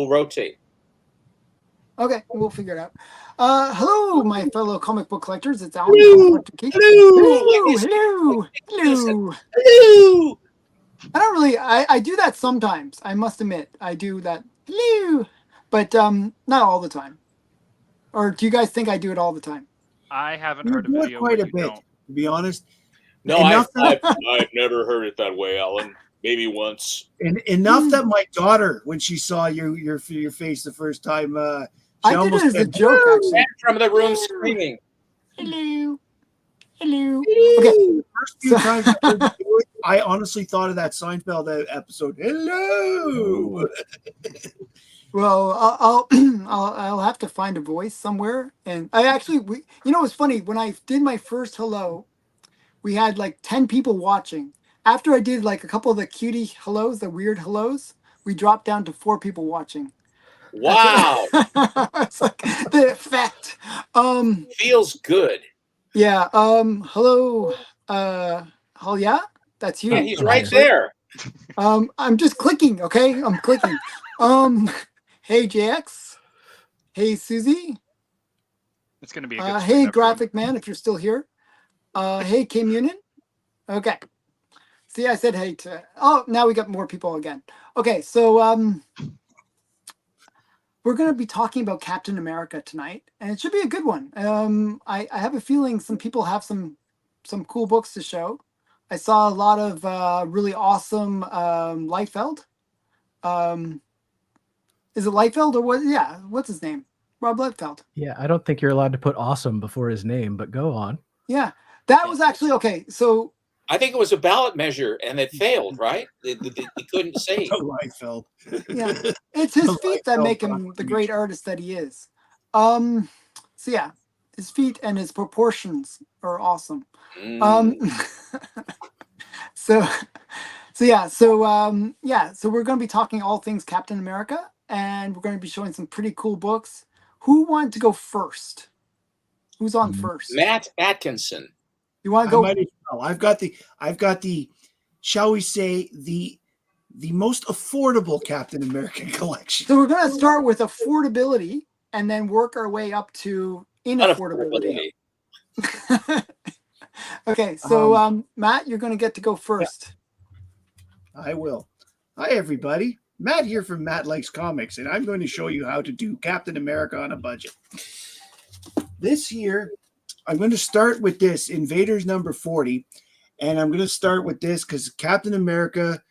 rotate. Okay, we'll figure it out. Hello, my fellow comic book collectors. It's Alan from Hello, Collector Geek. hello. Hello. Hello. I don't really. I do that sometimes. I must admit, I do that. Hello, but not all the time. Or do you guys think I do it all the time? I haven't You heard a do it video quite where a you bit, don't. to be honest. No, Enough I've never heard it that way, Alan. Maybe once. enough that my daughter, when she saw your face the first time, she I did it almost as a said, joke, actually. Ran from the room screaming. Hello. Hello. Okay. The first few times I heard you do it, I honestly thought of that Seinfeld episode. Hello. Well, I'll have to find a voice somewhere. And I actually, you know, it's funny when I did my first hello, we had like 10 people watching. After I did like a couple of the cutie hellos, the weird hellos, we dropped down to 4 people watching. Wow. It's like the effect. Feels good. Yeah. Hello. Oh yeah, that's you. Yeah, he's right actually. there. I'm just clicking. Okay, I'm clicking. Hey JX. Hey Susie. It's going to be a good Hey stream, Graphic Man, if you're still here. Hey Kim Union. Okay. See, I said hey to. Oh, now we got more people again. Okay, so we're going to be talking about Captain America tonight, and it should be a good one. I have a feeling some people have some cool books to show. I saw a lot of really awesome Liefeld. Is it Liefeld or what? Yeah, what's his name? Rob Liefeld. Yeah, I don't think you're allowed to put awesome before his name, but go on. Yeah, that was actually okay. So I think it was a ballot measure, and it failed. Right? They couldn't say. Liefeld. yeah, it's his feet that make him the great artist that he is. So yeah, his feet and his proportions are awesome. So we're going to be talking all things Captain America, and we're going to be showing some pretty cool books. Who wanted to go first? Who's on first? Matt Atkinson. You want to go? I've got the, shall we say, the most affordable Captain America collection. So we're going to start with affordability and then work our way up to inaffordability. Okay, so Matt, you're going to get to go first. I will. Hi, everybody. Matt here from Matt Likes Comics, and I'm going to show you how to do Captain America on a budget. This year, I'm going to start with this, Invaders number 40, and I'm going to start with this because Captain America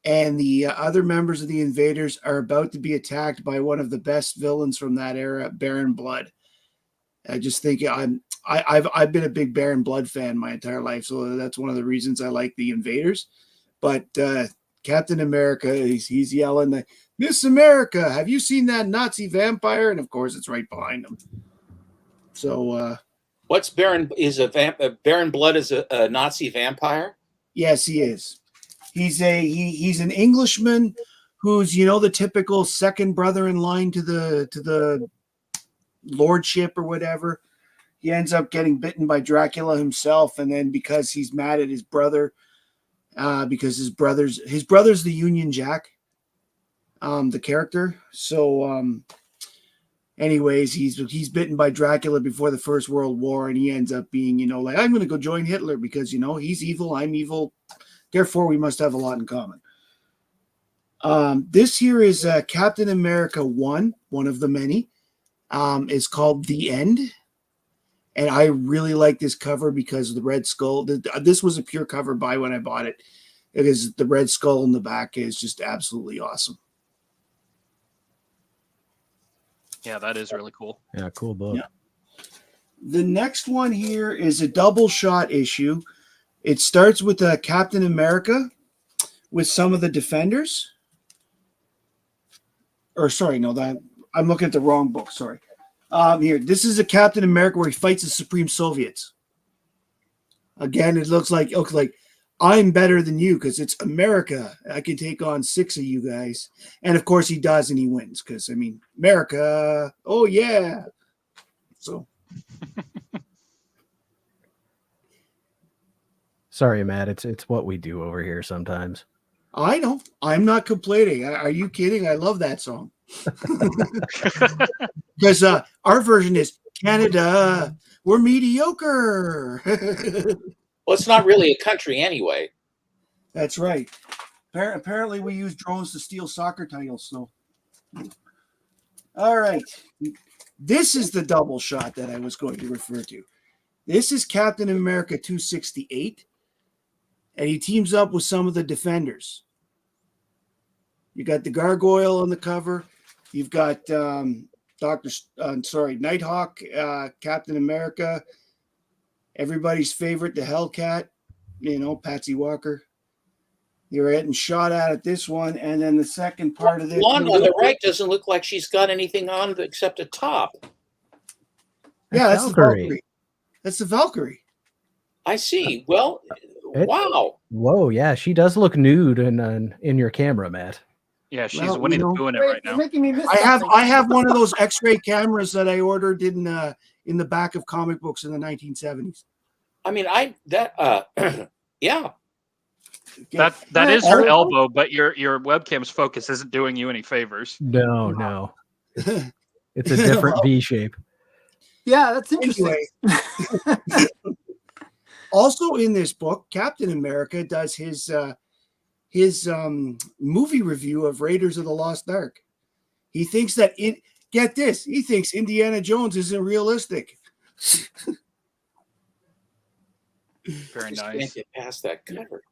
and the other members of the Invaders are about to be attacked by one of the best villains from that era, Baron Blood. I just think I've been a big Baron Blood fan my entire life, so that's one of the reasons I like the Invaders. But Captain America, he's yelling, "Miss America, have you seen that Nazi vampire?" And of course, it's right behind him. So, what's Baron? Baron Blood is a Nazi vampire? Yes, he is. He's an Englishman who's, you know, the typical second brother in line to the lordship or whatever. He ends up getting bitten by Dracula himself, and then because he's mad at his brother, because his brother's the Union Jack, the character. So, anyways, he's bitten by Dracula before the First World War, and he ends up being, you know, like, I'm going to go join Hitler because, you know, he's evil, I'm evil, therefore we must have a lot in common. This here is Captain America 1, one of the many. It's called The End. And I really like this cover because of the Red Skull. This was a pure cover buy when I bought it. Because the Red Skull in the back is just absolutely awesome. Yeah, that is really cool. Yeah, cool book. Yeah. The next one here is a double shot issue. It starts with Captain America with some of the Defenders. Or sorry, no, I'm looking at the wrong book. Sorry. Here, this is a Captain America where he fights the Supreme Soviets. Again, it looks like I'm better than you because it's America. I can take on 6 of you guys. And of course he does, and he wins because, I mean, America. Oh, yeah. So. Sorry, Matt. It's what we do over here sometimes. I know. I'm not complaining. Are you kidding? I love that song. Because our version is Canada, we're mediocre. Well, it's not really a country anyway. That's right. Apparently, we use drones to steal soccer titles. So, all right. This is the double shot that I was going to refer to. This is Captain America 268, and he teams up with some of the Defenders. You got the Gargoyle on the cover. You've got Nighthawk, Captain America, everybody's favorite, the Hellcat, Patsy Walker. You're getting shot at this one, and then the second part of this. The one on the right doesn't look like she's got anything on except a top. Yeah, that's the Valkyrie. That's the Valkyrie. I see. Well, wow. Whoa, yeah, she does look nude in your camera, Matt. Yeah, she's Winnie the Pooh in it right now. Making me miss I have one of those X-ray cameras that I ordered in the back of comic books in the 1970s. I mean, yeah. That is her elbow, but your webcam's focus isn't doing you any favors. No. It's a different V shape. Yeah, that's interesting. Anyway, also in this book, Captain America does his movie review of Raiders of the Lost Ark. He thinks that he thinks Indiana Jones isn't realistic. Very nice. Can't get past that cover.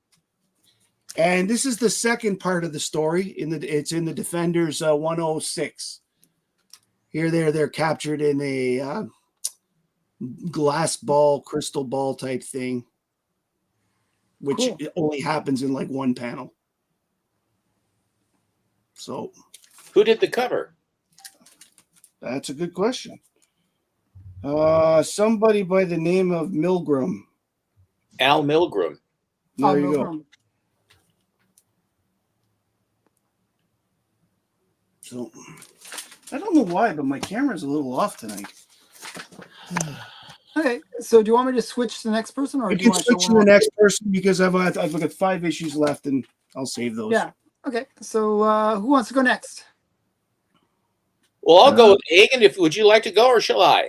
And this is the second part of the story. It's in the Defenders 106. Here they're captured in a crystal ball type thing, which only happens in like one panel. So, who did the cover? That's a good question. Somebody by the name of Milgram. Al Milgram. There you go. So, I don't know why, but my camera's a little off tonight. Okay, so do you want me to switch to the next person, or you do you can want switch to the next person because I've got 5 issues left, and I'll save those. Yeah. Okay. So who wants to go next? Well, I'll go with Hagen. Would you like to go, or shall I?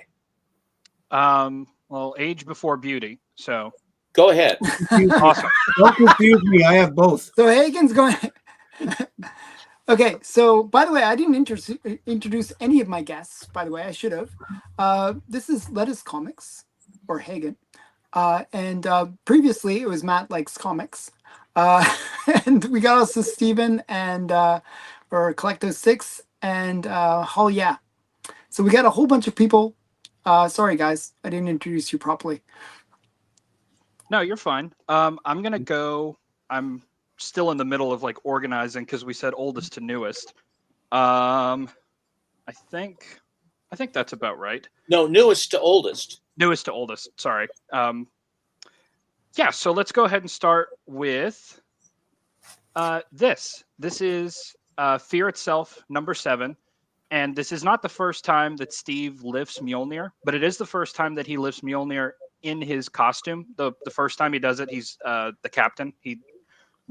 Well, age before beauty. So go ahead. Awesome. Don't confuse me. I have both. So Hagen's going. Okay, so by the way, I didn't introduce any of my guests. By the way, I should have. This is Lettuce Comics, or Hagen, and previously it was Matt Likes Comics, and we got also Steven and or Collecto 6 and Hall. Yeah, so we got a whole bunch of people. Sorry guys, I didn't introduce you properly. No, you're fine. I'm gonna go. I'm still in the middle of like organizing because we said oldest to newest. I think that's about right. No, newest to oldest. Newest to oldest. Sorry. Yeah. So let's go ahead and start with this. This is Fear Itself, number 7, and this is not the first time that Steve lifts Mjolnir, but it is the first time that he lifts Mjolnir in his costume. The first time he does it, he's the captain. He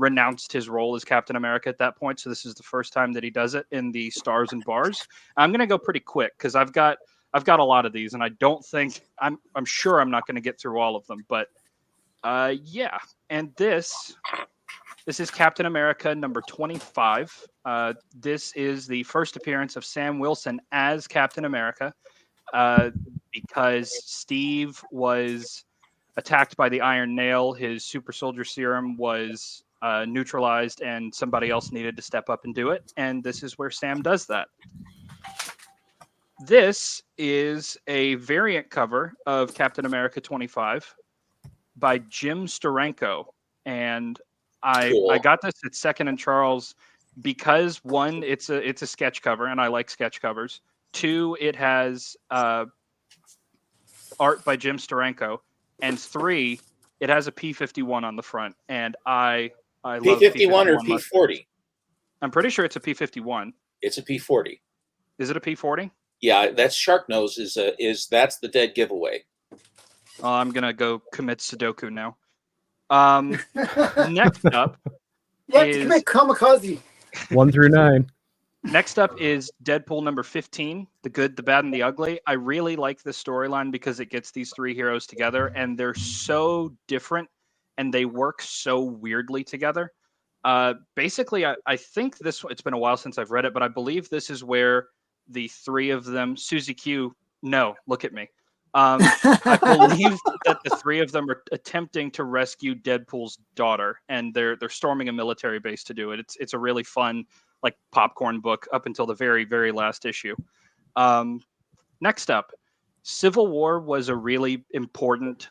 renounced his role as Captain America at that point, so this is the first time that he does it in the Stars and Bars. I'm going to go pretty quick because I've got a lot of these, and I don't think I'm sure I'm not going to get through all of them, but yeah. And this is Captain America number 25. This is the first appearance of Sam Wilson as Captain America because Steve was attacked by the Iron Nail. His super soldier serum was neutralized, and somebody else needed to step up and do it. And this is where Sam does that. This is a variant cover of Captain America 25 by Jim Steranko. And I got this at Second and Charles because 1, it's a sketch cover, and I like sketch covers. 2, it has art by Jim Steranko. And 3, it has a P51 on the front, and I love P51 or P40? I'm pretty sure it's a P51. It's a P40. Is it a P40? Yeah, that's Sharknose. That's the dead giveaway. I'm gonna go commit Sudoku now. Next up You have to commit Kamikaze. 1 through 9. Next up is Deadpool number 15, The Good, the Bad, and the Ugly. I really like this storyline because it gets these three heroes together, and they're so different, and they work so weirdly together. Basically, I think this, it's been a while since I've read it, but I believe this is where the three of them, Susie Q, no, look at me. I believe that the three of them are attempting to rescue Deadpool's daughter, and they're storming a military base to do it. It's a really fun, like, popcorn book up until the very, very last issue. Next up, Civil War was a really important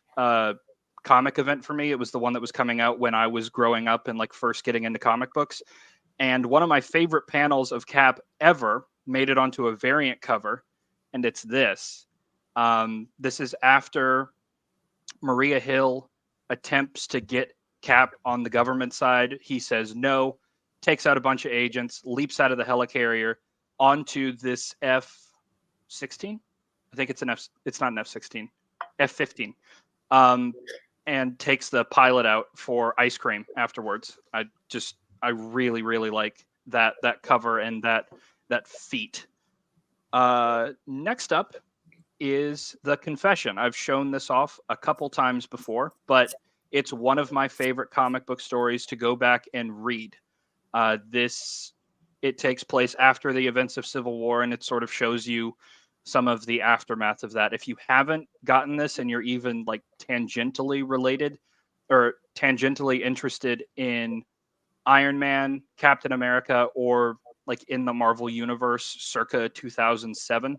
comic event for me. It was the one that was coming out when I was growing up and like first getting into comic books. And one of my favorite panels of Cap ever made it onto a variant cover, and it's this. This is after Maria Hill attempts to get Cap on the government side. He says no, takes out a bunch of agents, leaps out of the helicarrier onto this F-16. I think it's it's not an F-16, F-15. And takes the pilot out for ice cream afterwards. I really, really like that cover and that feat. Next up is The Confession. I've shown this off a couple times before, but it's one of my favorite comic book stories to go back and read. It takes place after the events of Civil War, and it sort of shows you some of the aftermath of that. If you haven't gotten this and you're even like tangentially related or tangentially interested in Iron Man, Captain America, or like in the Marvel Universe circa 2007,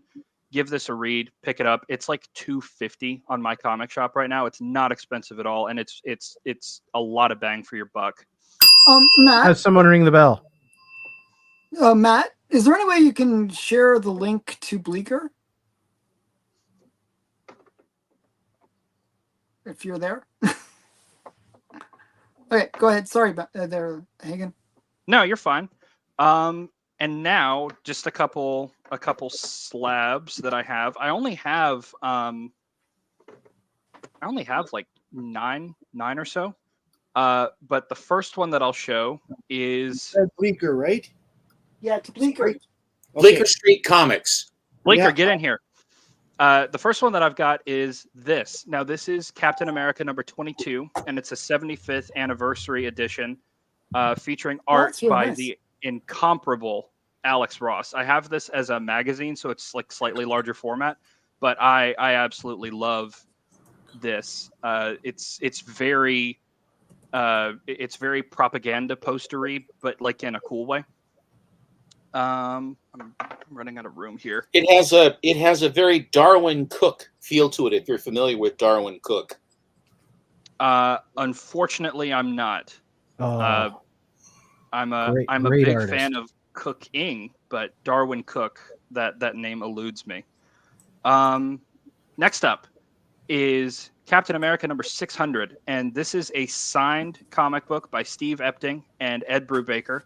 give this a read, pick it up. It's like $2.50 on my comic shop right now. It's not expensive at all, and it's a lot of bang for your buck. Matt, Has someone ring the bell? Matt, is there any way you can share the link to Bleecker? If you're there. Okay, go ahead. Sorry about there, Hagen. No, you're fine. And now just a couple slabs that I have. I only have like nine or so. But the first one that I'll show is Bleecker, right? Yeah, it's Bleecker. Okay. Bleecker Street Comics. Bleecker, Yeah. get in here. The first one that I've got is this. Now, this is Captain America number 22, and it's a 75th anniversary edition featuring art that's really by nice. the incomparable Alex Ross. I have this as a magazine, so it's like slightly larger format, but I absolutely love this. It's very propaganda postery, but like in a cool way. I'm running out of room here. It has a very Darwin Cook feel to it. If you're familiar with Darwin Cook, Unfortunately, I'm not. Oh, I'm a great big artist. fan of cooking, but Darwin Cook, that name eludes me. Next up is Captain America number 600, and this is a signed comic book by Steve Epting and Ed Brubaker.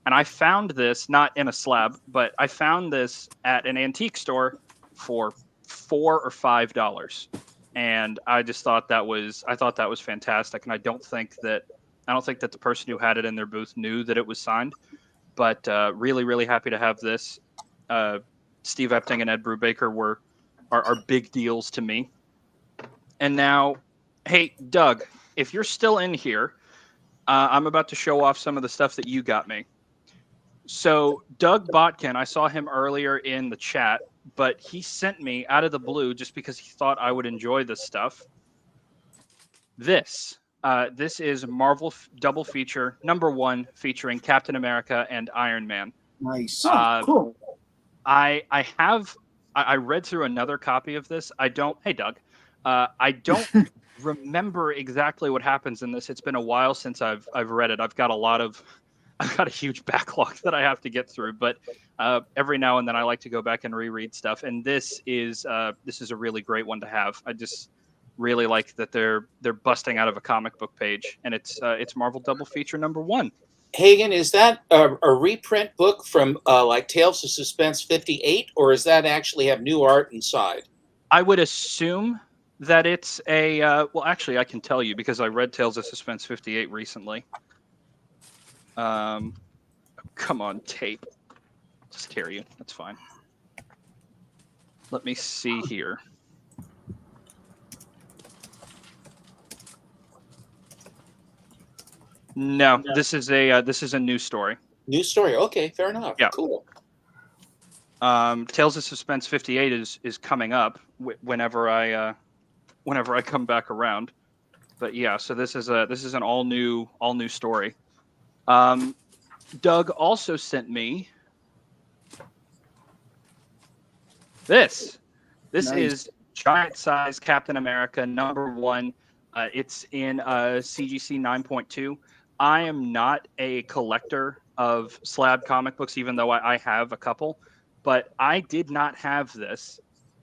And I found this not in a slab, but I found this at an antique store for $4 or $5, and I just thought that was fantastic. And I don't think that the person who had it in their booth knew that it was signed, but really, really happy to have this. Steve Epting and Ed Brubaker are big deals to me. And now, hey, Doug, if you're still in here, I'm about to show off some of the stuff that you got me. So Doug Botkin, I saw him earlier in the chat, but he sent me out of the blue just because he thought I would enjoy this stuff. This is Marvel double feature number 1 featuring Captain America and Iron Man. Nice. Cool. I read through another copy of this. Hey, Doug. I don't remember exactly what happens in this. It's been a while since I've read it. I've got a huge backlog that I have to get through, but every now and then I like to go back and reread stuff. And this is a really great one to have. I just really like that they're busting out of a comic book page, and it's Marvel double feature number 1. Hagen, is that a reprint book from like Tales of Suspense 58, or does that actually have new art inside? I would assume that it's a well, actually, I can tell you because I read Tales of Suspense 58 recently. Come on, tape. scare you. That's fine. Let me see here. No, this is a new story. New story. Okay, fair enough. Yeah. Cool. Tales of Suspense 58 is coming up whenever I come back around. But yeah, so this is an all new story. Doug also sent me this. This Nice. is giant size Captain America #1. It's in CGC 9.2. I am not a collector of slab comic books, even though I have a couple, but I did not have this,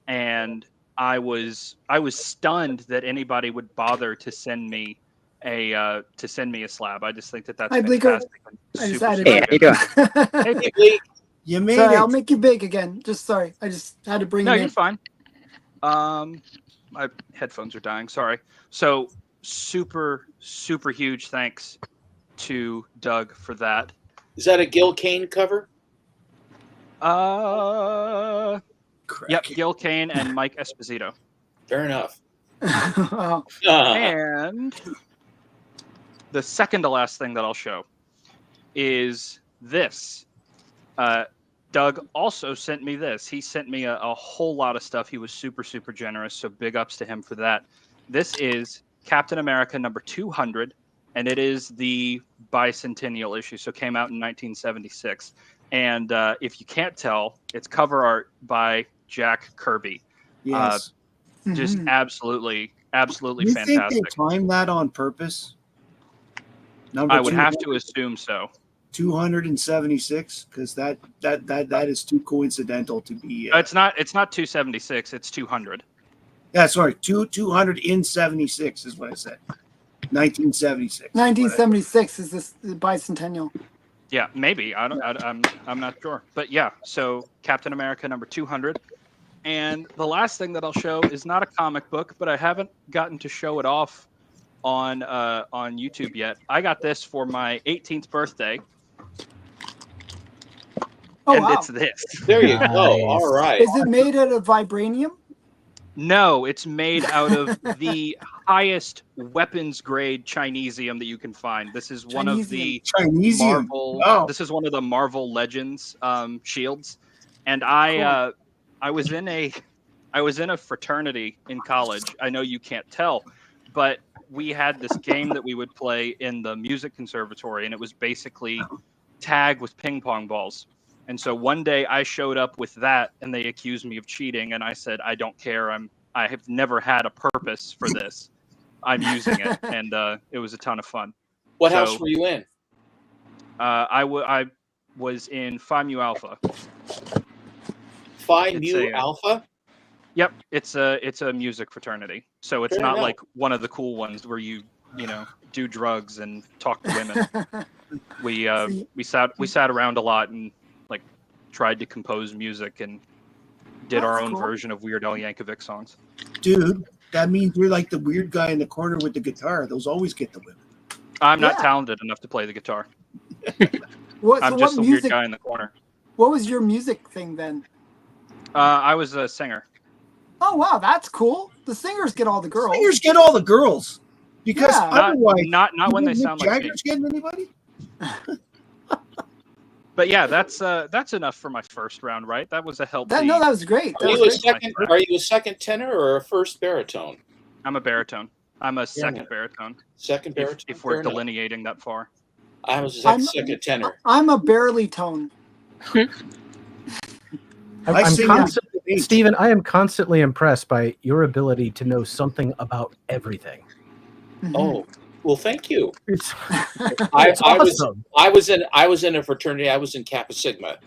and I was stunned that anybody would bother to send me a slab. I just think that's Hi, Bleeker. fantastic. and I super, decided. super Hey, how you good. doing? Hey, Hey, Lee, You made Sorry, it. I'll make you big again. Just sorry. I just had to bring No, it you're in. fine. My headphones are dying. Sorry. So super huge thanks to Doug for that. is that a Gil Kane cover? Yep, Crack. Gil Kane and Mike Esposito. Fair enough. Wow. And the second to last thing that I'll show is this. Doug also sent me this. He sent me a whole lot of stuff. He was super generous, so big ups to him for that. This is Captain America #200, and it is the bicentennial issue, so it came out in 1976. And if you can't tell, it's cover art by Jack Kirby. Yes. Just Mhm. absolutely you think fantastic. they timed that on purpose? I would have to assume so. 276, because that is too coincidental to be. It's not 276. It's 200. Yeah, sorry, 276 is what I said. 1976. 1976 is this the bicentennial. Yeah, maybe. I'm not sure. But yeah, so Captain America #200. And the last thing that I'll show is not a comic book, but I haven't gotten to show it off on YouTube yet. I got this for my 18th birthday, Oh and wow. it's this. There you Nice. go. All right. Is it made out of vibranium? No, it's made out of the highest weapons grade Chinesium that you can find. This is one of the Chinesium. Marvel. Wow. This is one of the Marvel Legends shields, and I was in a fraternity in college. I know you can't tell, but we had this game that we would play in the music conservatory, and it was basically tag with ping pong balls. And so one day I showed up with that, and they accused me of cheating, and I said, I don't care. I have never had a purpose for this. I'm using it, and it was a ton of fun. What So- house were you in? I was in Phi Mu Alpha. Phi It's Mu a- Alpha? Yep, it's a music fraternity. So it's Fair not enough. like one of the cool ones where you do drugs and talk to women. We sat around a lot and like tried to compose music and did our That's own cool. version of Weird Al Yankovic songs. Dude, that means you're like the weird guy in the corner with the guitar. Those always get the women. I'm not Yeah. talented enough to play the guitar. What, I'm so just what the weird music? guy in the corner. What was your music thing then? I was a singer. Oh wow, that's cool. The singers get all the girls. Singers get all the girls. Because Yeah. otherwise, Not when they you think sound Mick like me. Jagger's getting anybody? But yeah, that's enough for my first round, right? That was a healthy. That was great. Are That you a was great. second? Are you a second tenor or a first baritone? I'm a baritone. I'm a Fair second enough. baritone. Second baritone. If we're Fair enough. delineating that far. I was I'm- a second tenor. I'm a barely tone. I I'm sing constantly, H. Stephen, I am constantly impressed by your ability to know something about everything. Mhm. Oh, well, thank you. It's, I it's was awesome. I was in a fraternity. I was in Kappa Sigma,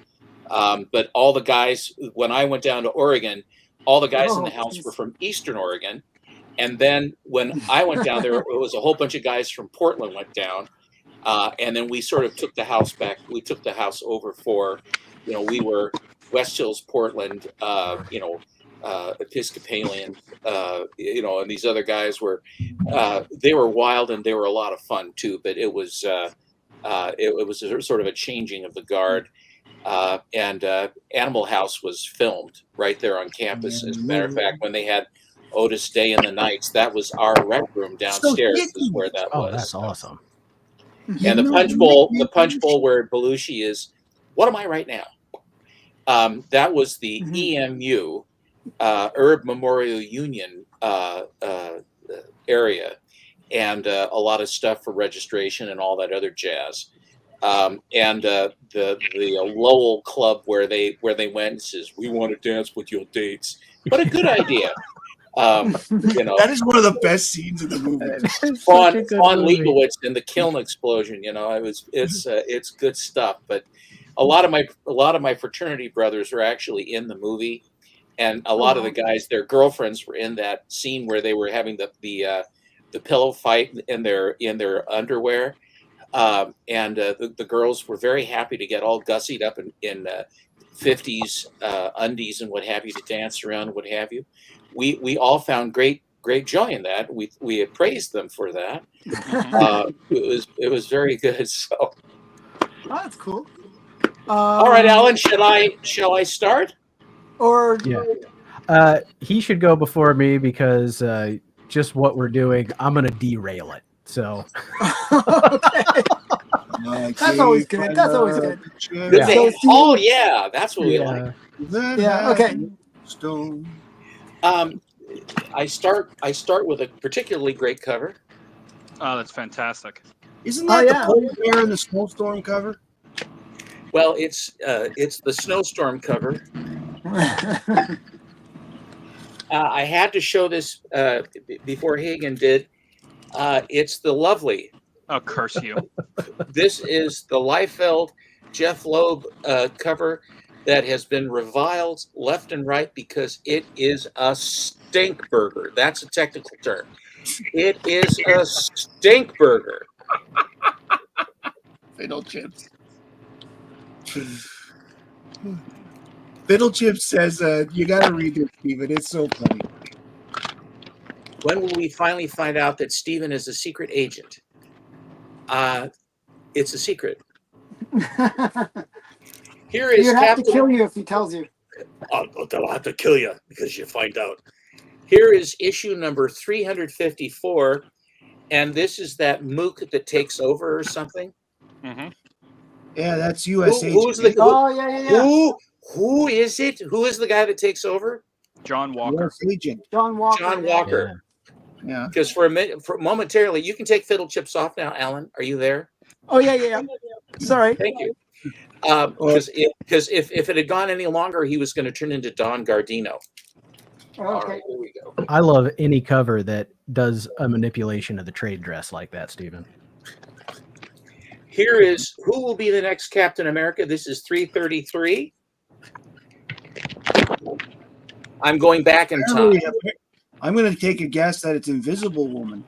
but all the guys when I went down to Oregon, all the guys in the Oh, house geez. were from Eastern Oregon, and then when I went down there, it was a whole bunch of guys from Portland went down, and then we sort of took the house back. We took the house over for, we were West Hills, Portland, Episcopalian, and these other guys were, they were wild and they were a lot of fun too. But it was a sort of a changing of the guard, and Animal House was filmed right there on campus. As a matter of fact, when they had Otis Day in the Nights, that was our rec room downstairs. Is where that Oh, was. that's awesome. And the punch bowl where Belushi is. What am I right now? That was the EMU, Herb Memorial Union area, and a lot of stuff for registration and all that other jazz. And the Lowell Club where they went and says, "We want to dance with your dates." What a good idea! That is one of the best scenes in the movie. Fawn Leibowitz in the kiln explosion. It's good stuff. But a lot of my fraternity brothers are actually in the movie, and a lot of the guys, their girlfriends were in that scene where they were having the pillow fight in their underwear. And the girls were very happy to get all gussied up in 50s undies and what have you to dance around and what have you. We all found great joy in that. We praised them for that. It was very good. So, that's cool. All right, Alan, shall I start? Or he should go before me because just what we're doing, I'm going to derail it. So okay. That's always good. That's always good. Yeah. Oh yeah, that's what we like. Yeah. Okay. I start with a particularly great cover. Oh, that's fantastic. Isn't that the polar bear in the snowstorm cover? Well, it's the snowstorm cover. I had to show this before Hagen did. It's the lovely. Oh, curse you! This is the Liefeld Jeff Loeb cover that has been reviled left and right because it is a stink burger. That's a technical term. It is a stink burger. Fiddle Chips. Fiddle Chips says, you got to read this, Stephen. It's so funny. When will we finally find out that Stephen is a secret agent? It's a secret. Here is He'd have to kill you if he tells you. They'll have to kill you because you find out. Here is issue number 354, and this is that mook that takes over or something. Mm-hmm. Yeah, that's U.S. Who is it? Who is the guy that takes over? John Walker. US agent. John Walker. John Walker. Yeah. Because momentarily, you can take Fiddle Chips off now, Alan. Are you there? Oh yeah. Sorry. Thank you. Because if it had gone any longer, he was going to turn into Don Gardino. Okay. All right, here we go. I love any cover that does a manipulation of the trade dress like that, Stephen. Here is who will be the next Captain America. This is 333. I'm going back in time. I'm going to take a guess that it's Invisible Woman.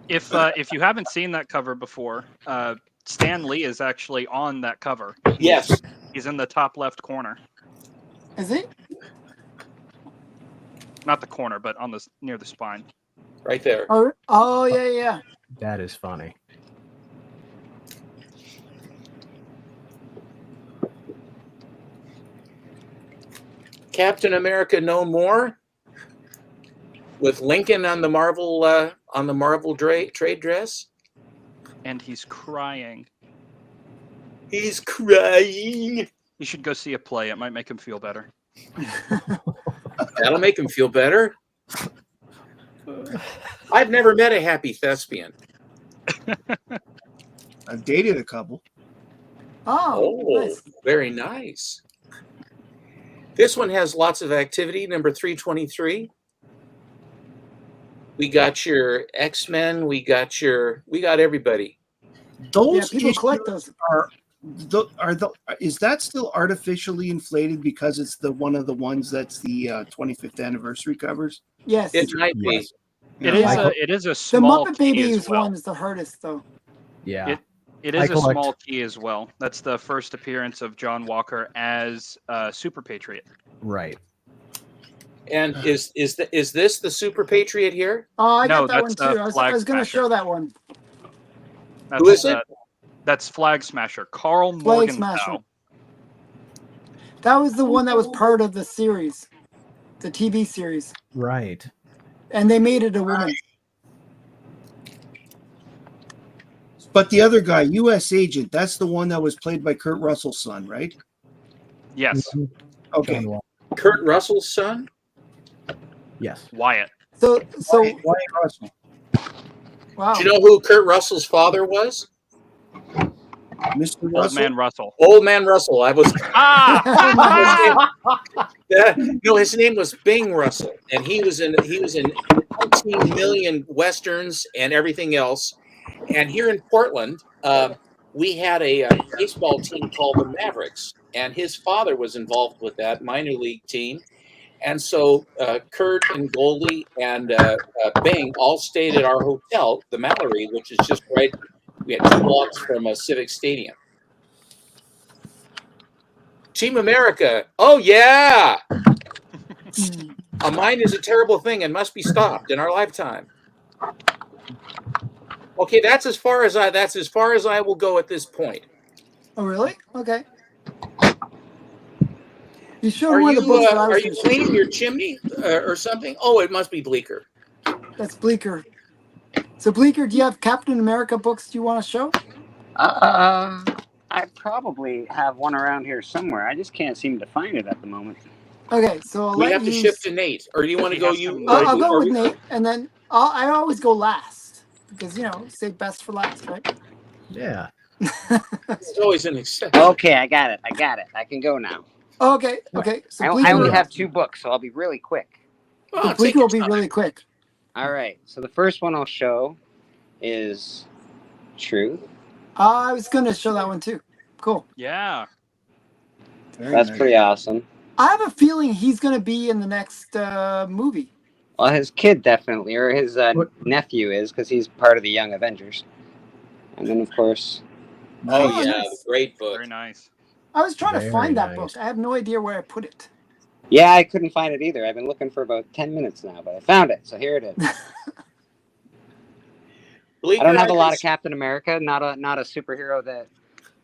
If you haven't seen that cover before, Stan Lee is actually on that cover. Yes. He's in the top left corner. Is he? Not the corner, but on near the spine. Right there. Oh yeah. That is funny. Captain America No More with Lincoln on the Marvel trade dress. And he's crying. He's crying. You should go see a play. It might make him feel better. That'll make him feel better. I've never met a happy thespian. I've dated a couple. Oh, nice. Very nice. This one has lots of activity. Number 323. We got your X-Men. We got everybody. Those people collect those. Is that still artificially inflated because it's one of the ones that's the 25th anniversary covers? Yes. It might be. It is a The small Muppet key Babies as well. one is the hardest though. Yeah. It is a small key as well. That's the first appearance of John Walker as Super Patriot. Right. And is this the Super Patriot here? Oh, I got No, that one that's too. I was going to show that one. That's, Who is it? That's Flag Smasher. Carl Flag Morgenthau. Smasher. That was the one that was part of the series, the TV series, Right. and they made it a woman. But the other guy, U.S. Agent, that's the one that was played by Kurt Russell's son, right? Yes, Okay. John Wall. Kurt Russell's son. Yes. Wyatt. So Wyatt Russell. wow. Do you know who Kurt Russell's father was? Mr. Old Russell. Man Russell. Old Man Russell. I was. Ah! No, his name was Bing Russell, and he was in 19 million westerns and everything else. And here in Portland, we had a baseball team called the Mavericks, and his father was involved with that minor league team. And so Kurt and Goldie and Bing all stayed at our hotel, the Mallory, which is just right. We had 2 blocks from a Civic Stadium. Team America. Oh, yeah. A mine is a terrible thing and must be stopped in our lifetime. Okay, that's as far as I will go at this point. Oh, really? Okay. You showed Are one of the books that I you was going to cleaning show. your chimney or something? Oh, it must be Bleecker. That's Bleecker. So, Bleecker, do you have Captain America books you want to show? I probably have one around here somewhere. I just can't seem to find it at the moment. Okay, so I'll We let have to you. shift to Nate, or do you want to He go? has You? some I'll go are with we- Nate, and then I always go last because save best for last, right? Yeah. It's always an exception. Okay, I got it. I can go now. Okay. So I Bleecker, only have 2 books, so I'll be really quick. Well, take Bleecker your will be time. really quick. All right. So the first one I'll show is Truth. I was going to show that one too. Cool. Yeah. Very That's nice. pretty awesome. I have a feeling he's going to be in the next movie. Well, his kid definitely, or his What? nephew is, because he's part of the Young Avengers. And then, of course, Oh Oh, yeah, nice. great book. Very nice. I was trying to Very find that nice. book. I have no idea where I put it. yeah, I couldn't find it either. I've been looking for about 10 minutes now, but I found it. So here it is. Bleecker, I don't have a lot of just- Captain America. Not a superhero that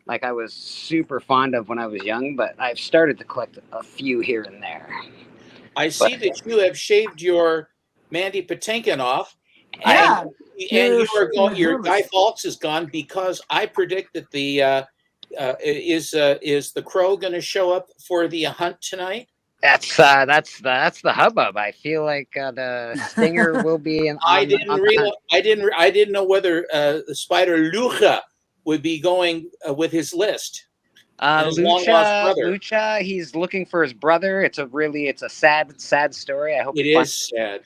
like I was super fond of when I was young, but I've started to collect a few here and there. I see that you have shaved your Mandy Patinkin off. Yeah. And You're your Guy nervous. Fawkes is gone because I predict that is the Crow going to show up for the hunt tonight? That's the hubbub. I feel like the Stinger will be in. I didn't know whether Spider Lucha would be going with his list. His long-lost brother. Lucha, he's looking for his brother. It's a sad story. I hope It he finds- is sad.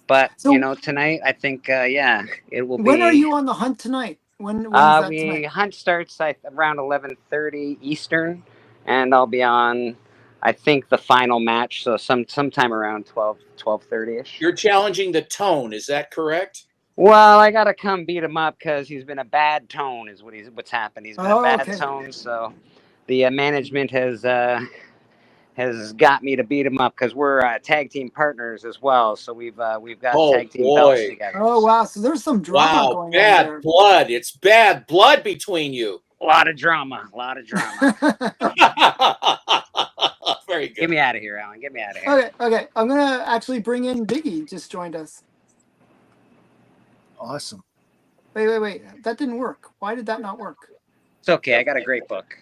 But So- tonight I think it will be. When are you on the hunt tonight? When is that we tonight? hunt starts around 11:30 Eastern, and I'll be on. I think the final match, so sometime around 12:30ish. You're challenging the tone, is that correct? Well, I gotta come beat him up because he's been a bad tone. Is what's happened. He's been Oh, a bad okay. tone. So the management has got me to beat him up because we're tag team partners as well. So we've got Oh, tag team belts boy. together. Oh wow! So there's some drama Wow, going on bad there. blood. It's bad blood between you. A lot of drama. Very good. Get me out of here, Alan. Get me out of here. Okay. I'm gonna actually bring in Biggie. Just joined us. Awesome. Wait. That didn't work. Why did that not work? It's okay. I got a great book.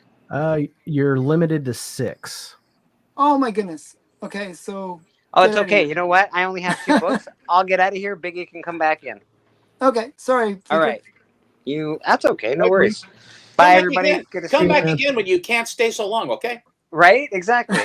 You're limited to 6. Oh my goodness. Okay, so Oh, it's Get out of okay. here. You know what? I only have 2 books. I'll get out of here. Biggie can come back in. okay. Sorry. All right. That's okay. No Wait, worries. Come Bye, back everybody. again. Good to Come see back you. again when you can't stay so long, okay? Right? Exactly.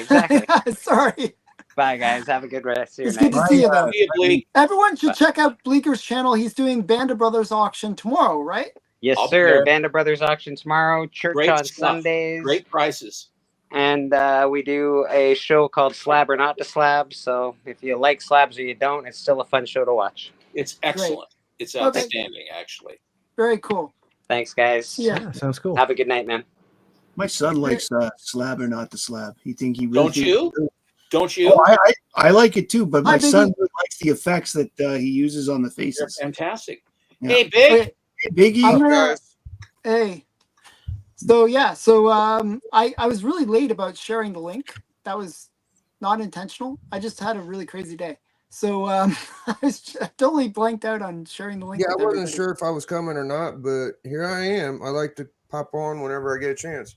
Sorry. Bye, guys. Have a good rest of your It's good night. to see you though. See you, Bleak. Everyone should check out Bleeker's channel. He's doing Band of Brothers auction tomorrow, right? Yes, Up sir. there. Band of Brothers auction tomorrow. Church Great on stuff. Sundays. Great prices. And we do a show called Slab or Not to Slab. So if you like slabs or you don't, it's still a fun show to watch. It's excellent. It's Okay. outstanding, actually. Very cool. Thanks, guys. Yeah. Sounds cool. Have a good night, man. My son likes slab or not the slab. He think he really Don't you? Don't you? Oh, I like it too, but Hi, my son Biggie. really likes the effects that he uses on the You're faces. fantastic. Yeah. Hey, Big. Okay, Hey, Biggie, I'm gonna. Hey, So yeah, so I was really late about sharing the link. That was not intentional. I just had a really crazy day. So I totally blanked out on sharing the link Yeah, I with wasn't everybody. sure if I was coming or not, but here I am. I like to pop on whenever I get a chance.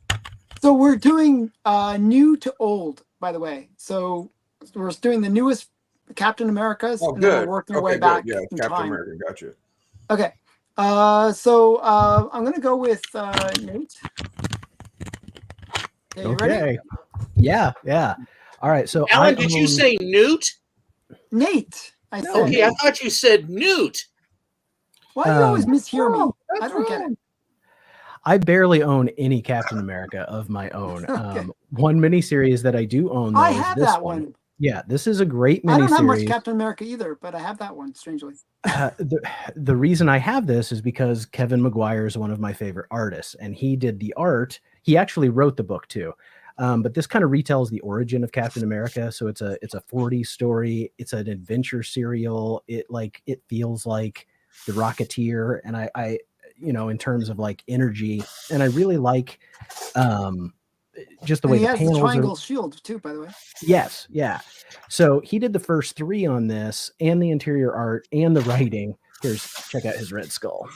So we're doing new to old, by the way. So we're doing the newest Captain Americas, Oh, and then we're good. working our way Okay, good. back Yeah, it's in Captain time. America. Gotcha. Okay. So I'm gonna go with Nate. Okay, you ready? Okay. Yeah. All right. So Alan, did you say Newt? Nate, I No, said. Okay, I thought you said Newt. Why do you always mishear me? That's I don't get it. I barely own any Captain America of my own. Okay. One miniseries that I do own, though, I is have this that one. one. Yeah, this is a great I don't have much miniseries. Captain America either, but I have that one, strangely. The reason I have this is because Kevin Maguire is one of my favorite artists, and he did the art. He actually wrote the book too, but this kind of retells the origin of Captain America. So it's a 40 story. It's an adventure serial. It feels like The Rocketeer, and I in terms of like energy, and I really like just the And way he the has the panels triangle are. shield too, by the way. Yes, yeah. So he did the first 3 on this, and the interior art and the writing. Check out his Red Skull.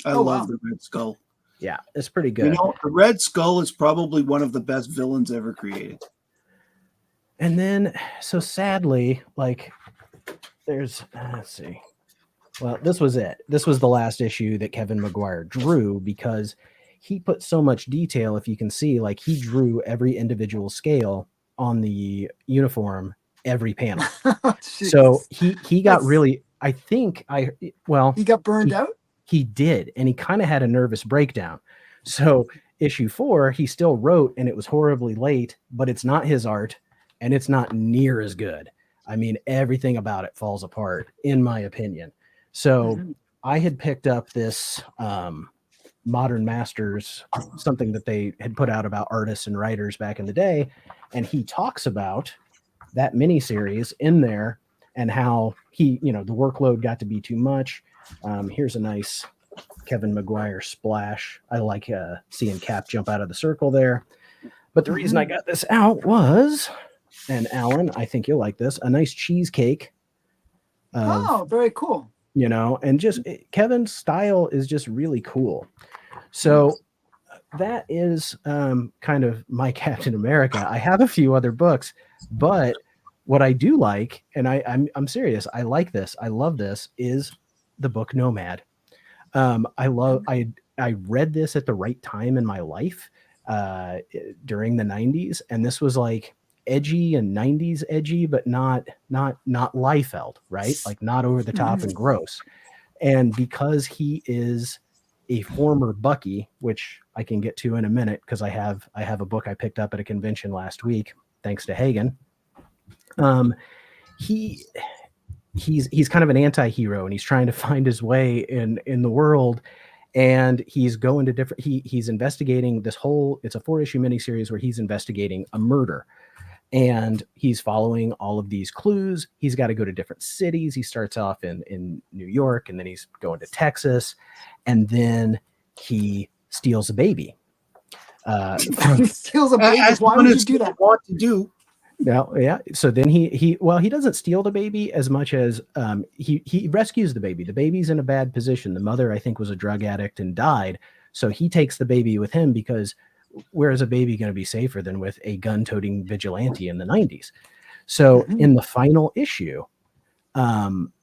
I Oh, love wow. the Red Skull. Yeah, it's pretty You good. know, the Red Skull is probably one of the best villains ever created. And then, so sadly, like, there's let's see. Well, this was it. This was the last issue that Kevin Maguire drew because he put so much detail. If you can see, like, he drew every individual scale on the uniform, every panel. So he got really, I think he got burned out. He did, and he kind of had a nervous breakdown. So issue 4, he still wrote, and it was horribly late, but it's not his art, and it's not near as good. I mean, everything about it falls apart, in my opinion. So I had picked up this Modern Masters, something that they had put out about artists and writers back in the day, and he talks about that miniseries in there and how the workload got to be too much. Here's a nice Kevin Maguire splash. I like seeing Cap jump out of the circle there. But the reason I got this out was, and Alan, I think you'll like this, a nice cheesecake. Very cool. And just Kevin's style is just really cool. So that is kind of my Captain America. I have a few other books, but what I do like, and I'm serious, I like this, I love this, is the book Nomad. I read this at the right time in my life during the 90s, and this was like edgy and 90s edgy, but not Liefeld, right? Like not over the top and gross. And because he is a former Bucky, which I can get to in a minute because I have a book I picked up at a convention last week, thanks to Hagen. He's kind of an anti-hero, and he's trying to find his way in the world, and he's going to different. He's investigating this whole. It's a 4-issue miniseries where he's investigating a murder, and he's following all of these clues. He's got to go to different cities. He starts off in New York, and then he's going to Texas, and then he steals a baby. He steals a baby. Why would you do that? Want to do? No, yeah. So then he doesn't steal the baby as much as he rescues the baby. The baby's in a bad position. The mother, I think, was a drug addict and died. So he takes the baby with him because where is a baby going to be safer than with a gun-toting vigilante in the 90s? So in the final issue,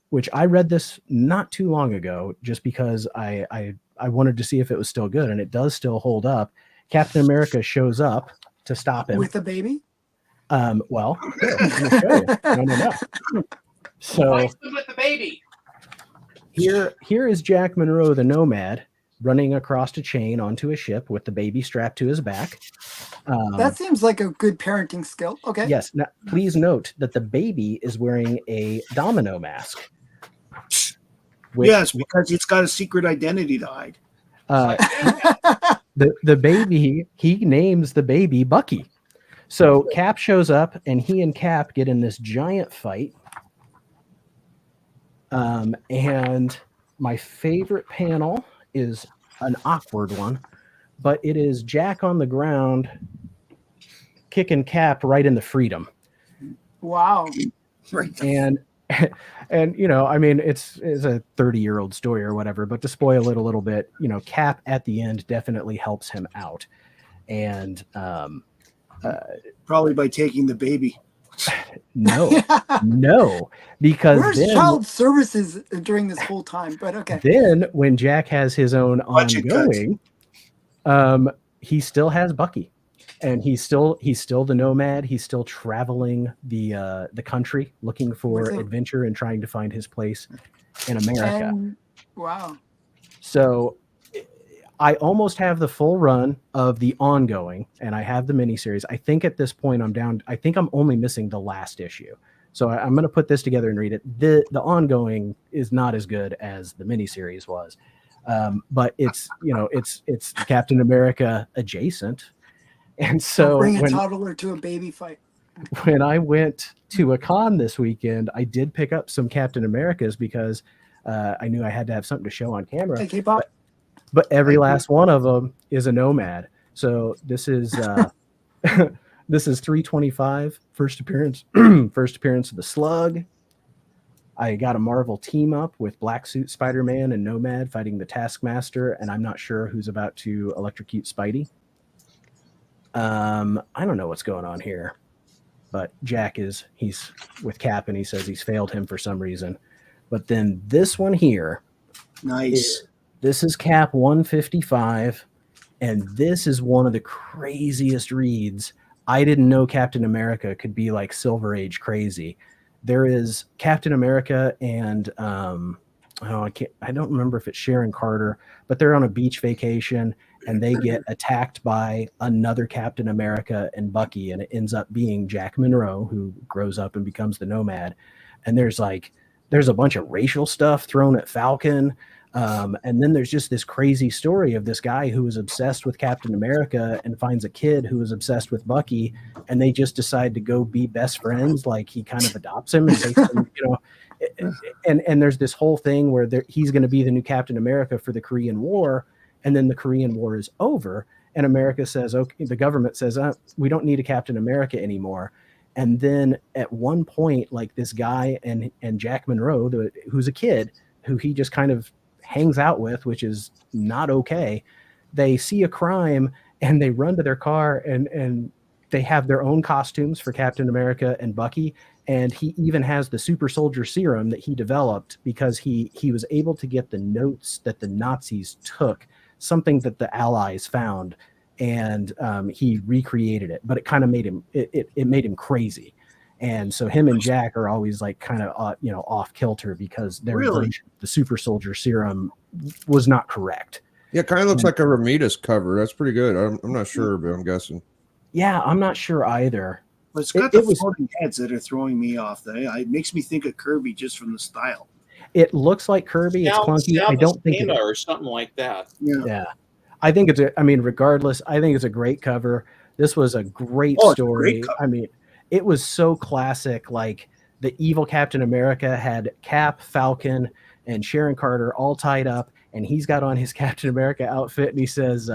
which I read this not too long ago, just because I wanted to see if it was still good, and it does still hold up. Captain America shows up to stop him with the baby. Well, here, let me show you. No. So with the baby. Here is Jack Monroe, the Nomad, running across a chain onto a ship with the baby strapped to his back. That seems like a good parenting skill. Okay. Yes. Now, please note that the baby is wearing a domino mask. Yes, because it's got a secret identity to hide. The baby, he names the baby Bucky. So Cap shows up, and he and Cap get in this giant fight. And my favorite panel is an awkward one, but it is Jack on the ground kicking Cap right in the freedom. Wow. Right. And you know, I mean, it's a 30-year-old story or whatever, but to spoil it a little bit, you know, Cap at the end definitely helps him out. And Probably by taking the baby. no, because Where's then child services during this whole time? But okay. then when Jack has his own Budget cuts. ongoing, he still has Bucky. And he's still the nomad. He's still traveling the country looking for With him. adventure and trying to find his place in America. And, wow. So I almost have the full run of the ongoing, and I have the miniseries. I think at this point I'm down. I think I'm only missing the last issue. So I'm going to put this together and read it. The ongoing is not as good as the miniseries was, but it's, you know, it's Captain America adjacent. And so Bring a toddler to a baby fight. when I went to a con this weekend, I did pick up some Captain Americas because I knew I had to have something to show on camera. Hey, K-pop. But every last one of them is a nomad. So this is this is 325, first appearance of the Slug. I got a Marvel team up with Black Suit Spider-Man and Nomad fighting the Taskmaster, and I'm not sure who's about to electrocute Spidey. I don't know what's going on here, but he's with Cap and he says he's failed him for some reason. But then this one here, Nice. this is Cap 155, and this is one of the craziest reads. I didn't know Captain America could be like Silver Age crazy. There is Captain America and I don't remember if it's Sharon Carter, but they're on a beach vacation and they get attacked by another Captain America and Bucky, and it ends up being Jack Monroe, who grows up and becomes the Nomad. And there's a bunch of racial stuff thrown at Falcon. And then there's just this crazy story of this guy who was obsessed with Captain America and finds a kid who is obsessed with Bucky, and they just decide to go be best friends. Like he kind of adopts him and takes him, you know. And there's this whole thing where he's going to be the new Captain America for the Korean War, and then the Korean War is over, and America says, okay, the government says, we don't need a Captain America anymore. And then at one point, like this guy and Jack Monroe, who's a kid who he just kind of hangs out with, which is not okay, they see a crime and they run to their car and they have their own costumes for Captain America and Bucky. And he even has the super soldier serum that he developed because he was able to get the notes that the Nazis took, something that the Allies found, and he recreated it. But it kind of made him it made him crazy. And so him and Jack are always like kind of off kilter because their version of the super soldier serum was not correct. Yeah, kind of looks like a Ramirez cover. That's pretty good. I'm not sure, but I'm guessing. Yeah, I'm not sure either. But it's got the floating heads that are throwing me off. It makes me think of Kirby just from the style. It looks like Kirby. It's clunky. I don't think or something like that. Yeah. I think regardless, I think it's a great cover. This was a great story. I mean, it was so classic. Like the evil Captain America had Cap, Falcon, and Sharon Carter all tied up, and he's got on his Captain America outfit, and he says,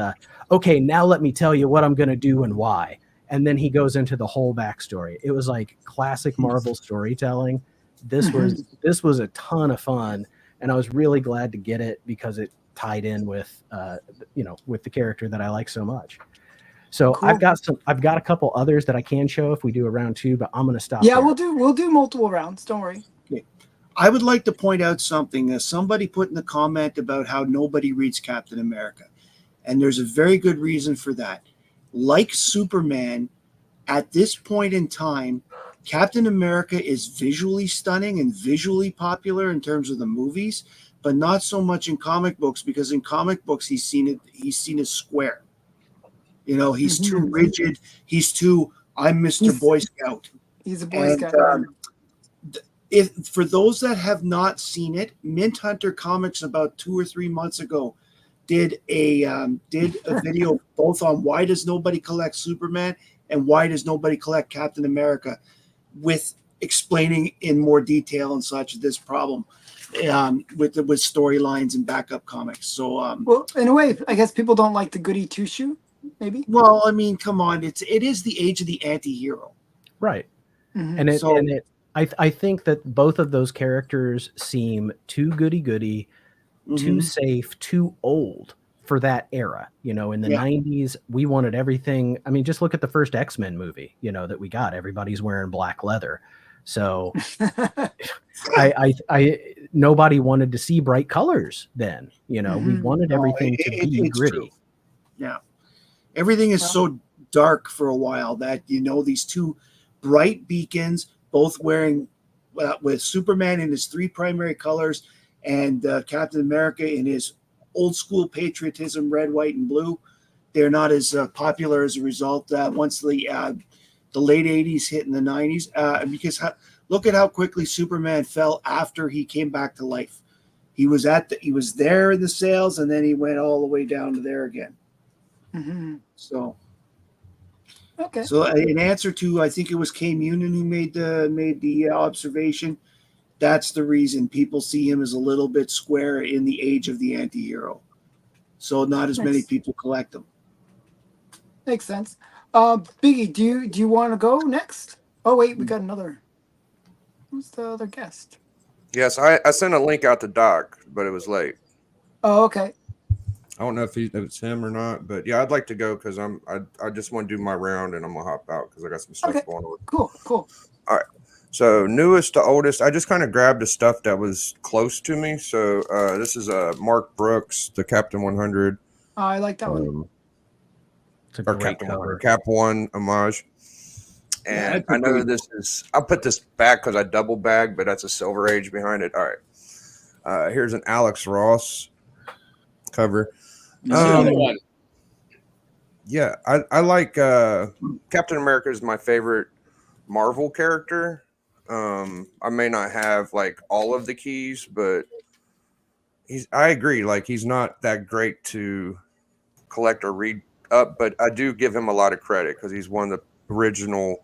okay, now let me tell you what I'm going to do and why. And then he goes into the whole backstory. It was like classic Marvel storytelling. This was a ton of fun, and I was really glad to get it because it tied in with with the character that I like so much. So cool. I've got a couple others that I can show if we do a round two, but I'm going to stop. Yeah, there. we'll do multiple rounds. Don't worry. Okay. I would like to point out something. Somebody put in the comment about how nobody reads Captain America, and there's a very good reason for that. Like Superman, at this point in time, Captain America is visually stunning and visually popular in terms of the movies, but not so much in comic books, because in comic books he's seen as square. You know, he's too rigid. He's too, I'm Mr. Boy Scout. He's a Boy Scout. If for those that have not seen it, Mint Hunter Comics about 2 or 3 months ago did a video both on why does nobody collect Superman and why does nobody collect Captain America, with explaining in more detail and such this problem with storylines and backup comics. So Well, in a way, I guess people don't like the goody two shoe. Maybe. well, I mean, come on, it is the age of the anti-hero. Right. Mhm. And I think that both of those characters seem too goody, too safe, too old for that era. In the 90s, we wanted everything. I mean, just look at the first X-Men movie, that we got. Everybody's wearing black leather. So I nobody wanted to see bright colors then. We wanted everything to be gritty. True. Yeah. Everything is so dark for a while that these two bright beacons, both wearing with Superman in his 3 primary colors and Captain America in his old school patriotism, red, white, and blue. They're not as popular as a result. Once the late 80s hit in the 90s, because look at how quickly Superman fell after he came back to life. He was there in the sales, and then he went all the way down to there again. Mm-hmm. So. Okay. So in answer to, I think it was Kay Munin who made the observation, that's the reason people see him as a little bit square in the age of the anti-hero. So not as many people collect them. Makes sense. Biggie, do you want to go next? Oh wait, we got another. Who's the other guest? Yes, I sent a link out to Doc, but it was late. Oh, okay. I don't know if it's him or not, but yeah, I'd like to go because I just want to do my round and I'm gonna hop out because I got some stuff going on. Cool. All right. So newest to oldest, I just kind of grabbed the stuff that was close to me. So this is Mark Brooks, the Captain 100. I like that one. Or Captain 100, Cap 1 homage. And I know this is, I'll put this back because I double bag, but that's a Silver Age behind it. All right. Here's an Alex Ross cover. Another one. Yeah, I like Captain America is my favorite Marvel character. I may not have like all of the keys, but I agree. Like he's not that great to collect or read up, but I do give him a lot of credit because he's one of the original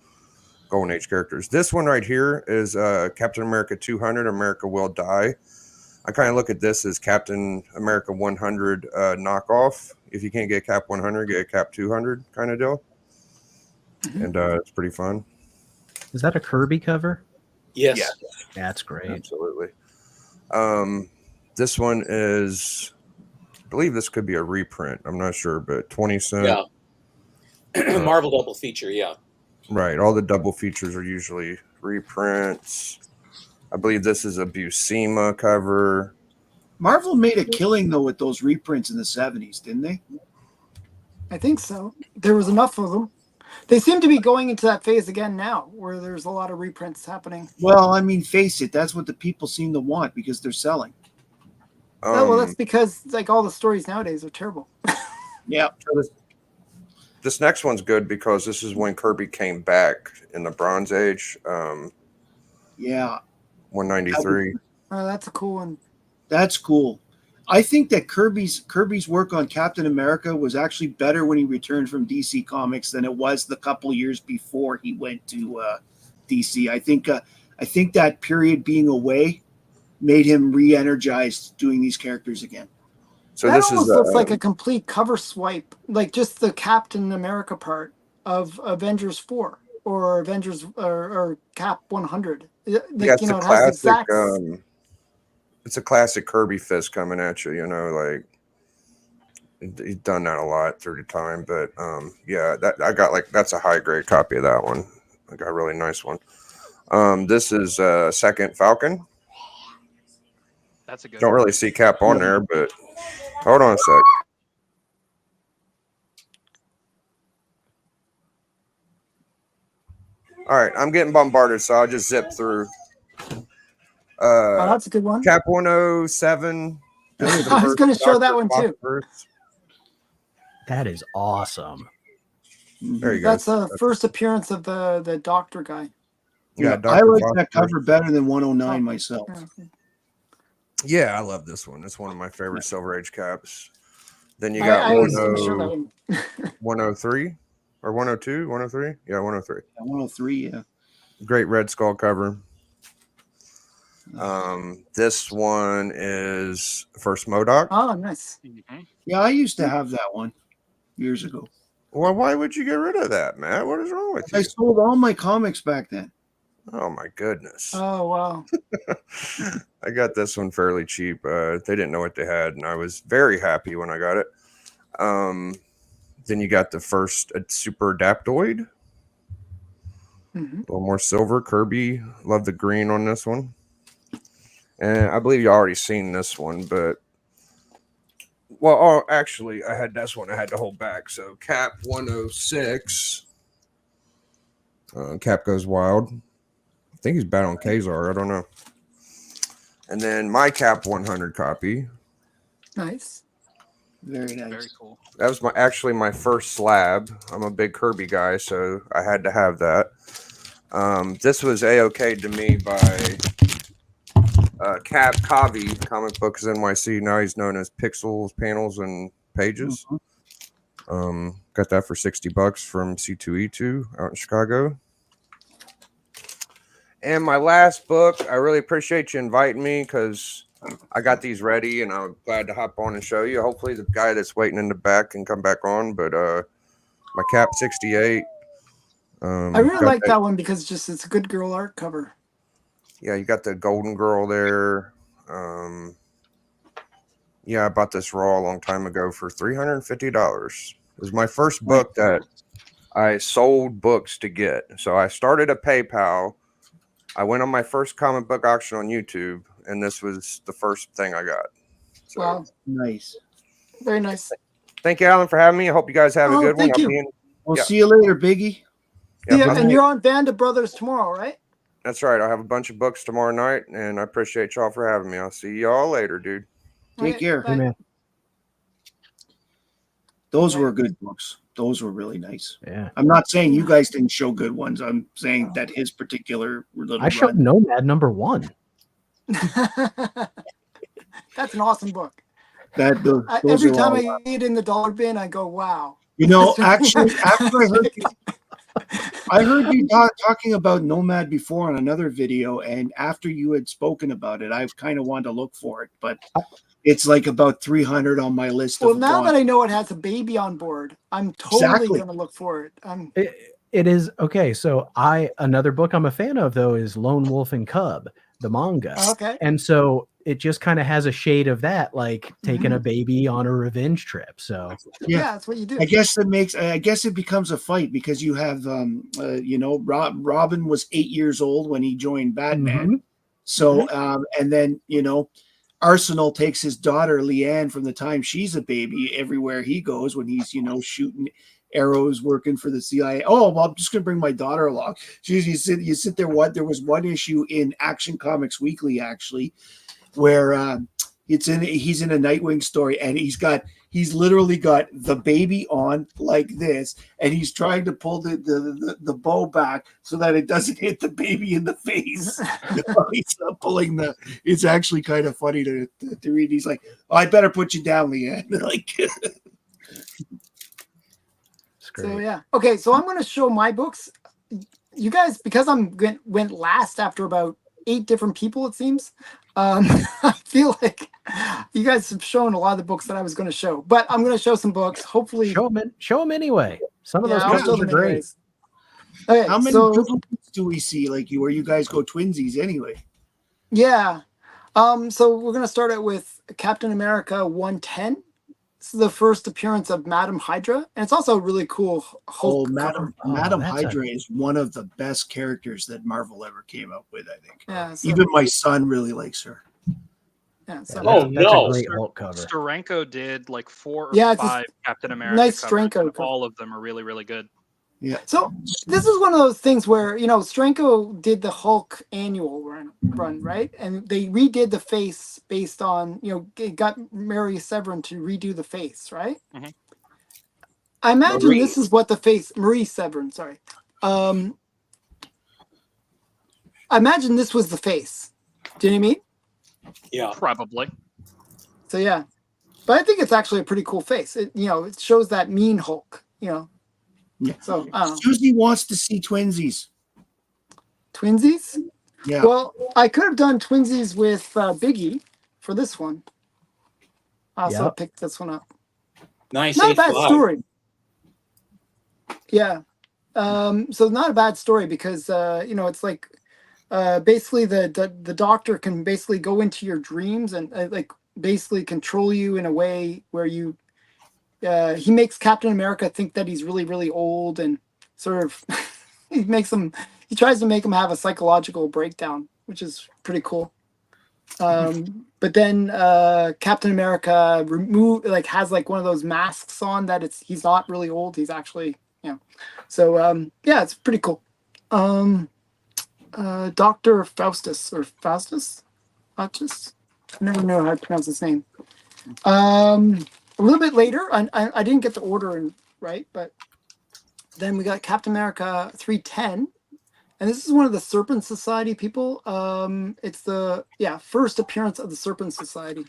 Golden Age characters. This one right here is Captain America 200, America Will Die. I kind of look at this as Captain America 100 knockoff. If you can't get Cap 100, get a Cap 200 kind of deal. Mm-hmm. And it's pretty fun. Is that a Kirby cover? Yes. Yeah. That's great. Absolutely. This one is, I believe this could be a reprint. I'm not sure, but 20 cents. Yeah. Marvel double feature, yeah. Right. All the double features are usually reprints. I believe this is a Buscema cover. Marvel made a killing, though, with those reprints in the 70s, didn't they? I think so. There was enough of them. They seem to be going into that phase again now, where there's a lot of reprints happening. Well, I mean, face it, that's what the people seem to want because they're selling. Well, that's because like all the stories nowadays are terrible. Yeah. This next one's good because this is when Kirby came back in the Bronze Age. Yeah. 193. Oh, that's a cool one. That's cool. I think that Kirby's work on Captain America was actually better when he returned from DC Comics than it was the couple years before he went to DC. I think that period being away made him re-energized doing these characters again. So that this almost looks like a complete cover swipe, like just the Captain America part of Avengers 4 or Avengers or Cap 100. Like, yeah, it's a classic. It's a classic Kirby fist coming at you. Like he's done that a lot through the time. But yeah, that's a high grade copy of that one. I got a really nice one. This is Second Falcon. That's a good. Don't really see Cap on there, but hold on a sec. All right, I'm getting bombarded, so I'll just zip through. That's a good one. Cap 107. I was going to show that one too. That is awesome. There you go. That's the first appearance of the doctor guy. Yeah, I like that cover better than 109 myself. Yeah, I love this one. It's one of my favorite Silver Age caps. Then you got 103 or 102, 103? Yeah, 103. 103, yeah. Great Red Skull cover. This one is first MODOK. Oh, nice. Mhm. Yeah, I used to have that one years ago. Well, why would you get rid of that, Matt? What is wrong with I you? sold all my comics back then. Oh my goodness. Oh, wow. I got this one fairly cheap. They didn't know what they had, and I was very happy when I got it. Then you got the first Super Adaptoid. Mhm. A little more silver. Kirby. Love the green on this one. And I believe you already seen this one, but actually, I had this one I had to hold back. So Cap 106. Cap Goes Wild. I think he's bad on Kazar. I don't know. And then my Cap 100 copy. Nice. Very nice. Very cool. That was my first slab. I'm a big Kirby guy, so I had to have that. This was A-OK to me by Cap Kavi, Comic Books NYC. Now he's known as Pixels, Panels, and Pages. Got that for $60 from C2E2 out in Chicago. And my last book, I really appreciate you inviting me because I got these ready and I'm glad to hop on and show you. Hopefully the guy that's waiting in the back can come back on, but my Cap 68. I really like that one because it's a good girl art cover. Yeah, you got the Golden Girl there. Yeah, I bought this raw a long time ago for $350. It was my first book that I sold books to get. So I started a PayPal. I went on my first comic book auction on YouTube, and this was the first thing I got. So, Wow. Nice. Very nice. thank you, Alan, for having me. I hope you guys have a good one. Thank you. We'll Yeah. see you later, Biggie. Yeah, and you're on Band of Brothers tomorrow, right? That's right. I'll have a bunch of books tomorrow night, and I appreciate y'all for having me. I'll see y'all later, dude. Take care. Bye. man. Those were good books. Those were really nice. Yeah. I'm not saying you guys didn't show good ones. I'm saying that his particular little I showed run. Nomad #1. That's an awesome book. That those Every are time all- I see it in the dollar bin, I go, "Wow." You know, actually, after I heard you talking about Nomad before on another video, and after you had spoken about it, I kind of wanted to look for it, but it's like about 300 on my list. Well, of now want. that I know it has a baby on board, I'm totally Exactly. going to look for it. It is okay. So another book I'm a fan of though is Lone Wolf and Cub, the manga. Okay. And so it just kind of has a shade of that, like taking a baby on a revenge trip. So Yeah, that's what you do. I guess it becomes a fight because you have, Robin was 8 years old when he joined Batman. So, and then, Arsenal takes his daughter, Leanne, from the time she's a baby everywhere he goes when he's, shooting arrows, working for the CIA. Oh, well, I'm just going to bring my daughter along. You sit there. There was one issue in Action Comics Weekly, actually, where he's in a Nightwing story, and he's literally got the baby on like this, and he's trying to pull the bow back so that it doesn't hit the baby in the face. He's not pulling it's actually kind of funny to read. He's like, "Oh, I better put you down, Leanne." Like, So yeah. Okay, so I'm going to show my books. You guys, because went last after about 8 different people, it seems. I feel like you guys have shown a lot of the books that I was going to show, but I'm going to show some books. Hopefully, show them anyway. Some of those I'll covers show are them great. anyways. Okay, how many so duplicates do we see? Like where you guys go twinsies anyway? yeah, so we're going to start out with Captain America 110. This is the first appearance of Madam Hydra, and it's also a really cool Hulk cover. Madam Hydra is one of the best characters that Marvel ever came up with, I think. Yeah, so, Even my son really likes her. yeah, so Oh, That's no. a great Hulk cover. Steranko did like 4 or Yeah, it's a 5 Captain America nice covers, Steranko and cover. all of them are really, really good. Yeah. So this is one of those things where, Steranko did the Hulk annual run, right? And they redid the face based on, it got Mary Severin to redo the face, right? Mhm. I imagine this is what the face, Marie Severin, sorry. I imagine this was the face. Do you know what I mean? Yeah. Probably. So yeah. But I think it's actually a pretty cool face. It shows that mean Hulk, Yeah. So I don't know. Susie wants to see twinsies. Twinsies? Yeah. Well, I could have done Twinsies with Biggie for this one. I also Yep. picked this one up. Nice. Not a bad 8'5". story. Yeah. So not a bad story because it's like basically the doctor can basically go into your dreams and like basically control you in a way where you he makes Captain America think that he's really, really old and sort of he tries to make him have a psychological breakdown, which is pretty cool. But then Captain America has like one of those masks on that he's not really old, he's actually so yeah, it's pretty cool. Dr. Faustus I never know how to pronounce his name. A little bit later, I didn't get the order right, but then we got Captain America 310, and this is one of the Serpent Society people. It's the first appearance of the Serpent Society.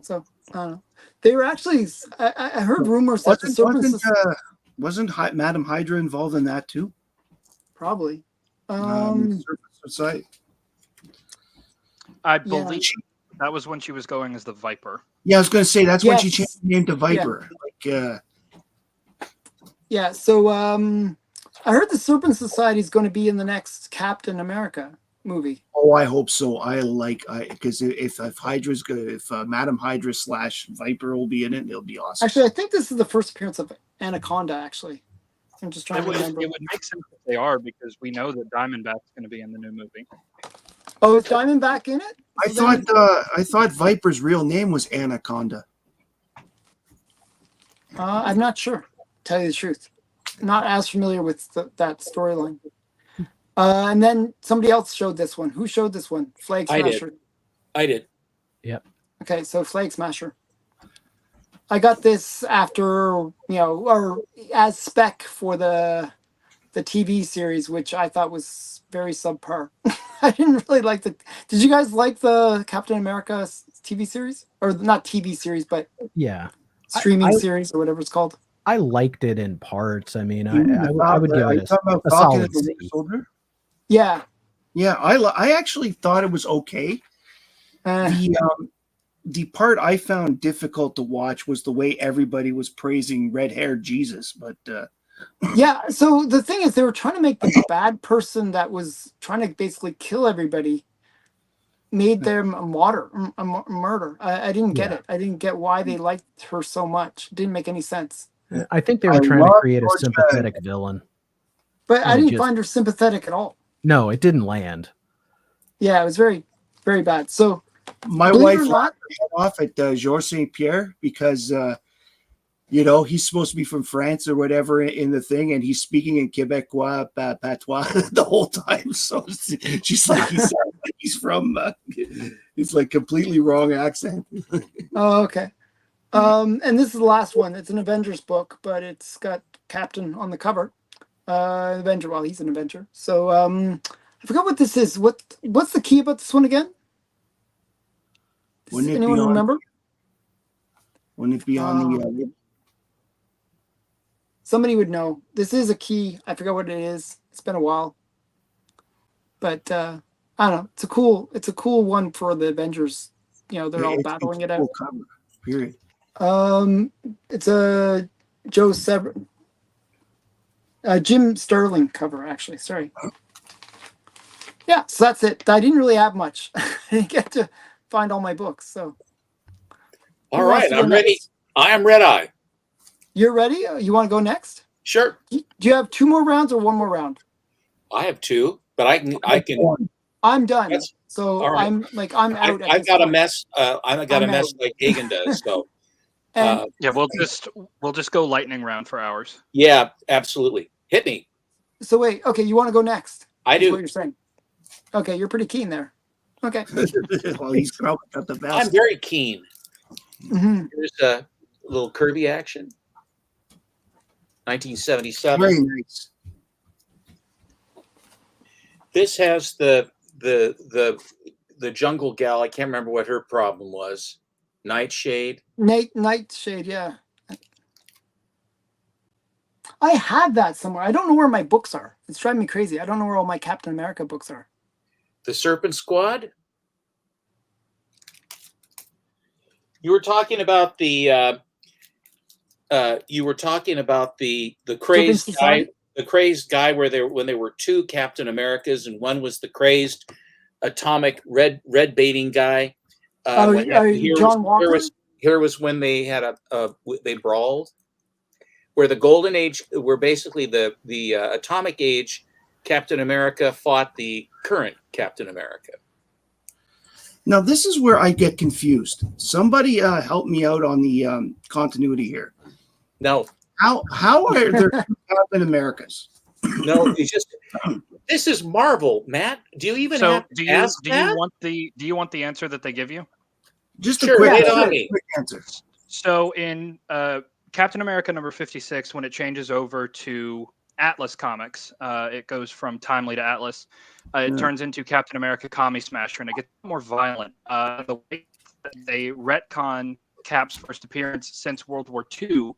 So I don't know. They were actually. I heard rumors that the Serpent Society wasn't Madam Hydra involved in that too? Probably. Serpent Society. I believe that was when she was going as the Viper. Yeah, I was going to say that's when she changed the name to Viper. Yeah. So I heard the Serpent Society is going to be in the next Captain America movie. Oh, I hope so. Because if Hydra's good, if Madam Hydra / Viper will be in it, it'll be awesome. Actually, I think this is the first appearance of Anaconda. Actually, I'm just trying to remember. It would make sense if they are, because we know that Diamondback's going to be in the new movie. Oh, is Diamondback in it? I thought Viper's real name was Anaconda. I'm not sure. To tell you the truth, not as familiar with that storyline. And then somebody else showed this one. Who showed this one? Flag Smasher. I did. Yep. Okay, so Flag Smasher. I got this after, or as spec for the TV series, which I thought was very subpar. I didn't really like the. Did you guys like the Captain America TV series, or not TV series, but streaming series or whatever it's called? I liked it in parts. I mean, I would give it a solid C. Yeah. Yeah, I actually thought it was okay. The part I found difficult to watch was the way everybody was praising red-haired Jesus, but yeah, so the thing is, they were trying to make the bad person that was trying to basically kill everybody made them a murder. I didn't get it. I didn't get why they liked her so much. It didn't make any sense. I think they were trying to create a sympathetic villain. But I didn't find her sympathetic at all. No, it didn't land. Yeah, it was very, very bad. So my wife laughed off at Georges St. Pierre because he's supposed to be from France or whatever in the thing, and he's speaking in Quebecois patois the whole time. So she's like, he sounds like he's from. It's like completely wrong accent. Oh, okay. And this is the last one. It's an Avengers book, but it's got Captain on the cover. Avenger. Well, he's an Avenger. So I forgot what this is. What's the key about this one again? Does anyone remember? Wouldn't it be on the? Somebody would know. This is a key. I forgot what it is. It's been a while, but I don't know. It's a cool one for the Avengers. They're all battling it out. Cover, period. It's a Jim Sterling cover, actually. Sorry. Yeah, so that's it. I didn't really have much. I didn't get to find all my books. So. All right, I'm ready. I am Red Eye. You're ready? You want to go next? Sure. Do you have 2 more rounds or 1 more round? I have 2, but I can. I'm done. So right. I'm out. I've got a mess. I've got a mess like Hagen does. So. We'll just go lightning round for hours. Yeah, absolutely. Hit me. So wait, okay, you want to go next? I do. What you're saying? Okay, you're pretty keen there. Okay. Well, he's probably got the best. I'm very keen. Mm-hmm. Here's a little Kirby action. 1977. Very nice. This has the jungle gal. I can't remember what her problem was. Nightshade. Nightshade, yeah. I had that somewhere. I don't know where my books are. It's driving me crazy. I don't know where all my Captain America books are. The Serpent Squad. You were talking about the crazed guy, Society? when there were two Captain Americas, and one was the crazed atomic red baiting guy. John Walker? Here was when they had they brawled, where the Golden Age, where basically the Atomic Age Captain America fought the current Captain America. Now, this is where I get confused. Somebody help me out on the continuity here. No, How are there two Captain Americas? no, it's just this is Marvel, Matt. Do you even have to ask that? Do you want the answer that they give you? Just a Sure, quick, lay it on me. quick answer. So in Captain America number 56, when it changes over to Atlas Comics, it goes from Timely to Atlas. It turns into Captain America Commie Smasher, and it gets more violent. The way that they retcon Cap's first appearance since World War II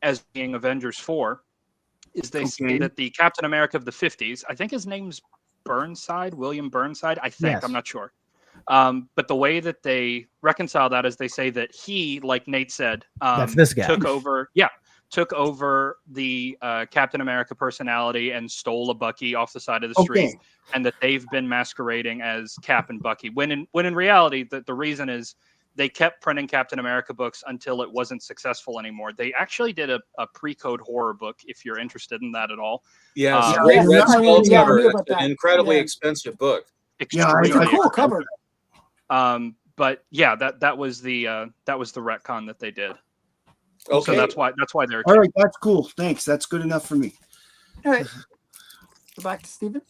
as being Avengers 4 is they say that the Captain America of the 50s, I think his name's Burnside, William Burnside, I think, Yes. I'm not sure. But the way that they reconcile that is they say that he, like Nate said, That's this guy. took over the Captain America personality and stole a Bucky off the side of the street, and that they've been masquerading as Cap and Bucky. When in reality, the reason is they kept printing Captain America books until it wasn't successful anymore. They actually did a pre-code horror book, if you're interested in that at all. Yes, Um, great Yes, Red I Skull knew cover. about It's an that. incredibly Yeah. expensive book. extremely It's a cool expensive. cover. But yeah, that was the retcon that they did. Okay, So that's why they're All right, that's cool. Thanks. That's good enough for me. All right. Go back to Steven.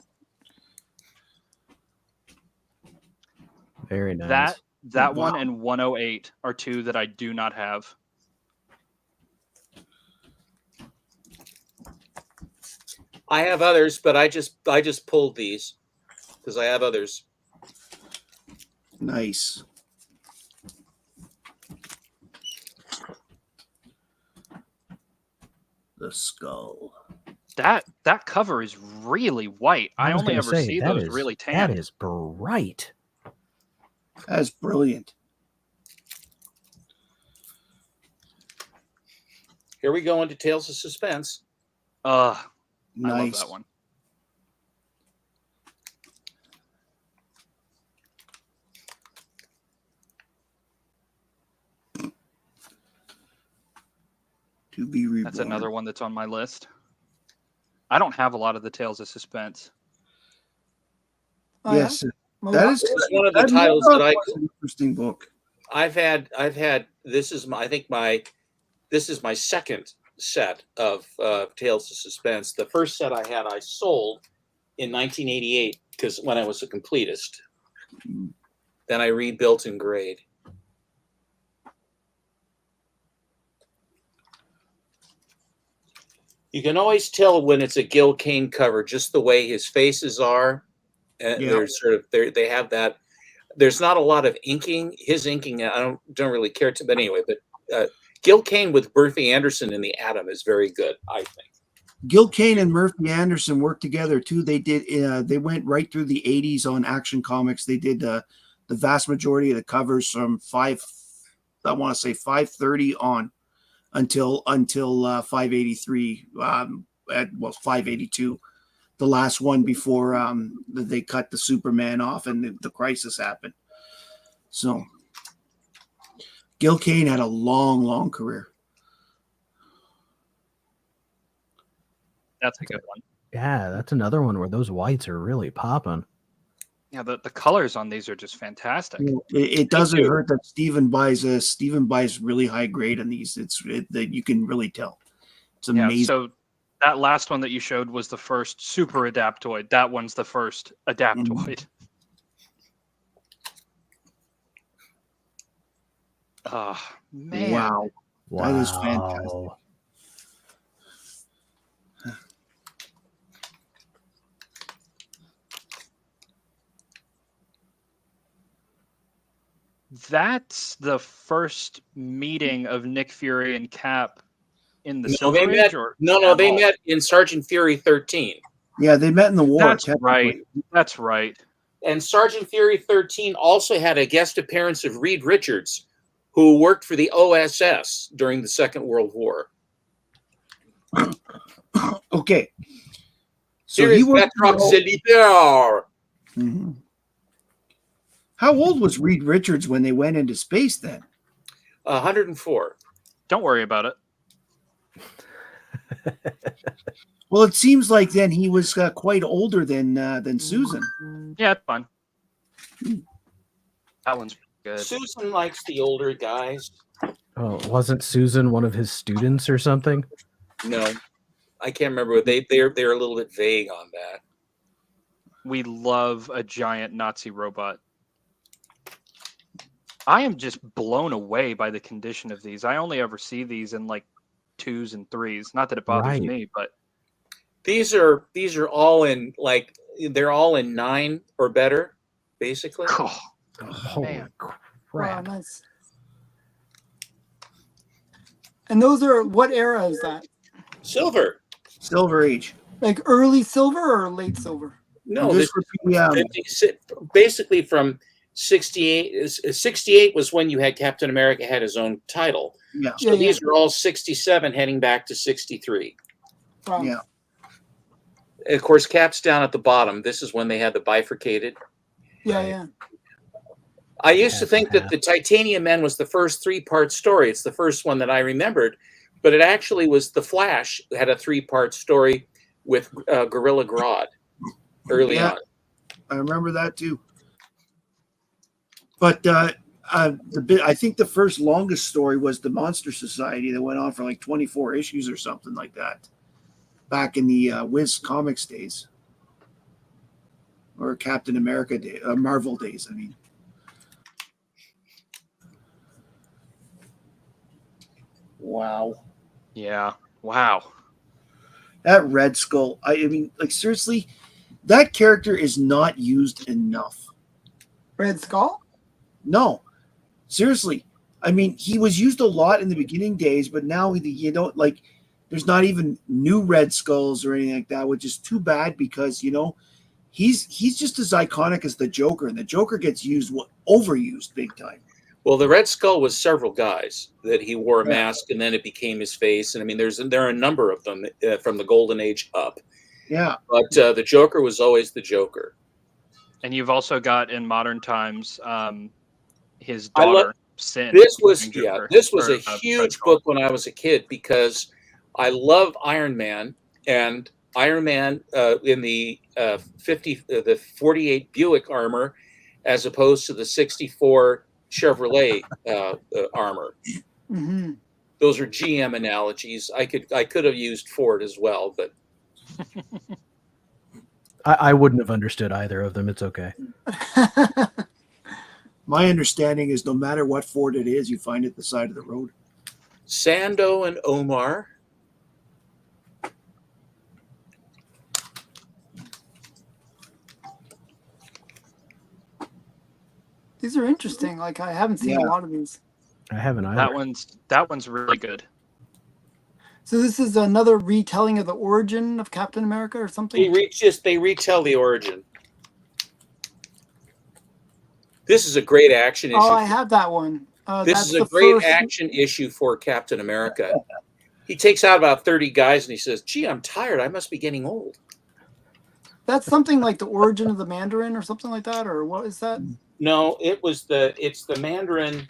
Very nice. that one and 108 are two that I do not have. I have others, but I just pulled these because I have others. Nice. The skull. That cover is really white. I was only gonna ever say, see that those is- really tan. That is bright. That's brilliant. Here we go into Tales of Suspense. I love Nice. that one. To be reborn. That's another one that's on my list. I don't have a lot of the Tales of Suspense. Oh, yeah? Yes, Well, that is This is one of the that titles was that I an interesting book. I've had this is my second set of Tales of Suspense. The first set I had I sold in 1988 because when I was a completist. Then I rebuilt in grade. You can always tell when it's a Gil Kane cover, just the way his faces are. And Yeah. they're sort of they have that. There's not a lot of inking. His inking, I don't really care to. But anyway, but Gil Kane with Murphy Anderson in the Atom is very good, I think. Gil Kane and Murphy Anderson worked together too. They did. They went right through the '80s on Action Comics. They did the vast majority of the covers from 530 on until 583. 582, the last one before they cut the Superman off and the crisis happened. So Gil Kane had a long career. That's a good one. Yeah, that's another one where those whites are really popping. Yeah, the colors on these are just fantastic. It doesn't hurt that Steven buys really high grade on these. That you can really tell. It's amazing. Yeah, so that last one that you showed was the first super adaptoid. That one's the first adaptoid. Oh, man. Wow. That is Wow. fantastic. That's the first meeting of Nick Fury and Cap in the No, Silver they Age, met. or No, at they all? met in Sergeant Fury 13. Yeah, they met in the war. That's right. That's right. And Sergeant Fury 13 also had a guest appearance of Reed Richards, who worked for the OSS during the Second World War. Okay. So Here he is worked. Batroc Solitaire. Mhm. How old was Reed Richards when they went into space then? 104. Don't worry about it. Well, it seems like then he was quite older than Susan. Yeah, it's fine. That one's good. Susan likes the older guys. Oh, wasn't Susan one of his students or something? No, I can't remember. They're a little bit vague on that. We love a giant Nazi robot. I am just blown away by the condition of these. I only ever see these in like 2s and 3s. Not that it bothers Right. me, but These are all in they're all in 9 or better, basically. oh, Holy man. Wow, crap. nice. And those are, what era is that? Silver. Silver Age. Like early silver or late silver? No, This this would be, basically from 68. 68 was when you had Captain America had his own title. yeah. So these are all 67 heading back to 63. Wow. Yeah. Of course, Cap's down at the bottom. This is when they had the bifurcated. Yeah, yeah. I used to think that the Titanium Men was the first 3-part story. It's the first one that I remembered, but it actually was The Flash that had a 3-part story with Gorilla Grodd early Yeah. on. I remember that too. But I think the first longest story was the Monster Society that went on for like 24 issues or something like that, back in the Wiz Comics days, or Captain America day, Marvel days. I mean, wow, Yeah. Wow. that Red Skull. I mean, like seriously, that character is not used enough. Red Skull? No, seriously. I mean, he was used a lot in the beginning days, but now you don't like. There's not even new Red Skulls or anything like that, which is too bad because he's just as iconic as the Joker, and the Joker gets overused big time. Well, the Red Skull was several guys that he wore a mask, and then it became his face. And I mean, there are a number of them from the Golden Age up. Yeah, But the Joker was always the Joker. And you've also got in modern times his I love- daughter, Sin. This was becoming Joker, this was or, a Red huge Skull. book when I was a kid because I love Iron Man, and Iron Man in the 48 Buick armor, as opposed to the 64 Chevrolet armor. Mm-hmm. Those are GM analogies. I could have used Ford as well, but I wouldn't have understood either of them. It's okay. my understanding is no matter what Ford it is, you find it at the side of the road. Sando and Omar. These are interesting. Like I haven't seen a lot of these. I haven't either. That one's really good. So this is another retelling of the origin of Captain America or something? They retell the origin. This is a great action issue. Oh, I have that one. This that's is a the great first- action issue for Captain America. He takes out about 30 guys and he says, "Gee, I'm tired. I must be getting old." That's something like the origin of the Mandarin or something like that, or what is that? No, it's the Mandarin.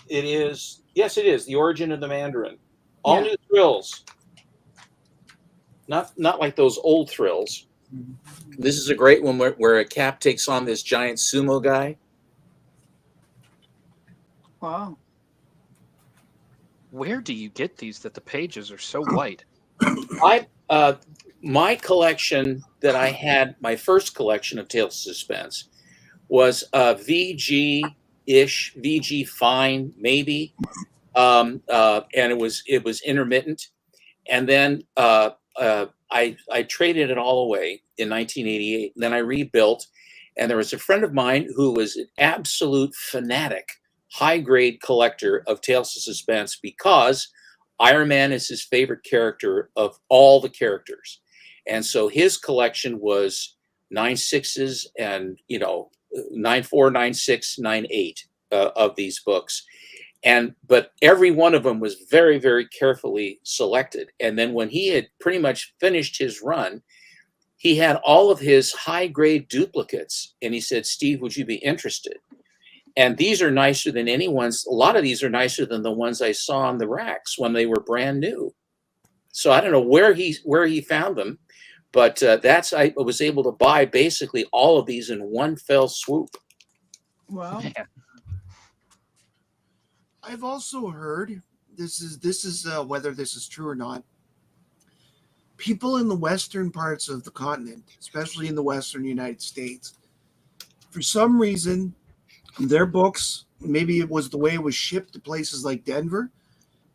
It is the origin of the Mandarin. All new thrills. Not like those old thrills. This is a great one where a Cap takes on this giant sumo guy. Wow. Where do you get these that the pages are so white? My collection that I had, my first collection of Tales of Suspense, was VG-ish, VG Fine, maybe, and it was intermittent, and then I traded it all away in 1988. Then I rebuilt, and there was a friend of mine who was an absolute fanatic, high-grade collector of Tales of Suspense because Iron Man is his favorite character of all the characters. And so his collection was 9/6s and, 9/4, 9/6, 9/8 of these books. But every one of them was very, very carefully selected. And then when he had pretty much finished his run, he had all of his high grade duplicates. And he said, Steve, would you be interested? And these are nicer than anyone's. A lot of these are nicer than the ones I saw on the racks when they were brand new. So I don't know where he found them, but I was able to buy basically all of these in one fell swoop. Wow. Yeah. I've also heard this is whether this is true or not. People in the western parts of the continent, especially in the western United States, for some reason, their books, maybe it was the way it was shipped to places like Denver,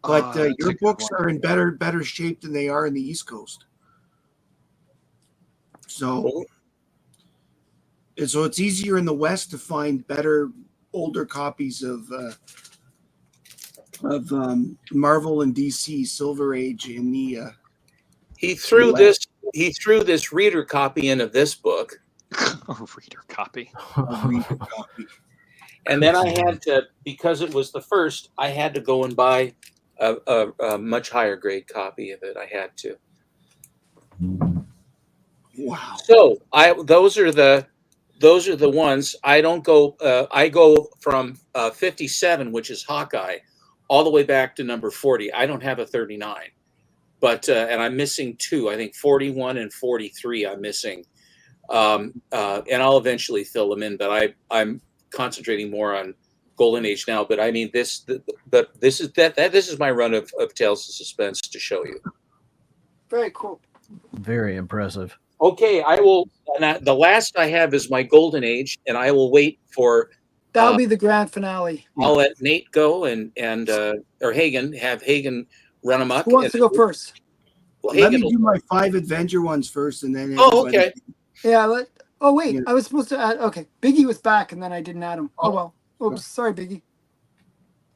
but your books are in better shape than they are in the East Coast. So it's easier in the West to find better, older copies of Marvel and DC Silver Age in the. He threw this reader copy into this book. A reader copy. A reader copy. And then I had to, because it was the first, I had to go and buy a much higher grade copy of it. I had to. Wow. So those are the ones. I don't go. I go from 57, which is Hawkeye, all the way back to number 40. I don't have a 39, but and I'm missing 2. I think 41 and 43. I'm missing, and I'll eventually fill them in. But I'm concentrating more on Golden Age now. But I mean this is my run of Tales of Suspense to show you. Very cool. Very impressive. Okay, I will. And the last I have is my Golden Age, and I will wait for. That'll be the grand finale. I'll let Nate go or Hagen run amok. Who wants to go first? Well, Let Hagen me do my 5 Avenger ones first, and then. Oh, okay. Yeah. Oh wait, Yeah. I was supposed to add. Okay, Biggie was back, and then I didn't add him. Oh well. Oops, sorry, Biggie.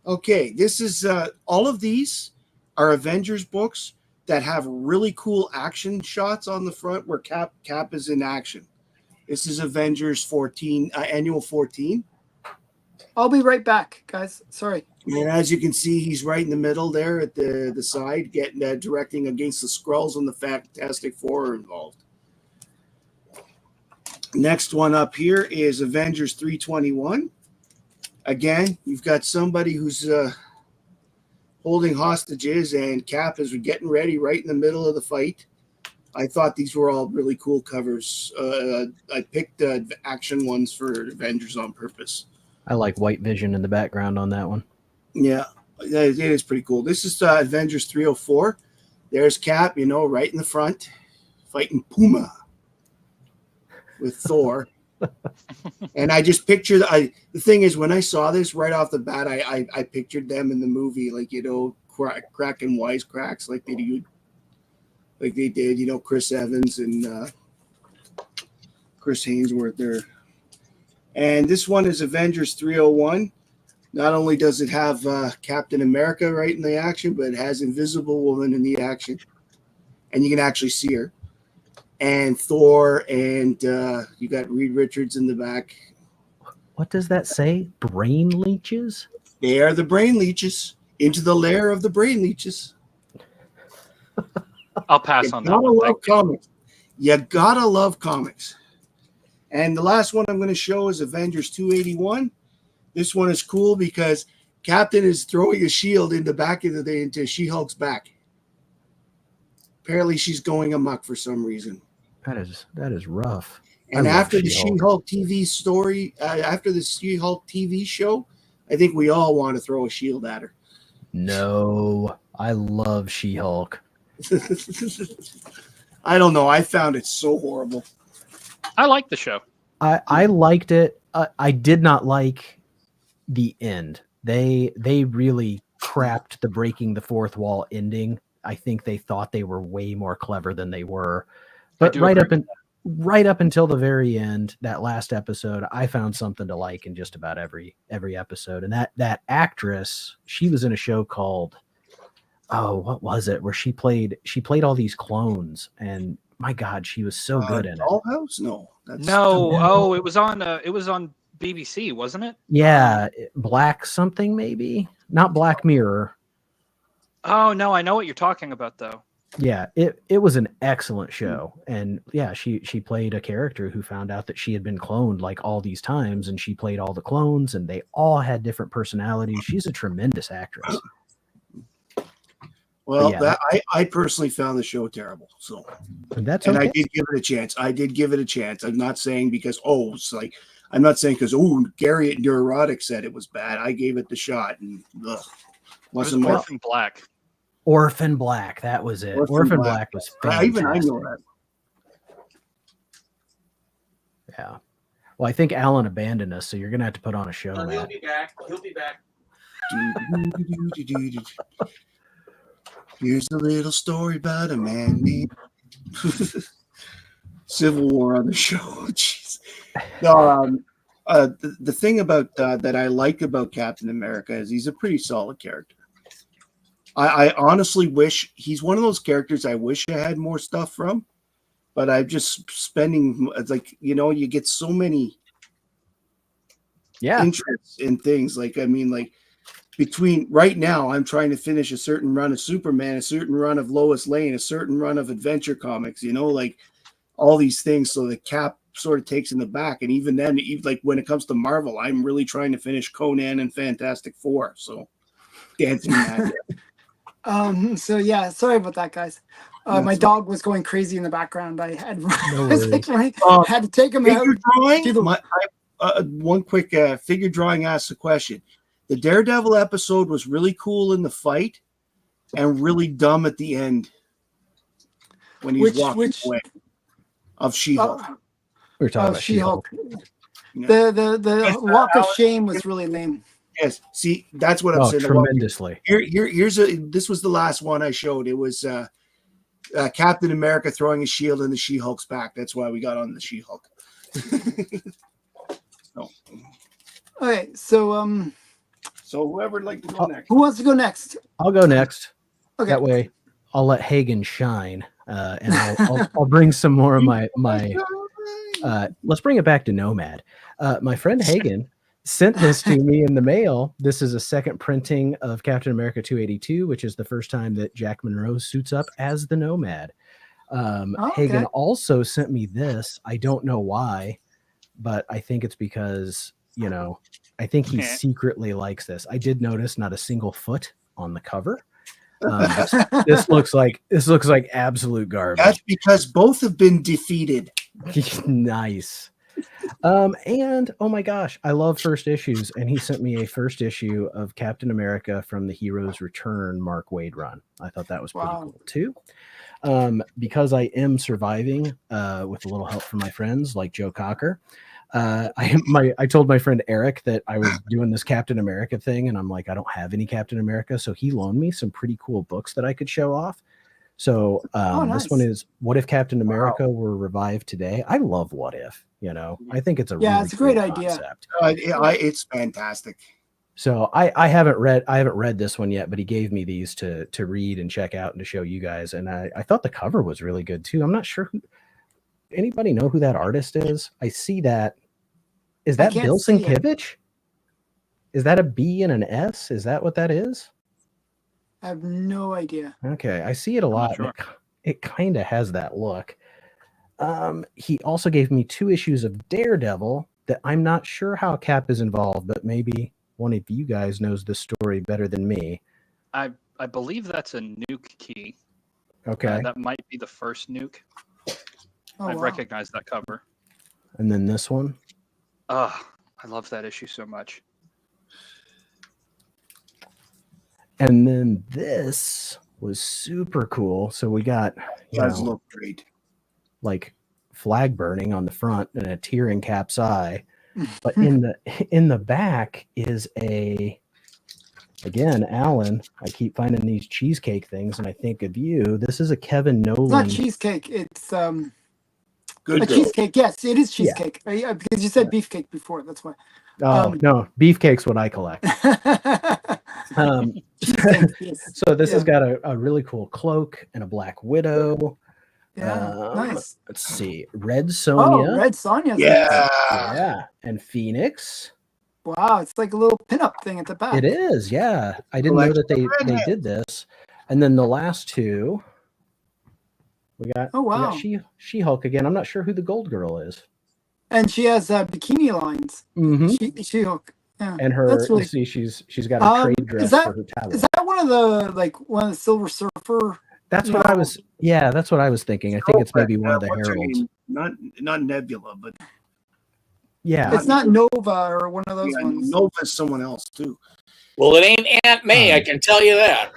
Okay, this is all of these are Avengers books that have really cool action shots on the front where Cap is in action. This is Avengers 14, Annual 14. I'll be right back, guys. Sorry. And as you can see, he's right in the middle there at the side, getting directing against the Skrulls and the Fantastic Four are involved. Next one up here is Avengers 321. Again, you've got somebody who's holding hostages, and Cap is getting ready right in the middle of the fight. I thought these were all really cool covers. I picked action ones for Avengers on purpose. I like White Vision in the background on that one. Yeah, it is pretty cool. This is Avengers 304. There's Cap, right in the front, fighting Puma with Thor. And I just pictured, the thing is, when I saw this right off the bat, I pictured them in the movie, like, cracking wisecracks like they did, Chris Evans and Chris Hainsworth there. And this one is Avengers 301. Not only does it have Captain America right in the action, but it has Invisible Woman in the action. And you can actually see her. And Thor, and you got Reed Richards in the back. What does that say? Brain leeches? They are the brain leeches. Into the lair of the brain leeches. I'll pass on that Gotta one. love Thank you. comics. You gotta love comics. And the last one I'm going to show is Avengers 281. This one is cool because Captain is throwing a shield into She-Hulk's back. Apparently, she's going amok for some reason. That is rough. And I love after the She-Hulk. She-Hulk TV story, after the She-Hulk TV show, I think we all want to throw a shield at her. No, I love She-Hulk. I don't know. I found it so horrible. I like the show. I liked it. I did not like the end. They really crapped the breaking the fourth wall ending. I think they thought they were way more clever than they were. But right up until the very end, that last episode, I found something to like in just about every episode. And that actress, she was in a show called oh, what was it? Where she played all these clones, and my God, she was so good in it. Dollhouse? No, that's No, oh, it was on BBC, wasn't it? Yeah, Black something maybe, not Black Mirror. Oh no, I know what you're talking about though. Yeah, it was an excellent show, and yeah, she played a character who found out that she had been cloned like all these times, and she played all the clones, and they all had different personalities. She's a tremendous actress. Well, yeah, that I personally found the show terrible. So that's and okay. I did give it a chance. I'm not saying because it's like I'm not saying because Gary at Neurotic said it was bad. I gave it the shot and wasn't my Orphan Black. Orphan Black, that was it. Orphan Black was fantastic. I know that. Yeah. Well, I think Alan abandoned us, so you're gonna have to put on a show. He'll be back. He'll be back. Here's a little story about a man named Civil War on the show. Jeez. No, the thing about that I like about Captain America is he's a pretty solid character. I honestly wish he's one of those characters I wish I had more stuff from, but I'm just spending. It's like you get so many interests in things. Like between right now, I'm trying to finish a certain run of Superman, a certain run of Lois Lane, a certain run of Adventure Comics. Like all these things. So the Cap sort of takes in the back, and even then, like when it comes to Marvel, I'm really trying to finish Conan and Fantastic Four. So dancing that. So yeah, sorry about that, guys. My dog was going crazy in the background. I had had to take him out. One quick figure drawing asks a question. The Daredevil episode was really cool in the fight and really dumb at the end when he's walking away of She-Hulk. We're talking about She-Hulk. The walk of shame was really lame. Yes, see, that's what I'm saying. Tremendously. This was the last one I showed. It was Captain America throwing a shield in the She-Hulk's back. That's why we got on the She-Hulk. Okay, so whoever would like to go next. Who wants to go next? I'll go next. Okay. That way, I'll let Hagen shine, and I'll bring some more of my. Let's bring it back to Nomad. My friend Hagen sent this to me in the mail. This is a second printing of Captain America 282, which is the first time that Jack Monroe suits up as the Nomad. Hagen also sent me this. I don't know why, but I think it's because, I think he secretly likes this. I did notice not a single foot on the cover. This looks like absolute garbage. That's because both have been defeated. Nice. And oh my gosh, I love first issues, and he sent me a first issue of Captain America from the Heroes Return Mark Waid run. I thought that was pretty cool too. Because I am surviving with a little help from my friends like Joe Cocker. I told my friend Eric that I was doing this Captain America thing, and I'm like, I don't have any Captain America, so he loaned me some pretty cool books that I could show off. So nice. This one is What If Captain America Were Revived Today? I love What If, I think it's it's a great idea. Concept. It's fantastic. So I haven't read this one yet, but he gave me these to read and check out and to show you guys. And I thought the cover was really good too. I'm not sure anybody know who that artist is? I see that. Is that Bill Sienkiewicz? Is that a B and an S? Is that what that is? I have no idea. Okay, I see it a lot. Sure. It kind of has that look. He also gave me 2 issues of Daredevil that I'm not sure how Cap is involved, but maybe one of you guys knows the story better than me. I believe that's a nuke key. Okay. That might be the first nuke. Oh, I recognize that cover. And then this one. I love that issue so much. And then this was super cool. So we got does look great. Like flag burning on the front and a tear in Cap's eye. But in the back is again, Alan, I keep finding these cheesecake things and I think of you. This is a Kevin Nolan. It's not cheesecake. It's Good a girl. cheesecake. Yes, it is cheesecake. Yeah. Because you said beefcake before. That's why. Oh, no. Beefcake's what I collect. Um, so this has got a really cool cloak and a Black Widow. Yeah, nice. Let's see, Red Sonja. Oh, Red Sonja's Yeah. nice. Yeah, and Phoenix. Wow, it's like a little pinup thing at the back. It is, yeah. I didn't know that they did this. And then the last two, we got She-Hulk again. I'm not sure who the Gold Girl is. And she has bikini lines. Mm-hmm. She-Hulk. Yeah. And her, That's really, let's see, she's got a trade dress for her towel. Is that one of the Silver Surfer? That's what I was. Yeah, that's what I was thinking. I think it's maybe one of the heralds. Not Nebula, but yeah, it's not Nova or one of those ones. Nova's someone else too. Well, it ain't Aunt May, I can tell you that.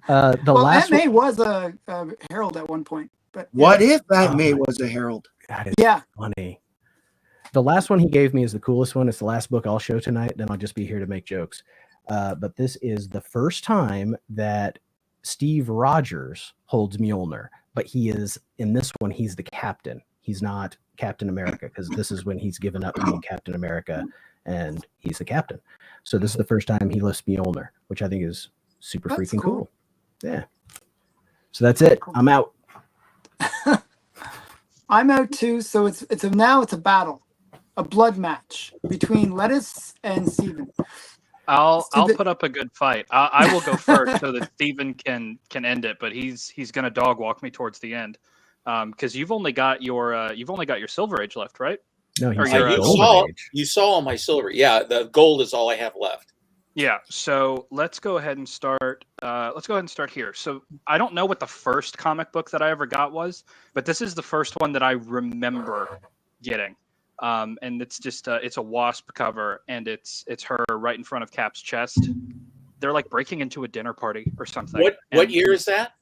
Aunt May was a herald at one point. But what if Aunt May was a herald? That is funny. The last one he gave me is the coolest one. It's the last book I'll show tonight. Then I'll just be here to make jokes. But this is the first time that Steve Rogers holds Mjolnir, but he is in this one. He's the captain. He's not Captain America, because this is when he's given up being Captain America and he's the captain. So this is the first time he lifts Mjolnir, which I think is super freaking cool. Yeah. So that's it. I'm out. I'm out too. So it's a battle, a blood match between Lettuce and Steven. I'll put up a good fight. I will go first so that Steven can end it, but he's gonna dog walk me towards the end. Because you've only got your Silver Age left, right? No, you saw all my silver. Yeah, the gold is all I have left. Yeah. So let's go ahead and start. Here. So I don't know what the first comic book that I ever got was, but this is the first one that I remember getting. And it's just it's a wasp cover, and it's her right in front of Cap's chest. They're like breaking into a dinner party or something. What year is that?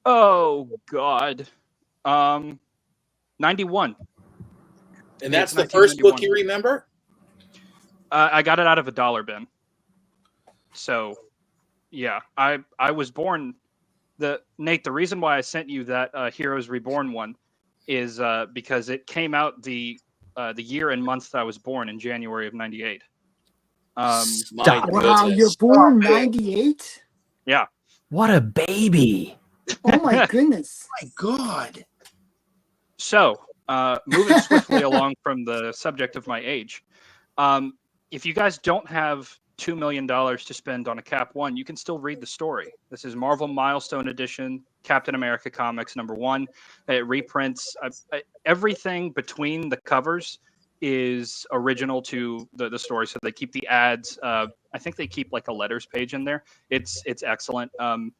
Oh God. 91. And that's the first book you remember? I got it out of a dollar bin. So, yeah, I was born. Nate, the reason why I sent you that Heroes Reborn one is because it came out the year and month that I was born in January of '98. Wow, you're born 98? Yeah. What a baby! Oh my goodness! My God. So, moving swiftly along from the subject of my age, if you guys don't have $2 million to spend on a Cap 1, you can still read the story. This is Marvel Milestone Edition, Captain America Comics #1. It reprints everything between the covers is original to the story. So they keep the ads. I think they keep like a letters page in there. It's excellent. And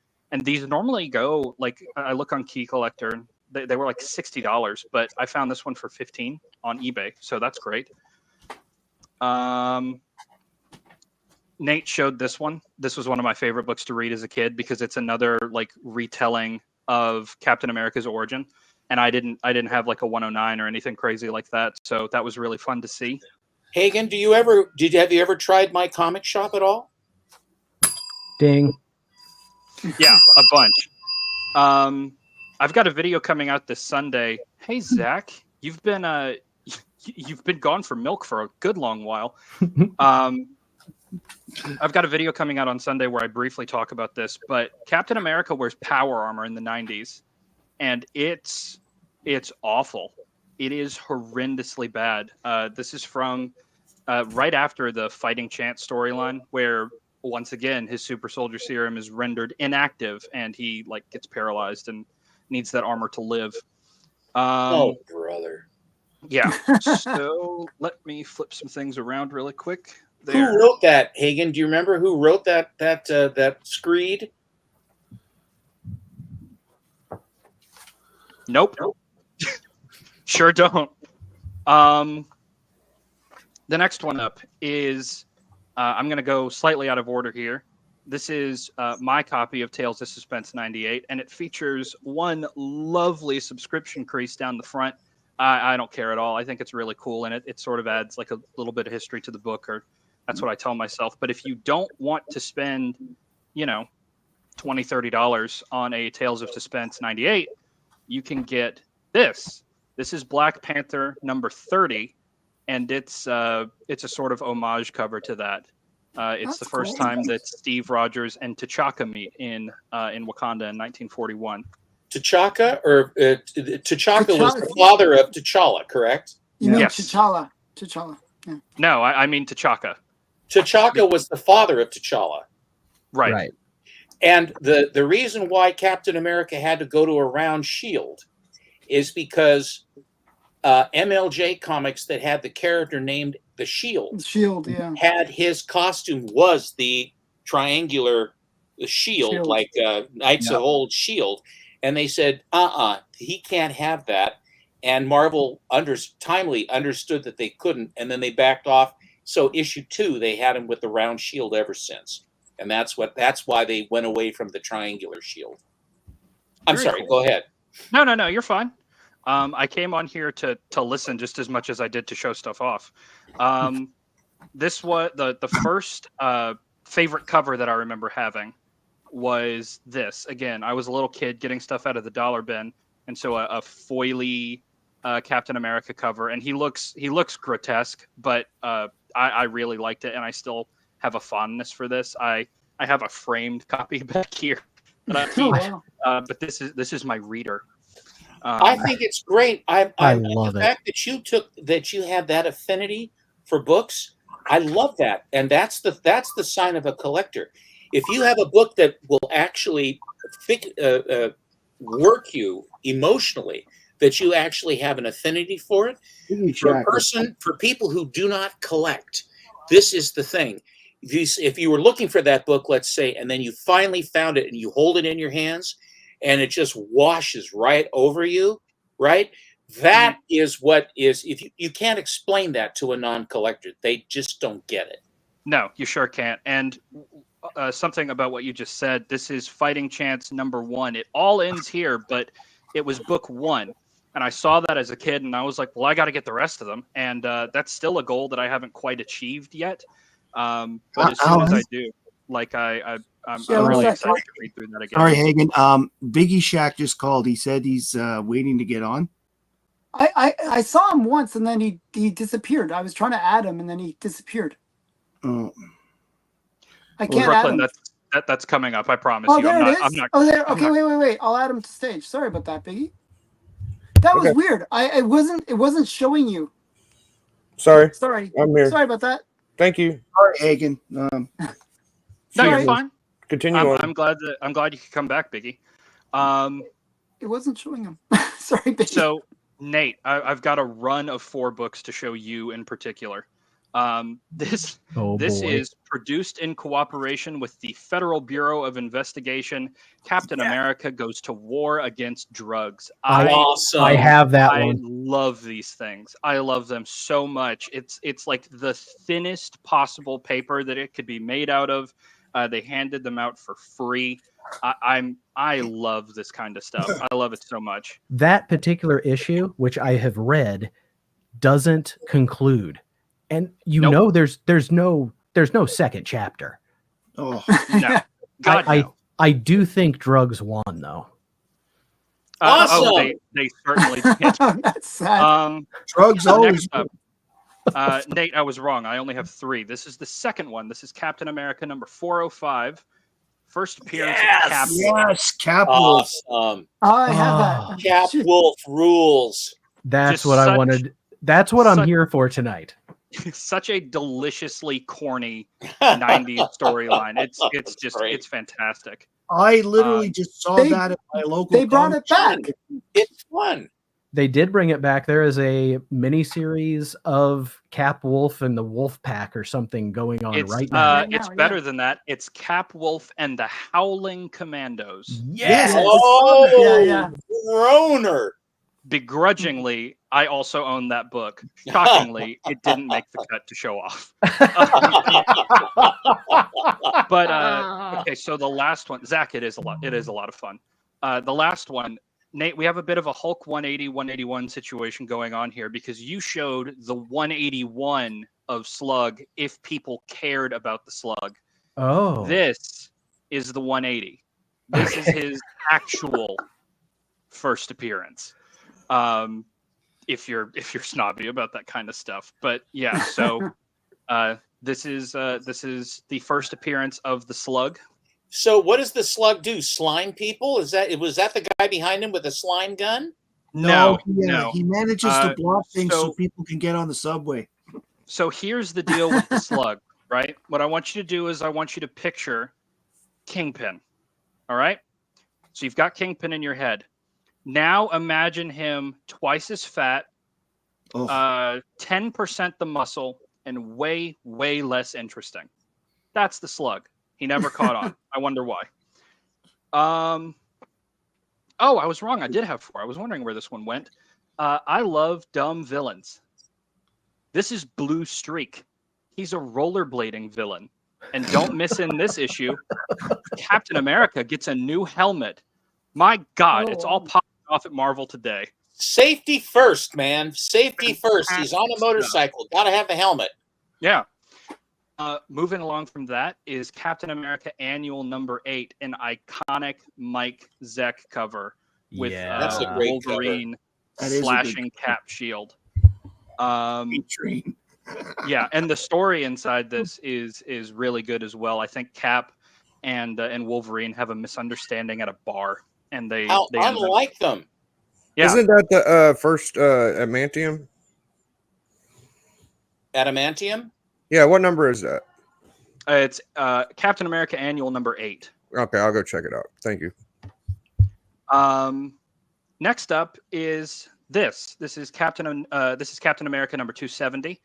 these normally go like I look on Key Collector. They were like $60, but I found this one for $15 on eBay, so that's great. Nate showed this one. This was one of my favorite books to read as a kid because it's another like retelling of Captain America's origin, and I didn't have like a 109 or anything crazy like that, so that was really fun to see. Hagen, have you ever tried my comic shop at all? Ding. Yeah, a bunch. I've got a video coming out this Sunday. Hey Zach, you've been gone for milk for a good long while. I've got a video coming out on Sunday where I briefly talk about this, but Captain America wears power armor in the 90s, and it's awful. It is horrendously bad. This is from right after the Fighting Chance storyline, where once again his super soldier serum is rendered inactive, and he like gets paralyzed and needs that armor to live. Oh, brother. Yeah. So let me flip some things around really quick. There. Who wrote that, Hagen? Do you remember who wrote that screed? Nope. Sure don't. The next one up is I'm going to go slightly out of order here. This is my copy of Tales of Suspense 98, and it features one lovely subscription crease down the front. I don't care at all. I think it's really cool, and it sort of adds like a little bit of history to the book, or that's what I tell myself. But if you don't want to spend, $20, $30 on a Tales of Suspense 98, you can get this. This is Black Panther #30, and it's a sort of homage cover to that. It's That's the first cool. time that Steve Rogers and T'Chaka meet in Wakanda in 1941. T'Chaka, or T'Chaka was T'Challa. the father of T'Challa, correct? You mean Yes. T'Challa? T'Challa. Yeah. No, I mean T'Chaka. T'Chaka was the father of T'Challa. Right. And the reason why Captain America had to go to a round shield is because MLJ Comics, that had the character named the Shield, Shield, yeah. had his costume was the triangular shield, like Knights of Old shield. And they said, he can't have that. And Marvel timely understood that they couldn't, and then they backed off. So issue 2, they had him with the round shield ever since. And that's why they went away from the triangular shield. I'm Very sorry, cool. go ahead. No, you're fine. I came on here to listen just as much as I did to show stuff off. This was the first favorite cover that I remember having was this. Again, I was a little kid getting stuff out of the dollar bin, and so a foily Captain America cover, and he looks grotesque, but I really liked it, and I still have a fondness for this. I have a framed copy back here that I keep, but this is my reader. I think it's great. I love the it. fact that you have that affinity for books. I love that, and that's the sign of a collector. If you have a book that will actually work you emotionally, that you actually have an affinity for it. For people who do not collect, this is the thing. If you were looking for that book, let's say, and then you finally found it and you hold it in your hands and it just washes right over you, right? That is what is, if you can't explain that to a non-collector, they just don't get it. No, you sure can't. And something about what you just said, this is Fighting Chance #1. It all ends here, but it was book 1. And I saw that as a kid, and I was like, well, I got to get the rest of them. And that's still a goal that I haven't quite achieved yet. But as soon as I do, like I'm really excited to read through that again. Sorry, Hagen. Biggie Shack just called. He said he's waiting to get on. I saw him once, and then he disappeared. I was trying to add him, and then he disappeared. Oh. I can't Brooklyn, add him. that's coming up. I promise you. There it is. I'm not. Oh, there. Okay, wait. I'll add him to stage. Sorry about that, Biggie. That was weird. It wasn't showing you. Sorry. I'm here. Sorry about that. Thank you. Sorry, Hagen. No, you're fine. Continue on. I'm glad you could come back, Biggie. It wasn't showing him. Sorry, Biggie. So, Nate, I've got a run of 4 books to show you in particular. This is produced in cooperation with the Federal Bureau of Investigation. Captain America Goes to War Against Drugs. Awesome. I have that I one. love these things. I love them so much. It's like the thinnest possible paper that it could be made out of. They handed them out for free. I love this kind of stuff. I love it so much. That particular issue, which I have read, doesn't conclude. And know there's no second chapter. Oh no! God, no. I do think drugs won though. Awesome. They certainly did. That's sad. Drugs always. Nate, I was wrong. I only have 3. This is the second one. This is Captain America #405. First appearance of Cap. Yes, Cap Wolf. Awesome. I have that. Cap Wolf rules. That's what I wanted. That's what I'm here for tonight. Such a deliciously corny 90s storyline. It's fantastic. I literally just saw that at my local. They brought it back. It's fun. They did bring it back. There is a mini-series of Cap Wolf and the Wolf Pack or something going on right now. It's better than that. It's Cap Wolf and the Howling Commandos. Yes. Oh, Groner. Begrudgingly, I also own that book. Shockingly, it didn't make the cut to show off. But okay, so the last one, Zach, it is a lot of fun. The last one, Nate, we have a bit of a Hulk 180, 181 situation going on here because you showed the 181 of Slug if people cared about the Slug. Oh. This is the 180. This is his actual first appearance. If you're snobby about that kind of stuff. But yeah, so This is the first appearance of the Slug. So what does the Slug do? Slime people? Was that the guy behind him with the slime gun? No, he manages to block things so so people can get on the subway. So here's the deal with the Slug, right? What I want you to do is I want you to picture Kingpin. All right? So you've got Kingpin in your head. Now imagine him twice as fat, 10% the muscle, and way, way less interesting. That's the Slug. He never caught on. I wonder why. Oh, I was wrong. I did have 4. I was wondering where this one went. I love dumb villains. This is Blue Streak. He's a rollerblading villain. And don't miss in this issue, Captain America gets a new helmet. My God, it's all popping off at Marvel today. Safety first, man. Safety first. He's on a motorcycle. Got to have the helmet. Yeah. Moving along from that is Captain America Annual number 8, an iconic Mike Zeck cover with That's a great Wolverine slashing Cap shield. Yeah, and the story inside this is really good as well. I think Cap and Wolverine have a misunderstanding at a bar, and they unlike them. Yeah. Isn't that the first adamantium? Adamantium? Yeah, what number is that? It's Captain America Annual number 8. Okay, I'll go check it out. Thank you. Next up is this. This is Captain America number 270.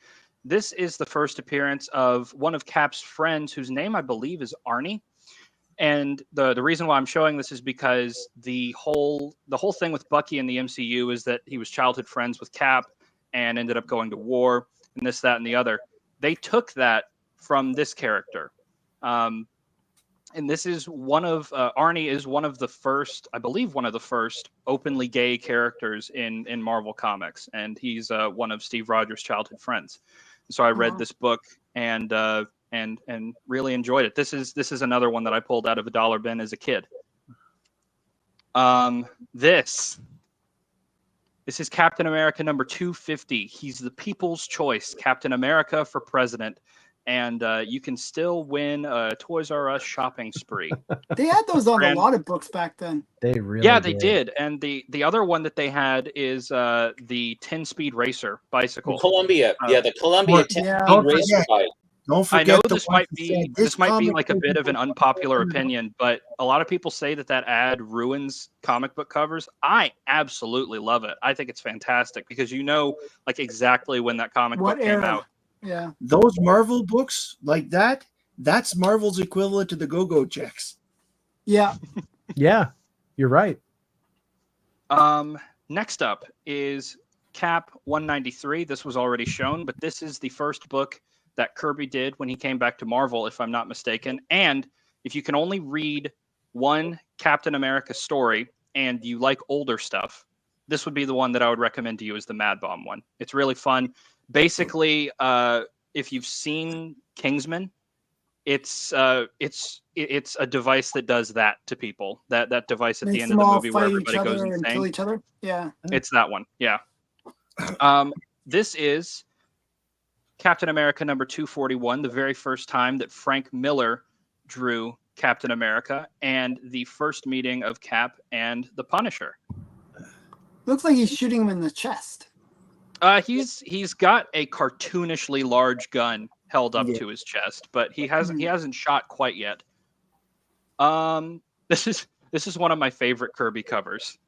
This is the first appearance of one of Cap's friends, whose name I believe is Arnie. And the reason why I'm showing this is because the whole thing with Bucky in the MCU is that he was childhood friends with Cap and ended up going to war and this, that, and the other. They took that from this character. And this is Arnie is one of the first, I believe, one of the first openly gay characters in Marvel Comics. And he's one of Steve Rogers' childhood friends. So I read this book and really enjoyed it. This is another one that I pulled out of a dollar bin as a kid. This is Captain America number 250. He's the people's choice, Captain America for president. And you can still win a Toys R Us shopping spree. They had those on a lot of books back then. They really they did. And the other one that they had is the 10-speed racer bicycle. Columbia. The Columbia 10-speed racer bike. Don't forget. I know this might be like a bit of an unpopular opinion, but a lot of people say that ad ruins comic book covers. I absolutely love it. I think it's fantastic because like exactly when that comic book came out. Yeah. Those Marvel books like that's Marvel's equivalent to the Go-Go checks. Yeah. Yeah, you're right. Next up is Cap 193. This was already shown, but this is the first book that Kirby did when he came back to Marvel, if I'm not mistaken. And if you can only read one Captain America story and you like older stuff, this would be the one that I would recommend to you as the Mad Bomb one. It's really fun. Basically, if you've seen Kingsman, it's a device that does that to people. That device at the end of the movie where everybody goes insane. And kill each other. Yeah. It's that one. Yeah. This is Captain America number 241, the very first time that Frank Miller drew Captain America, and the first meeting of Cap and the Punisher. Looks like he's shooting him in the chest. He's got a cartoonishly large gun held up to his chest, but he hasn't shot quite yet. This is one of my favorite Kirby covers.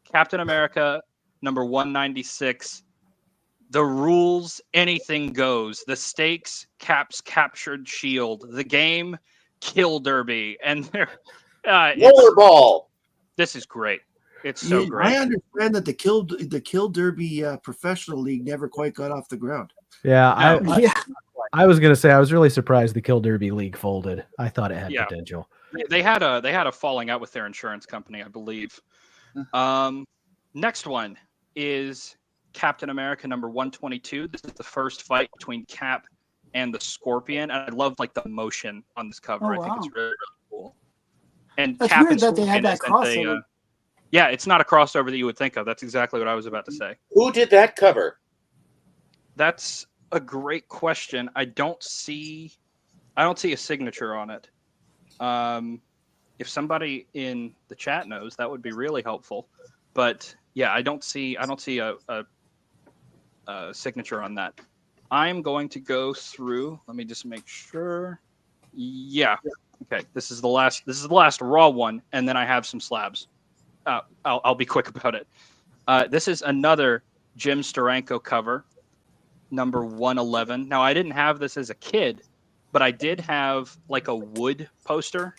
Captain America number 196. The rules, anything goes. The stakes, Cap's captured shield. The game, Kill Derby, and rollerball. This is great. It's so great. I understand that the Kill Derby professional league never quite got off the ground. Yeah, I was gonna say I was really surprised the Kill Derby league folded. I thought it had potential. They had a falling out with their insurance company, I believe. Next one is Captain America number 122. This is the first fight between Cap and the Scorpion. And I love like the motion on this cover. I think it's really, really cool. And that's Cap weird and that they had that crossover. Yeah, it's not a crossover that you would think of. That's exactly what I was about to say. Who did that cover? That's a great question. I don't see a signature on it. If somebody in the chat knows, that would be really helpful. But yeah, I don't see a signature on that. I'm going to go through. Let me just make sure. Yeah. Okay. This is the last raw one, and then I have some slabs. I'll be quick about it. This is another Jim Steranko cover, number 111. Now, I didn't have this as a kid, but I did have like a wood poster,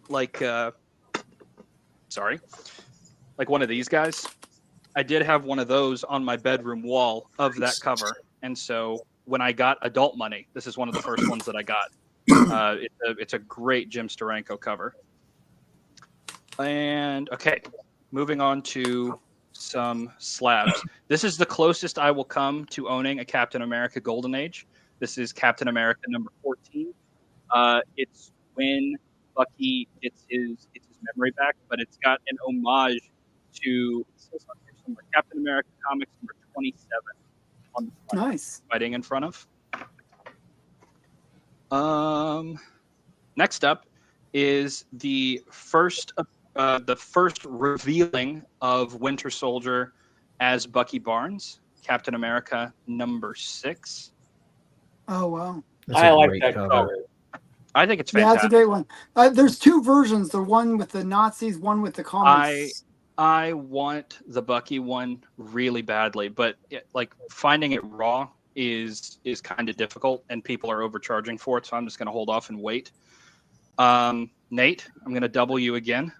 like one of these guys. I did have one of those on my bedroom wall of that cover, and so when I got Adult Money, this is one of the first ones that I got. It's a great Jim Steranko cover. And okay, moving on to some slabs. This is the closest I will come to owning a Captain America Golden Age. This is Captain America number 14. It's when Bucky gets his memory back, but it's got an homage to Captain America Comics number 27 on the front, Nice. fighting in front of. Next up is the first revealing of Winter Soldier as Bucky Barnes, Captain America number 6. Oh wow. That's I a like great that cover. I think it's Yeah, fantastic. it's a great one. There's two versions: the one with the Nazis, one with the comics. I want the Bucky one really badly, but finding it raw is kind of difficult, and people are overcharging for it. So I'm just going to hold off and wait. Nate, I'm going to double you again.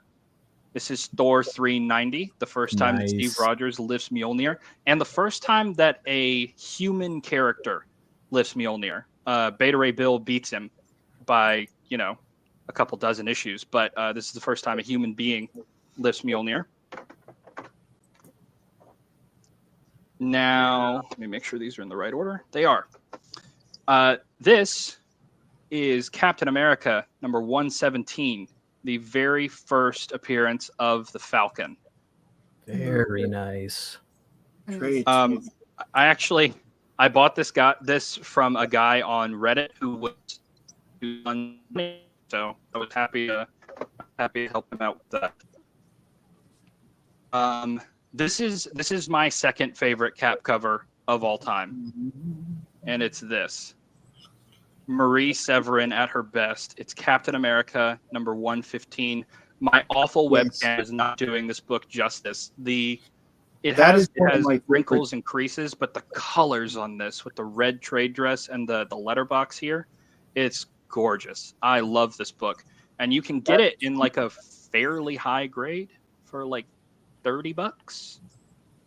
This is Thor 390, the first time that Steve Rogers lifts Mjolnir, and the first time that a human character lifts Mjolnir. Beta Ray Bill beats him by a couple dozen issues, but this is the first time a human being lifts Mjolnir. Now, let me make sure these are in the right order. They are. This is Captain America number 117, the very first appearance of the Falcon. Very nice. Great. I bought this from a guy on Reddit who was on, so I was happy to help him out with that. This is my second favorite Cap cover of all time, and it's this. Marie Severin at her best. It's Captain America number 115. My awful webcam is not doing this book justice. It has wrinkles and creases, but the colors on this with the red trade dress and the letterbox here, it's gorgeous. I love this book, and you can get it in like a fairly high grade for like $30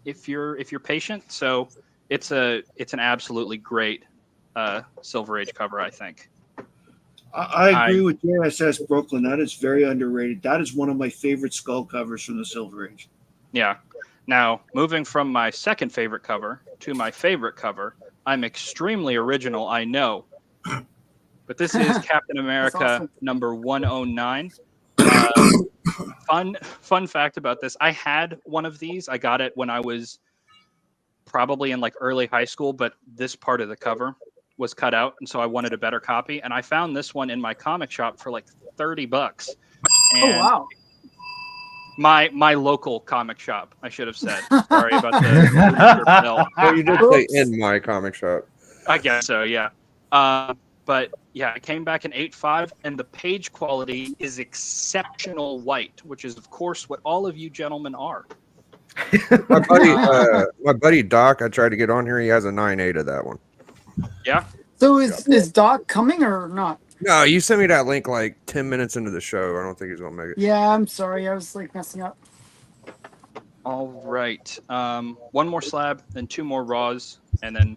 if you're patient. So it's an absolutely great Silver Age cover, I think. I agree with JSS Brooklyn. That is very underrated. That is one of my favorite skull covers from the Silver Age. Yeah. Now, moving from my second favorite cover to my favorite cover, I'm extremely original, I know. But this is Captain America awesome. Number 109. Fun fact about this, I had one of these. I got it when I was probably in like early high school, but this part of the cover was cut out, and so I wanted a better copy. And I found this one in my comic shop for like $30. And oh wow! My local comic shop, I should have said. Sorry about the bill. Oh, you did say in my comic shop. I guess so, yeah. But yeah, I came back in 8.5, and the page quality is exceptional white, which is of course what all of you gentlemen are. My buddy Doc, I tried to get on here. He has a 9.8 of that one. Yeah. So is Doc coming or not? No, you sent me that link like 10 minutes into the show. I don't think he's gonna make it. Yeah, I'm sorry. I was like messing up. All right. One more slab, then two more raws, and then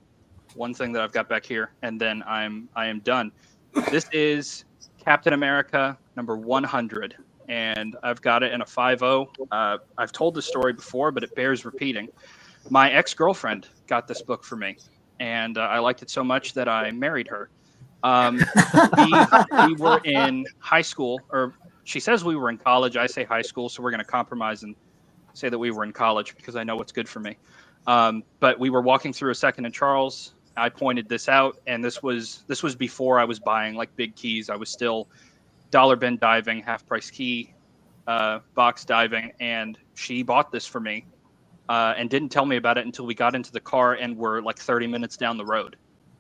one thing that I've got back here, and then I am done. This is Captain America number 100, and I've got it in a 5.0. I've told this story before, but it bears repeating. My ex-girlfriend got this book for me, and I liked it so much that I married her. We were in high school, or she says we were in college. I say high school, so we're going to compromise and say that we were in college because I know what's good for me. But we were walking through a Second and Charles. I pointed this out, and this was before I was buying like big keys. I was still dollar bin diving, half price key, box diving, and she bought this for me and didn't tell me about it until we got into the car and were like 30 minutes down the road.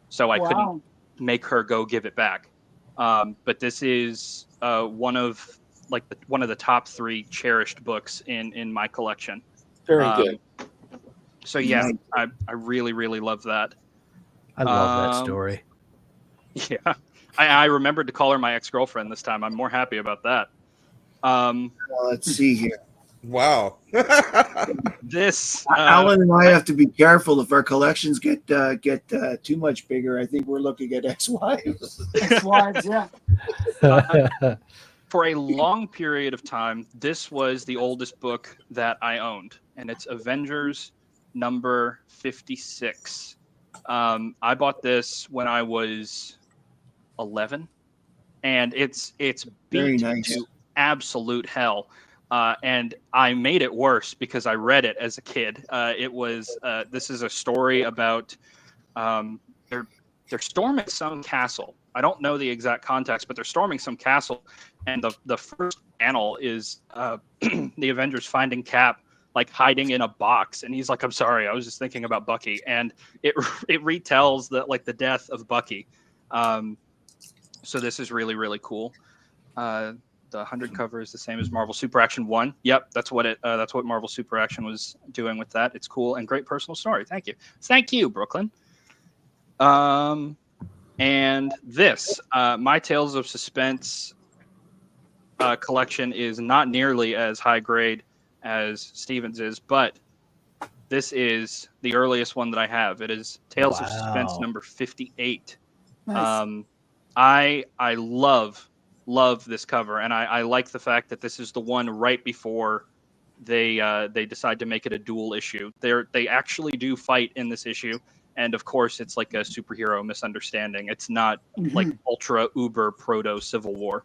So I couldn't make her go give it back. But this is one of the top 3 cherished books in my collection. Very good. So yeah, I really, really love that. I love that story. Yeah, I remembered to call her my ex-girlfriend this time. I'm more happy about that. Let's see here. Wow. This Alan and I have to be careful if our collections get too much bigger. I think we're looking at ex-wives. Ex-wives, yeah. For a long period of time, this was the oldest book that I owned, and it's Avengers number 56. I bought this when I was 11, and it's Very beat nice. to absolute hell. And I made it worse because I read it as a kid. This is a story about they're storming some castle. I don't know the exact context, but they're storming some castle, and the first panel is the Avengers finding Cap like hiding in a box, and he's like, "I'm sorry, I was just thinking about Bucky," and it retells the death of Bucky. So this is really, really cool. The 100 cover is the same as Marvel Super Action 1. Yep, that's what Marvel Super Action was doing with that. It's cool and great personal story. Thank you, Brooklyn. And this, my Tales of Suspense collection is not nearly as high grade as Steven's is, but this is the earliest one that I have. It is Tales of Suspense number 58. Nice. I love this cover, and I like the fact that this is the one right before they decide to make it a dual issue. They actually do fight in this issue, and of course it's like a superhero misunderstanding. It's not like ultra uber proto Civil War.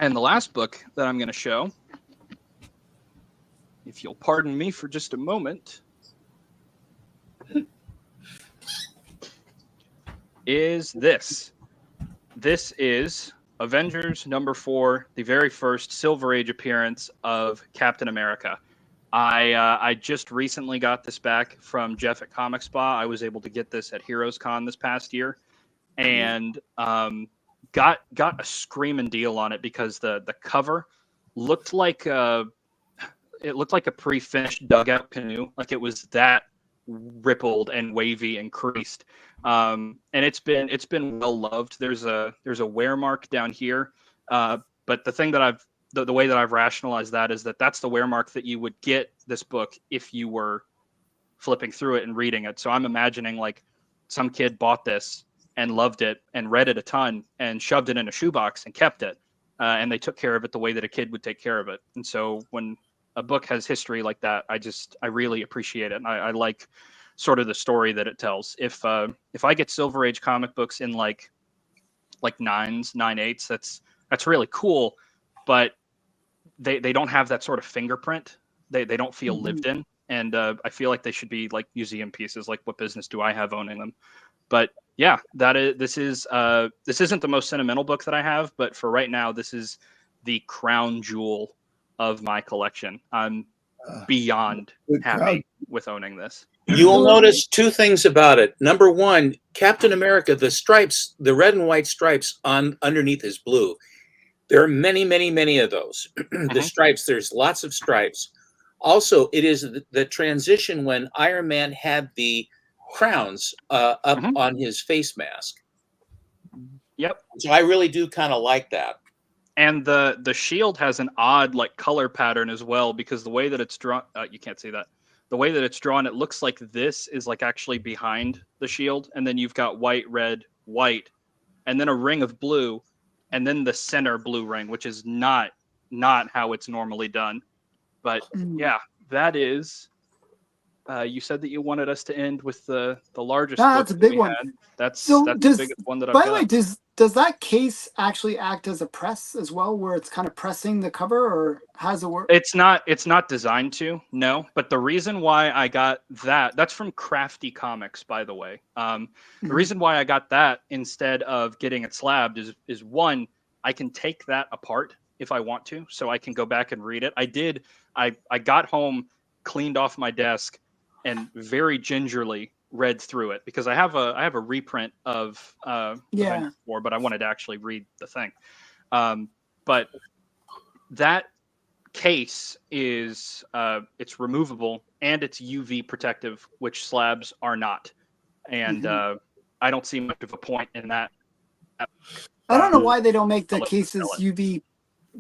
And the last book that I'm going to show, if you'll pardon me for just a moment, is this. This is Avengers number 4, the very first Silver Age appearance of Captain America. I just recently got this back from Jeff at Comic Spa. I was able to get this at Heroes Con this past year, and got a screaming deal on it because the cover looked like a pre-finished dugout canoe. Like it was that rippled and wavy and creased. And it's been well loved. There's a wear mark down here, but the thing that the way that I've rationalized that is that's the wear mark that you would get this book if you were flipping through it and reading it. So I'm imagining like some kid bought this and loved it and read it a ton and shoved it in a shoebox and kept it, and they took care of it the way that a kid would take care of it. And so when a book has history like that, I really appreciate it. And I like sort of the story that it tells. If I get Silver Age comic books in like 9s, 9/8, that's really cool, but they don't have that sort of fingerprint. They don't feel lived in, and I feel like they should be like museum pieces. Like, what business do I have owning them? But yeah, this isn't the most sentimental book that I have, but for right now, this is the crown jewel of my collection. I'm beyond happy with owning this. You will notice two things about it. Number one, Captain America, the stripes, the red and white stripes underneath is blue. There are many, many, many of those. The stripes, there's lots of stripes. Also, it is the transition when Iron Man had the crowns up on his face mask. Yep. So I really do kind of like that. And the shield has an odd like color pattern as well, because the way that it's drawn, you can't see that. The way that it's drawn, it looks like this is like actually behind the shield, and then you've got white, red, white, and then a ring of blue, and then the center blue ring, which is not how it's normally done. But yeah, that is you said that you wanted us to end with the largest Ah, book that's a that big we one. had. That's So the does, biggest one that I've by the got. way, does that case actually act as a press as well, where it's kind of pressing the cover, or how does it work? It's not designed to, no. But the reason why I got that's from Crafty Comics, by the way. The Mhm. reason why I got that instead of getting it slabbed is one, I can take that apart if I want to, so I can go back and read it. I got home, cleaned off my desk, and very gingerly read through it, because I have a reprint of Yeah. Avenger 4, but I wanted to actually read the thing. But that case is it's removable and it's UV protective, which slabs are not. And I don't see much of a point in that. I don't know why they don't make the I'll let them cases sell it. UV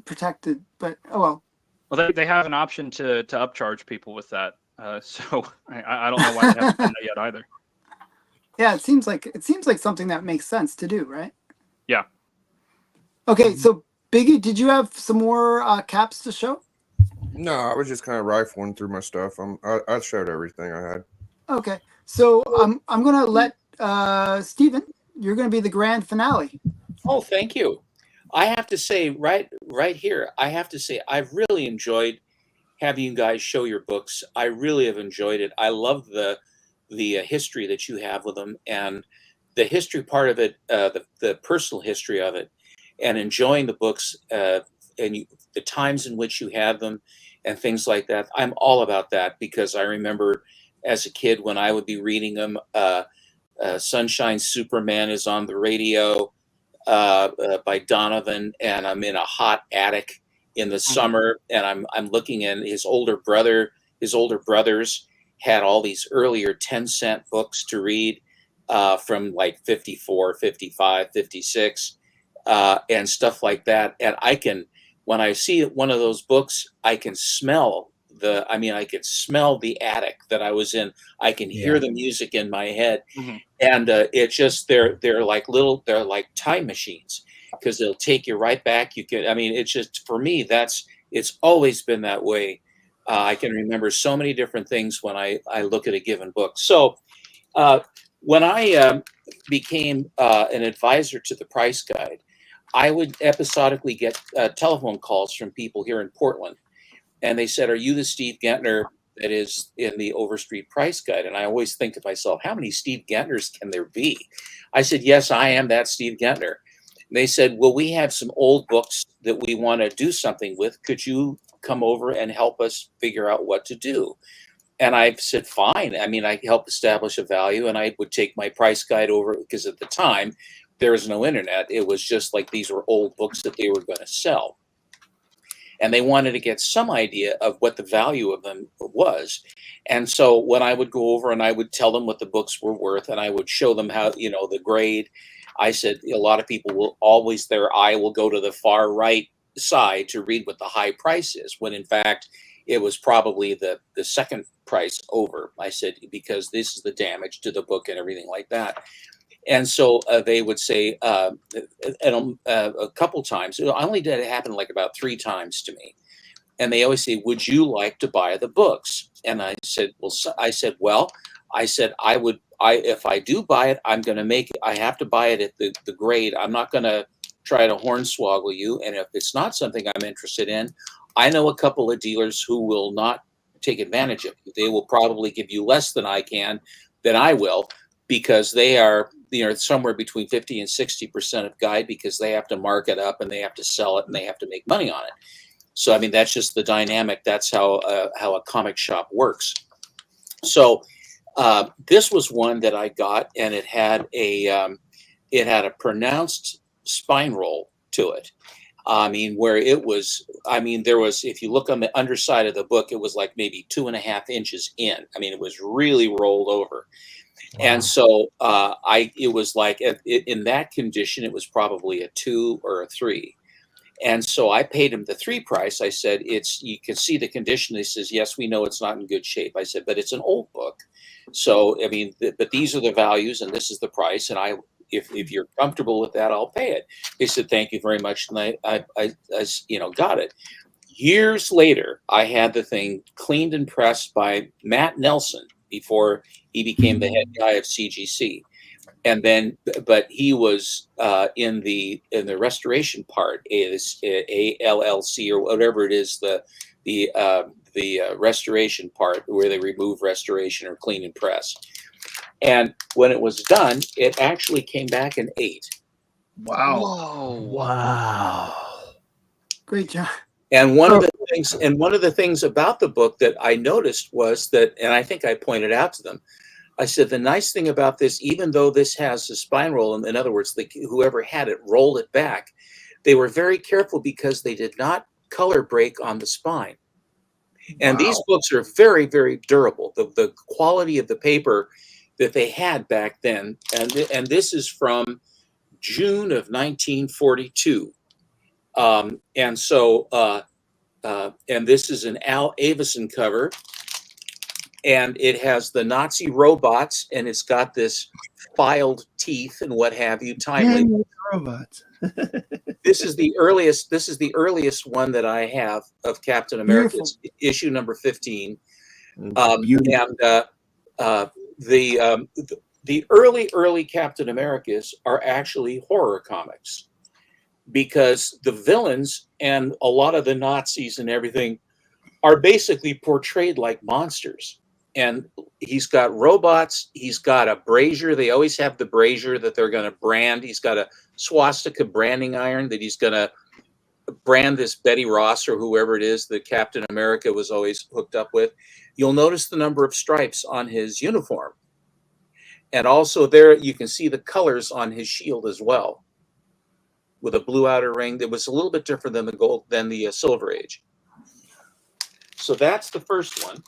protected, but oh well. Well, they have an option to upcharge people with that. So I don't know why they haven't done that yet either. Yeah, it seems like something that makes sense to do, right? Yeah. Okay, so Biggie, did you have some more caps to show? No, I was just kind of rifling through my stuff. I showed everything I had. Okay, so I'm gonna let Steven, you're gonna be the grand finale. Oh, thank you. I have to say, right here, I have to say, I've really enjoyed having you guys show your books. I really have enjoyed it. I love the history that you have with them, and the history part of it, the personal history of it, and enjoying the books, the times in which you have them, and things like that. I'm all about that, because I remember as a kid when I would be reading them. Sunshine Superman is on the radio. By Donovan, and I'm in a hot attic in the summer, and I'm looking in his older brothers had all these earlier 10-cent books to read from like 54, 55, 56, and stuff like that. And when I see one of those books, I can smell I could smell the attic that I was in. I can hear the music in my head. And it's just they're like time machines, because they'll take you right back. It's just, for me, it's always been that way. I can remember so many different things when I look at a given book. So when I became an advisor to the Price Guide, I would episodically get telephone calls from people here in Portland, and they said, "Are you the Steve Gentner that is in the Overstreet Price Guide?" And I always think to myself, how many Steve Gentners can there be? I said, "Yes, I am that Steve Gentner." And they said, "Well, we have some old books that we want to do something with. Could you come over and help us figure out what to do?" And I said, "Fine." I helped establish a value, and I would take my Price Guide over, because at the time there was no internet. It was just like these were old books that they were going to sell. And they wanted to get some idea of what the value of them was. And so when I would go over and I would tell them what the books were worth, and I would show them how, the grade, I said, a lot of people will always, their eye will go to the far right side to read what the high price is, when in fact, it was probably the second price over. I said, because this is the damage to the book and everything like that. And so they would say, a couple times, I only did it happen like about 3 times to me. And they always say, "Would you like to buy the books?" And I said, if I do buy it, I have to buy it at the grade. I'm not going to try to hornswoggle you. And if it's not something I'm interested in, I know a couple of dealers who will not take advantage of you. They will probably give you less than I will, because they are, somewhere between 50 and 60% of guide, because they have to mark it up and they have to sell it and they have to make money on it. So, that's just the dynamic. That's how a comic shop works. So this was one that I got, and it had a pronounced spine roll to it. Where it was, there was, if you look on the underside of the book, it was like maybe 2.5 inches in. It was really rolled over. Wow. And so it was like, in that condition, it was probably a 2 or a 3. And so I paid him the 3 price. I said, you can see the condition. He says, "Yes, we know it's not in good shape." I said, "But it's an old book. So, but these are the values and this is the price. And if you're comfortable with that, I'll pay it." They said, "Thank you very much." And I got it. Years later, I had the thing cleaned and pressed by Matt Nelson, before he became the head guy of CGC. And then, but he was in the restoration part, ALLC or whatever it is, the restoration part where they remove restoration or clean and press. And when it was done, it actually came back an 8. Wow. Whoa. Wow. Great job. And one of the things about the book that I noticed was that, and I think I pointed out to them, I said, the nice thing about this, even though this has a spine roll, in other words, whoever had it rolled it back, they were very careful because they did not color break on the spine. And these books are very, very durable. The quality of the paper that they had back then, and this is from June of 1942. And so, and this is an Al Avison cover. And it has the Nazi robots, and it's got this filed teeth and what have you. Timely robots. This is the earliest. This is the earliest one that I have of Captain America. It's issue number 15. The early Captain Americas are actually horror comics, because the villains and a lot of the Nazis and everything are basically portrayed like monsters. And he's got robots. He's got a brazier. They always have the brazier that they're going to brand. He's got a swastika branding iron that he's going to brand this Betty Ross or whoever it is that Captain America was always hooked up with. You'll notice the number of stripes on his uniform. And also there you can see the colors on his shield as well, with a blue outer ring that was a little bit different than the Silver Age. So that's the first one.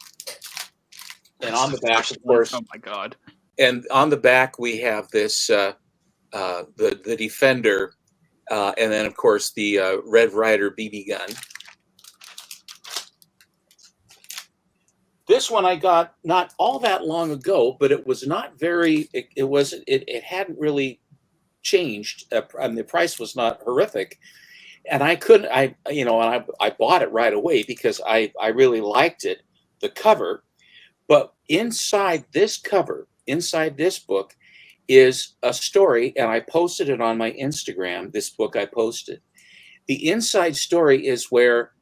And on the back, of course. Oh my God! And on the back we have this the Defender, and then of course the Red Ryder BB gun. This one I got not all that long ago, but it was not very. It hadn't really changed. And the price was not horrific, and I couldn't. I bought it right away because I really liked it, the cover. But inside this cover, inside this book, is a story, and I posted it on my Instagram, this book I posted. The inside story is where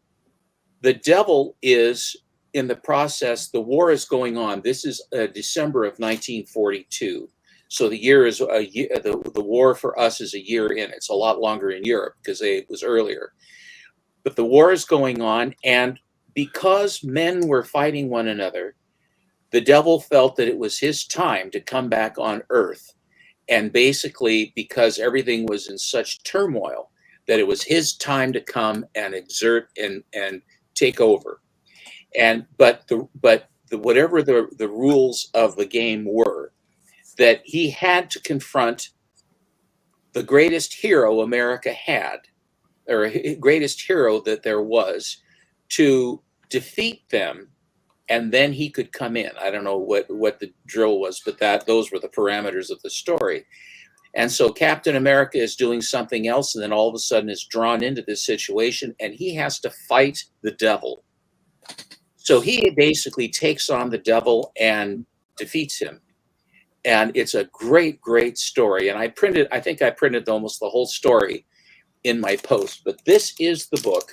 the devil is in the process, the war is going on. This is December of 1942. So the year is a year, the war for us is a year in. It's a lot longer in Europe because it was earlier. But the war is going on, and because men were fighting one another, the devil felt that it was his time to come back on Earth. And basically, because everything was in such turmoil, that it was his time to come and exert and take over. But whatever the rules of the game were, that he had to confront the greatest hero America had, or greatest hero that there was, to defeat them. And then he could come in. I don't know what the drill was, but those were the parameters of the story. And so Captain America is doing something else, and then all of a sudden is drawn into this situation, and he has to fight the devil. So he basically takes on the devil and defeats him. And it's a great, great story. And I think I printed almost the whole story in my post. But this is the book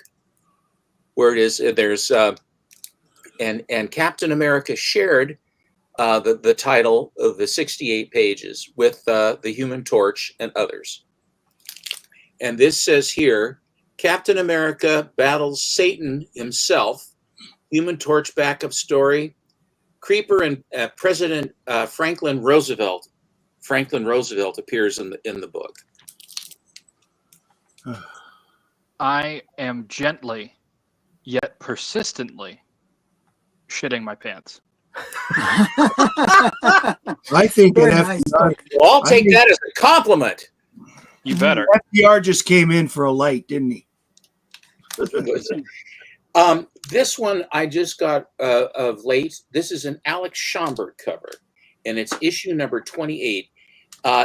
where it is. There's and Captain America shared the title of the 68 pages with the Human Torch and others. And this says here, Captain America battles Satan himself, Human Torch backup story, Creeper and President Franklin Roosevelt. Franklin Roosevelt appears in the book. I am gently, yet persistently, shitting my pants. I think Very an nice FDR, book. Well, I'll take that as a compliment. You better. FDR just came in for a light, didn't he? This one I just got of late. This is an Alex Schomburg cover, and it's issue number 28.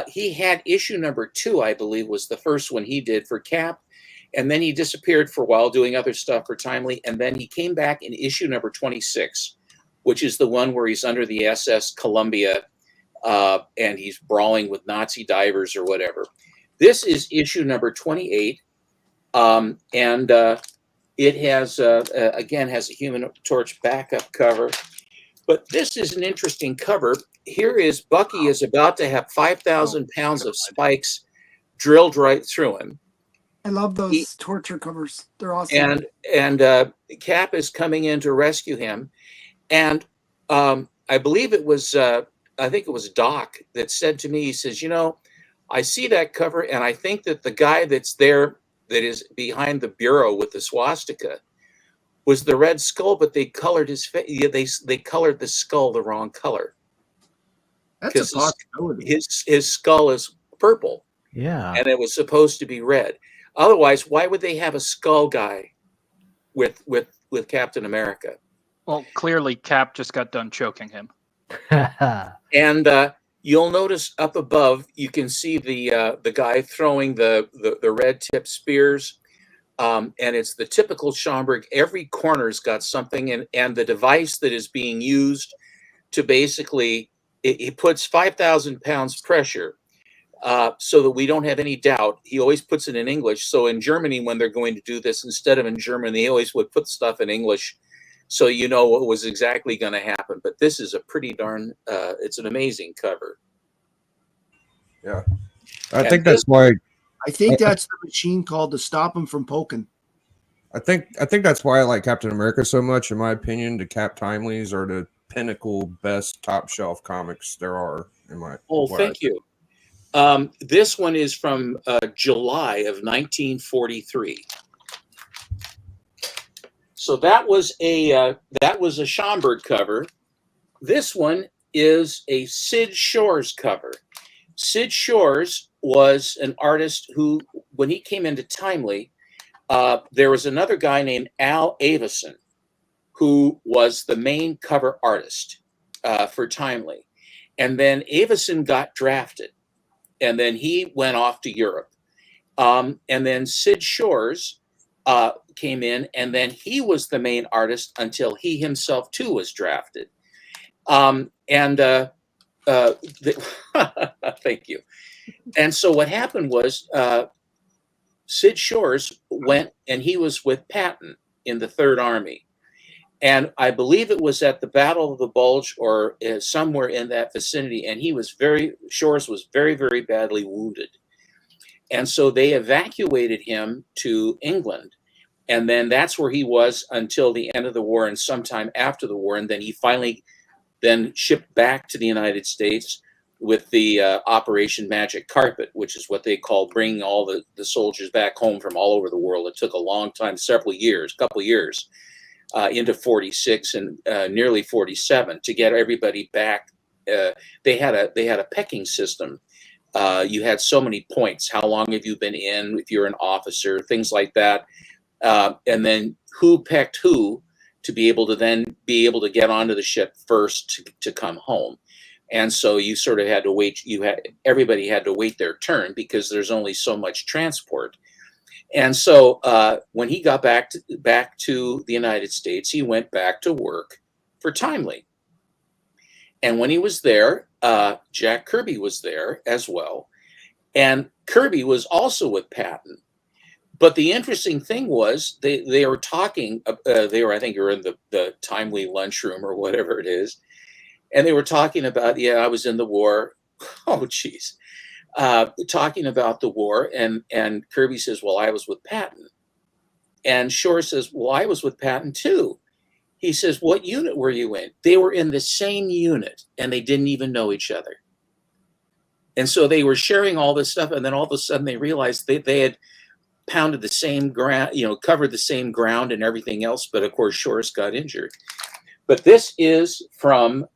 He had issue number 2, I believe, was the first one he did for Cap, and then he disappeared for a while doing other stuff for Timely, and then he came back in issue number 26 which is the one where he's under the SS Columbia and he's brawling with Nazi divers or whatever. This is issue number 28, and it has again has a Human Torch backup cover. But this is an interesting cover. Here is Bucky is about to have 5,000 pounds of spikes drilled right through him. I love those torture covers. They're awesome. And Cap is coming in to rescue him. And I believe it was, I think it was Doc that said to me, he says, I see that cover and I think that the guy that's there that is behind the bureau with the swastika was the Red Skull, but they colored his face. Yeah, they colored the skull the wrong color. That's a possibility. His skull is purple. Yeah. And it was supposed to be red. Otherwise, why would they have a skull guy with Captain America? Well, clearly Cap just got done choking him. And you'll notice up above, you can see the guy throwing the red tip spears. And it's the typical Schomburg. Every corner's got something, and the device that is being used to basically, it puts 5,000 pounds pressure so that we don't have any doubt. He always puts it in English. So in Germany, when they're going to do this, instead of in German, they always would put stuff in English so you know what was exactly going to happen. But this is a pretty darn, it's an amazing cover. Yeah. I think that's why. I think that's the machine called to stop him from poking. I think that's why I like Captain America so much. In my opinion, the Cap Timelies are the pinnacle, best top shelf comics there are. Thank you. This one is from July of 1943. So that was a Schomburg cover. This one is a Sid Shores cover. Sid Shores was an artist who, when he came into Timely, there was another guy named Al Avison who was the main cover artist for Timely. And then Avison got drafted, and then he went off to Europe. And then Sid Shores came in, and then he was the main artist until he himself, too, was drafted. Thank you. And so what happened was Sid Shores went, and he was with Patton in the Third Army. And I believe it was at the Battle of the Bulge or somewhere in that vicinity. And Shores was very, very badly wounded. And so they evacuated him to England. And then that's where he was until the end of the war and sometime after the war. And then he finally then shipped back to the United States with the Operation Magic Carpet, which is what they call bringing all the soldiers back home from all over the world. It took a long time, couple years, into 46 and nearly 47 to get everybody back. They had a pecking system. You had so many points. How long have you been in? If you're an officer, things like that. And then who pecked who to be able to get onto the ship first to come home. And so you sort of had to wait. Everybody had to wait their turn because there's only so much transport. And so when he got back to the United States, he went back to work for Timely. And when he was there, Jack Kirby was there as well. And Kirby was also with Patton. But the interesting thing was they were talking, I think they were in the Timely lunchroom or whatever it is. And they were talking about, I was in the war. Oh, geez. Talking about the war. And Kirby says, well, I was with Patton. And Shore says, well, I was with Patton too. He says, what unit were you in? They were in the same unit and they didn't even know each other. And so they were sharing all this stuff. And then all of a sudden they realized they had pounded the same ground, covered the same ground and everything else. But of course, Shores got injured. But this is from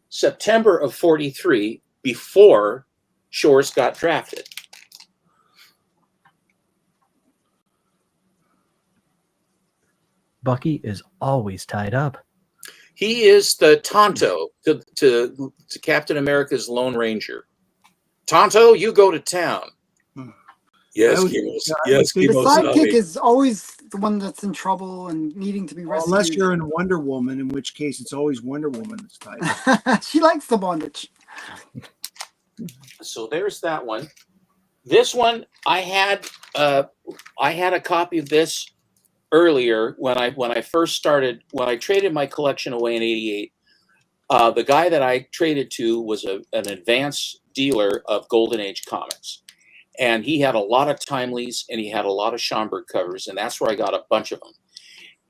September of 43, before Shores got drafted. Bucky is always tied up. He is the Tonto to Captain America's Lone Ranger. Tonto, you go to town. Yes, I was- Kimos. I Yes, was thinking- The Kimos. sidekick is always the one that's in trouble and needing to be Well, rescued. unless you're in Wonder Woman, in which case it's always Wonder Woman that's tied. She likes the bondage. So there's that one. This one I had a copy of this earlier when I first started, when I traded my collection away in '88. The guy that I traded to was an advanced dealer of Golden Age comics, and he had a lot of Timelies and he had a lot of Schomburg covers, and that's where I got a bunch of them.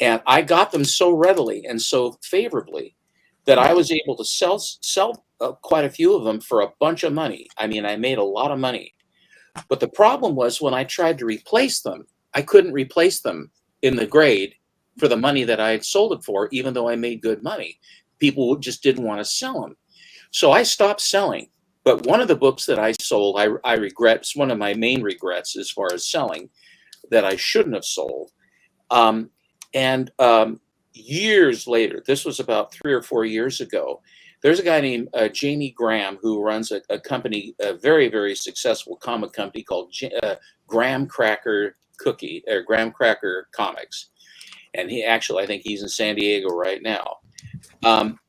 And I got them so readily and so favorably that I was able to sell quite a few of them for a bunch of money. I mean, I made a lot of money. But the problem was when I tried to replace them, I couldn't replace them in the grade for the money that I had sold it for, even though I made good money. People just didn't want to sell them. So I stopped selling. But one of the books that I sold, I regret, it's one of my main regrets as far as selling, that I shouldn't have sold. Years later, this was about 3 or 4 years ago, there's a guy named Jamie Graham who runs a company, a very, very successful comic company called Graham Cracker Graham Cracker Comics. And he actually, I think he's in San Diego right now.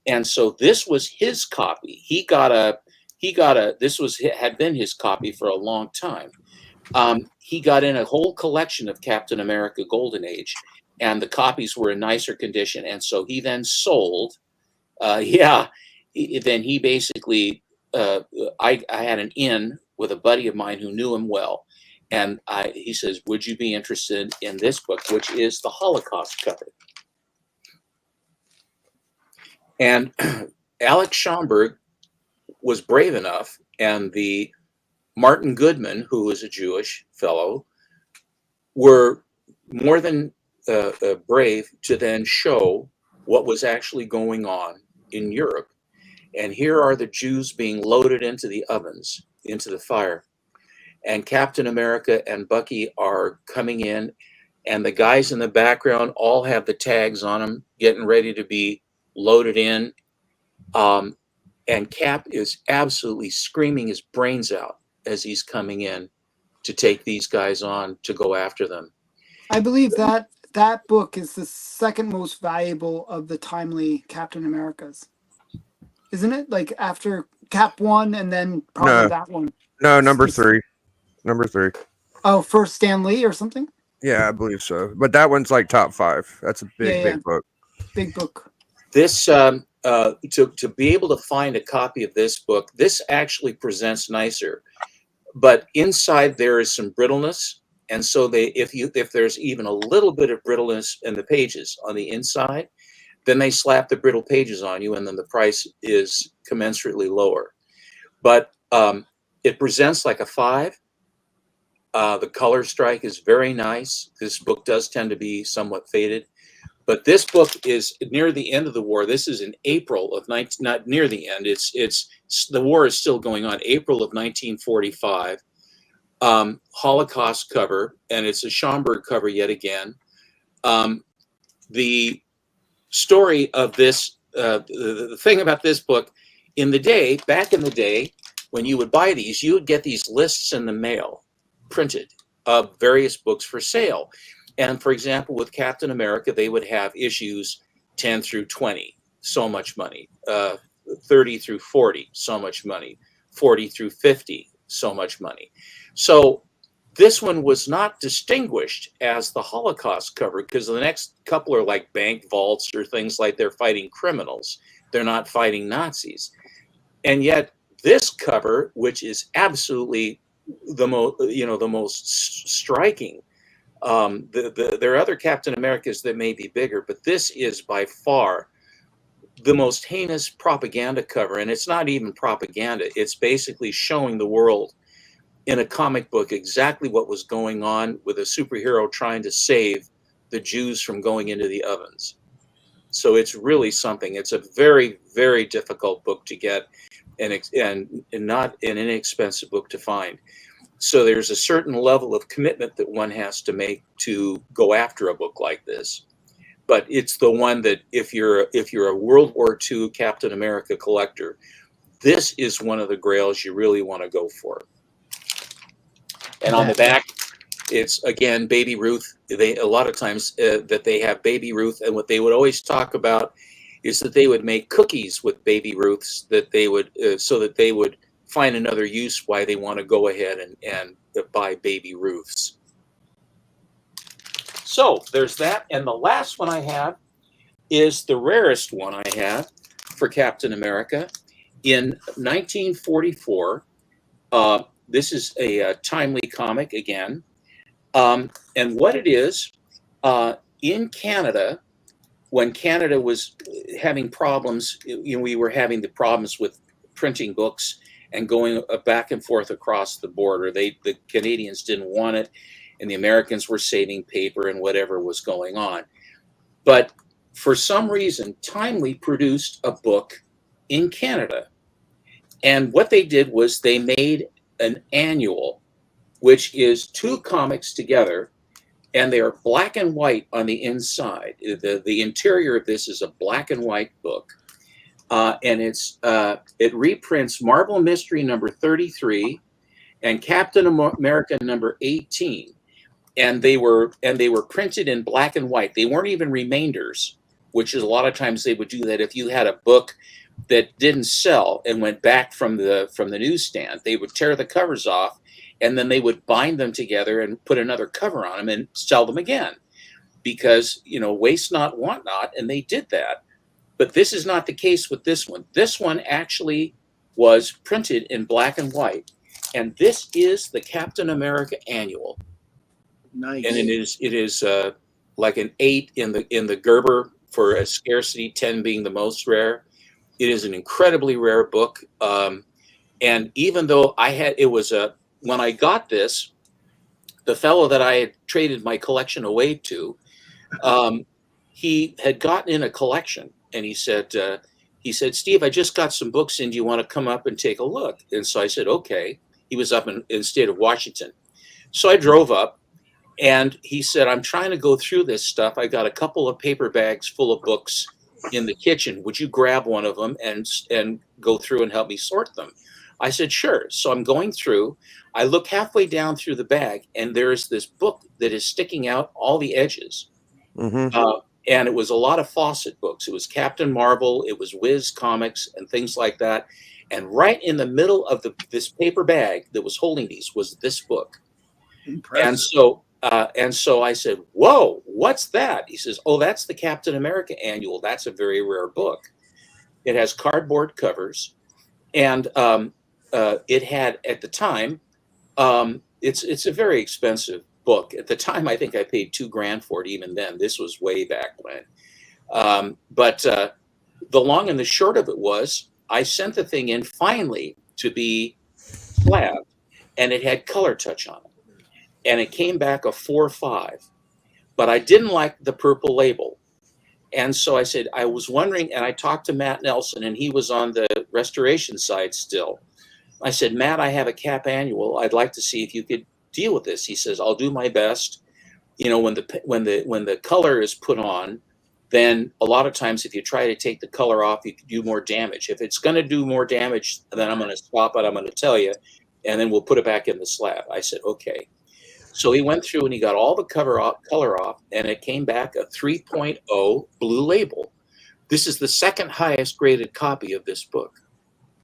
And so this was his copy. Had been his copy for a long time. He got in a whole collection of Captain America Golden Age, and the copies were in nicer condition. And so he then sold. Then he basically, I had an in with a buddy of mine who knew him well. And he says, would you be interested in this book, which is the Holocaust cover? And Alex Schomburg was brave enough, and the Martin Goodman, who was a Jewish fellow, were more than brave to then show what was actually going on in Europe. And here are the Jews being loaded into the ovens, into the fire. And Captain America and Bucky are coming in, and the guys in the background all have the tags on them, getting ready to be loaded in. And Cap is absolutely screaming his brains out as he's coming in to take these guys on to go after them. I believe that book is the second most valuable of the timely Captain Americas. Isn't it? Like after Cap 1 and then probably that one. No, number 3. Number 3. Oh, first Stan Lee or something? Yeah, I believe so. But that one's like top 5. That's a big book. Big book. This to be able to find a copy of this book, this actually presents nicer, but inside there is some brittleness, and so if there's even a little bit of brittleness in the pages on the inside, then they slap the brittle pages on you, and then the price is commensurately lower. But it presents like a 5. The color strike is very nice. This book does tend to be somewhat faded. But this book is near the end of the war. This is in April of not near the end. It's the war is still going on. April of 1945. Holocaust cover, and it's a Schomburg cover yet again. The story of this, the thing about this book, back in the day, when you would buy these, you would get these lists in the mail, printed, of various books for sale. And for example, with Captain America, they would have issues 10 through 20, so much money, 30 through 40, so much money, 40 through 50, so much money. So this one was not distinguished as the Holocaust cover, because the next couple are like bank vaults or things like they're fighting criminals. They're not fighting Nazis. And yet this cover, which is absolutely the most striking. There are other Captain Americas that may be bigger, but this is by far the most heinous propaganda cover. And it's not even propaganda. It's basically showing the world in a comic book exactly what was going on with a superhero trying to save the Jews from going into the ovens. So it's really something. It's a very, very difficult book to get, and not an inexpensive book to find. So there's a certain level of commitment that one has to make to go after a book like this. But it's the one that if you're a World War II Captain America collector, this is one of the grails you really want to go for. And on the back, It's again Baby Ruth. They a lot of times that they have Baby Ruth, and what they would always talk about is that they would make cookies with Baby Ruths, that they would so that they would find another use why they want to go ahead and buy Baby Ruths. So there's that, and the last one I have is the rarest one I have for Captain America. In 1944, this is a timely comic again, and what it is, in Canada, when Canada was having problems, we were having the problems with printing books and going back and forth across the border. The Canadians didn't want it, and the Americans were saving paper and whatever was going on. But for some reason, Timely produced a book in Canada. And what they did was they made an annual, which is 2 comics together, and they are black and white on the inside. The interior of this is a black and white book, and it reprints Marvel Mystery number 33 and Captain America number 18, and they were printed in black and white. They weren't even remainders, which is a lot of times they would do that if you had a book that didn't sell and went back from the newsstand. They would tear the covers off, and then they would bind them together and put another cover on them and sell them again, because waste not, want not, and they did that. But this is not the case with this one. This one actually was printed in black and white, and this is the Captain America Annual. Nice. And it is like an 8 in the Gerber for a scarcity, 10 being the most rare. It is an incredibly rare book, and even though when I got this, the fellow that I had traded my collection away to, he had gotten in a collection, and he said, Steve, I just got some books in. Do you want to come up and take a look? And so I said, okay. He was up in the state of Washington. So I drove up, and he said, I'm trying to go through this stuff. I got a couple of paper bags full of books in the kitchen. Would you grab one of them and go through and help me sort them? I said, sure. So I'm going through. I look halfway down through the bag, and there is this book that is sticking out all the edges. Mm-hmm. And it was a lot of Fawcett books. It was Captain Marvel, it was Whiz Comics, and things like that. And right in the middle of this paper bag that was holding these was this book. Impressive. And so I said, whoa, what's that? He says, oh, that's the Captain America Annual. That's a very rare book. It has cardboard covers. And it had, at the time, it's a very expensive book. At the time, I think I paid $2,000 for it. Even then, this was way back when. But the long and the short of it was, I sent the thing in finally to be slabbed, and it had color touch on it. And it came back a 4.5, but I didn't like the purple label. And so I said, I was wondering, and I talked to Matt Nelson, and he was on the restoration side still. I said, Matt, I have a Cap Annual. I'd like to see if you could deal with this. He says, I'll do my best. When the color is put on, then a lot of times if you try to take the color off, you can do more damage. If it's going to do more damage, then I'm going to stop it. I'm going to tell you, and then we'll put it back in the slab. I said, okay. So he went through and he got all the color off, and it came back a 3.0 blue label. This is the second highest graded copy of this book.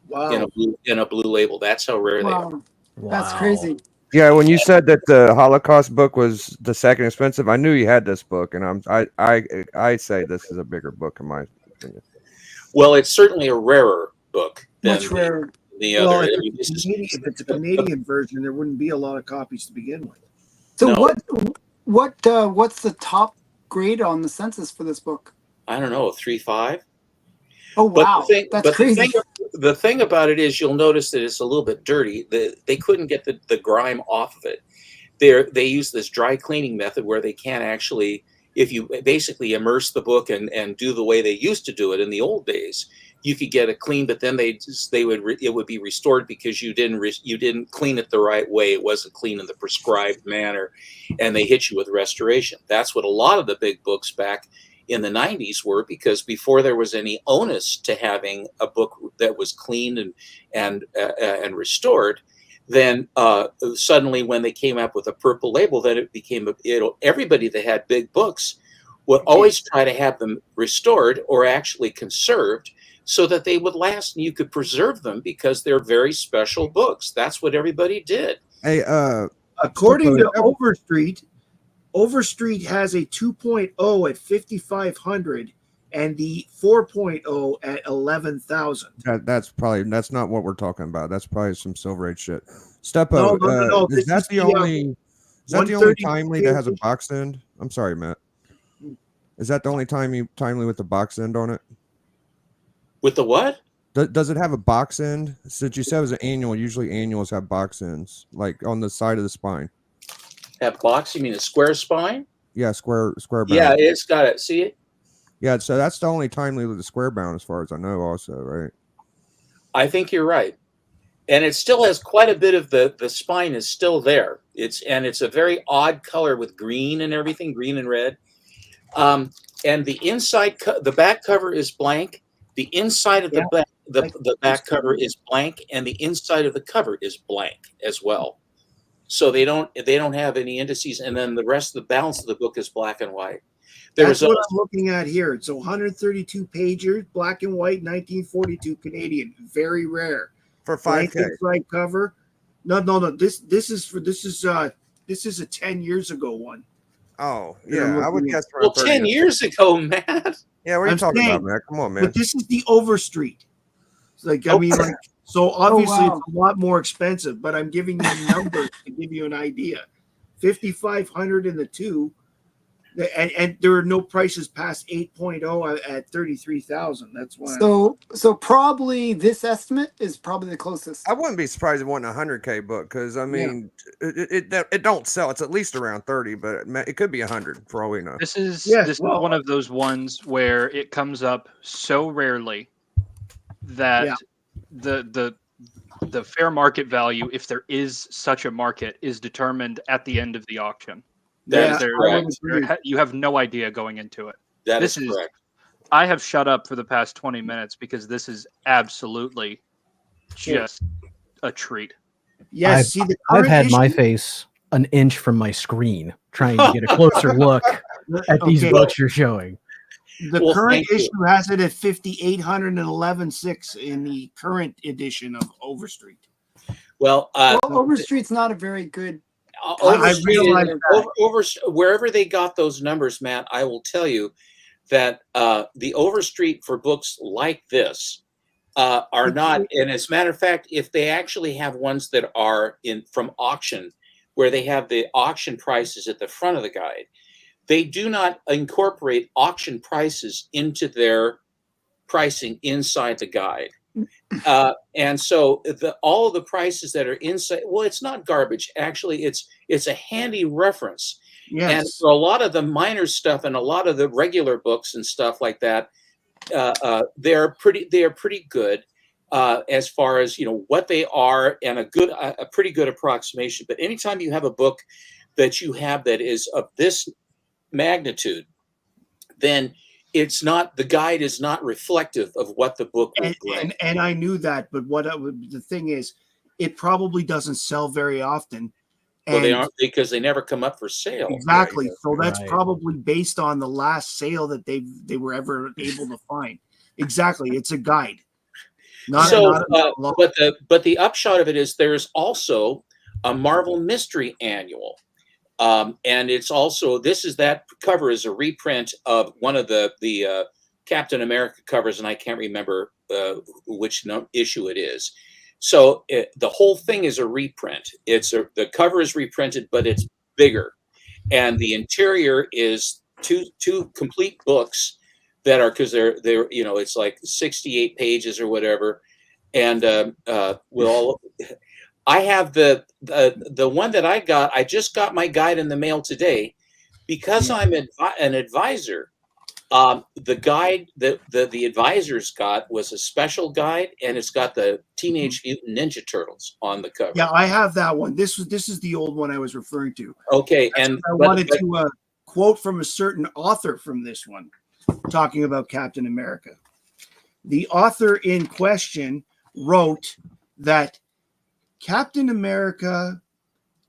Wow. In a blue label. That's how rare they are. Wow. That's crazy. Yeah, when you said that the Holocaust book was the second expensive, I knew you had this book, and I say this is a bigger book in my opinion. Well, it's certainly a rarer book than Much rarer. the Well, other. if it's a Canadian version, there wouldn't be a lot of copies to begin with. So No. what's the top grade on the census for this book? I don't know, 3.5. Oh But wow, that's crazy. The thing about it is, you'll notice that it's a little bit dirty. They couldn't get the grime off of it. They use this dry cleaning method where they can't actually, if you basically immerse the book and do the way they used to do it in the old days, you could get it clean, but then it would be restored because you didn't clean it the right way. It wasn't clean in the prescribed manner, and they hit you with restoration. That's what a lot of the big books back in the 90s were, because before there was any onus to having a book that was cleaned and restored, then suddenly when they came up with a purple label, then it became everybody that had big books would always try to have them restored or actually conserved so that they would last and you could preserve them because they're very special books. That's what everybody did. Hey, according to Overstreet has a 2.0 at 5,500 and the 4.0 at 11,000. that's not what we're talking about. That's probably some Silver Age shit. Stepo, No. is that the only timely that has a box end? I'm sorry, Matt. Is that the only timely with the box end on it? With the what? Does it have a box end? Since you said it was an annual, usually annuals have box ends, like on the side of the spine. That box? You mean a square spine? Yeah, square bound. Yeah, it's got it. See it? Yeah, so that's the only timely with the square bound, as far as I know. Also, right? I think you're right, and it still has quite a bit of the spine is still there. It's a very odd color with green and everything, green and red. And the inside, the back cover is blank. The inside of the back cover is blank, and the inside of the cover is blank as well. So they don't have any indices, and then the rest of the balance of the book is black and white. That's what I'm looking at here. It's 132 pages, black and white, 1942 Canadian, very rare. For 5K. Inside cover. No. This is a 10 years ago one. Oh yeah, I would guess for 10 years ago, Matt. Yeah, what are you talking about, man? Come on, man. But this is the Overstreet. It's like so obviously it's a lot more expensive, but I'm giving you numbers to give you an idea. 5,500 in the two, and there are no prices past 8.0 at 33,000. That's why. So probably this estimate is probably the closest. I wouldn't be surprised if it wasn't a 100K book because I mean it don't sell. It's at least around 30, but it could be 100 for all we know. This is one of those ones where it comes up so rarely that the fair market value, if there is such a market, is determined at the end of the auction. You have no idea going into it. That is correct. I have shut up for the past 20 minutes because this is absolutely just a treat. Yes, I've had my face an inch from my screen trying to get a closer look at these books you're showing. The current issue has it at 5,811.6 in the current edition of Overstreet. Well, Overstreet's not a very good. I realize wherever they got those numbers, Matt, I will tell you that the Overstreet for books like this are not. And as a matter of fact, if they actually have ones that are from auction, where they have the auction prices at the front of the guide, they do not incorporate auction prices into their pricing inside the guide. And so all of the prices that are inside, well, it's not garbage. Actually, it's a handy reference. Yes. And for a lot of the minor stuff and a lot of the regular books and stuff like that, they are pretty good as far as what they are, and a pretty good approximation. But anytime you have a book that you have that is of this magnitude, then the guide is not reflective of what the book will bring. And I knew that, but the thing is, it probably doesn't sell very often. Well, they aren't, because they never come up for sale. Exactly. Right? So that's probably based on the last sale that they were ever able to find. Exactly. It's a guide. But the upshot of it is there's also a Marvel Mystery Annual. And it's also, that cover is a reprint of one of the Captain America covers, and I can't remember which issue it is. So the whole thing is a reprint. The cover is reprinted, but it's bigger, and the interior is two complete books that are, because they're it's like 68 pages or whatever, and I have the one that I got. I just got my guide in the mail today, because I'm an advisor. The guide that the advisors got was a special guide, and it's got the Teenage Mutant Ninja Turtles on the cover. Yeah, I have that one. This is the old one I was referring to. Okay, I wanted to quote from a certain author from this one, talking about Captain America. The author in question wrote that Captain America,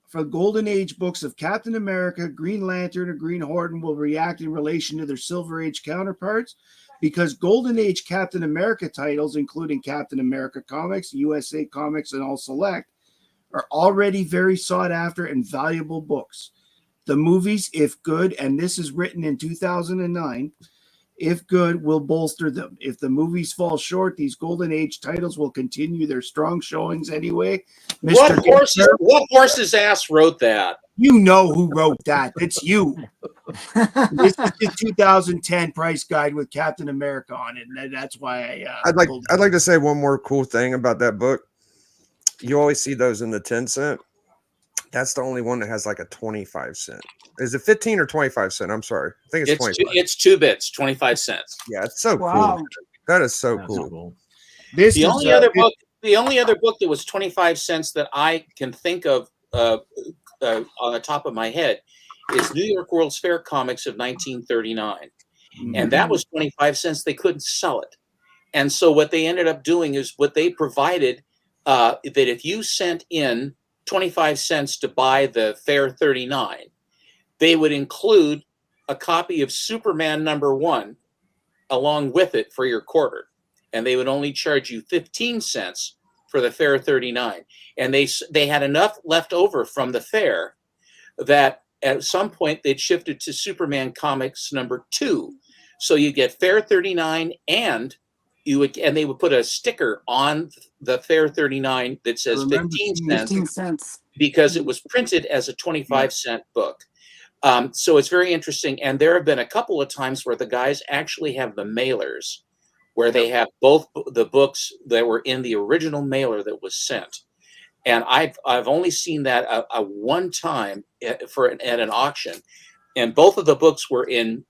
for Golden Age books of Captain America, Green Lantern, or Green Horton will react in relation to their Silver Age counterparts, because Golden Age Captain America titles, including Captain America Comics, USA Comics, and All Select, are already very sought after and valuable books. The movies, if good, and this is written in 2009, if good, will bolster them. If the movies fall short, these Golden Age titles will continue their strong showings anyway. What horse's ass wrote that? You know who wrote that. It's you. This is the 2010 price guide with Captain America on it, and that's why I'd like to say one more cool thing about that book. You always see those in the 10-cent. That's the only one that has like a 25-cent. Is it 15 or 25-cent? I'm sorry. I think it's 25. It's 2 bits, 25 cents. Yeah, it's so Wow. cool. That is so That's cool. The only other book that was 25 cents that I can think of on the top of my head is New York World's Fair Comics of 1939. Mm-hmm. And that was 25 cents. They couldn't sell it. And so what they ended up doing is what they provided, that if you sent in 25 cents to buy the Fair 39, they would include a copy of Superman #1 along with it for your quarter. And they would only charge you 15 cents for the Fair 39. And they had enough left over from the fair that at some point they'd shifted to Superman Comics #2. So you get Fair 39 and they would put a sticker on the Fair 39 that says 15 cents because it was printed as a 25-cent book. So it's very interesting. And there have been a couple of times where the guys actually have the mailers where they have both the books that were in the original mailer that was sent. And I've only seen that a one time at an auction. And both of the books were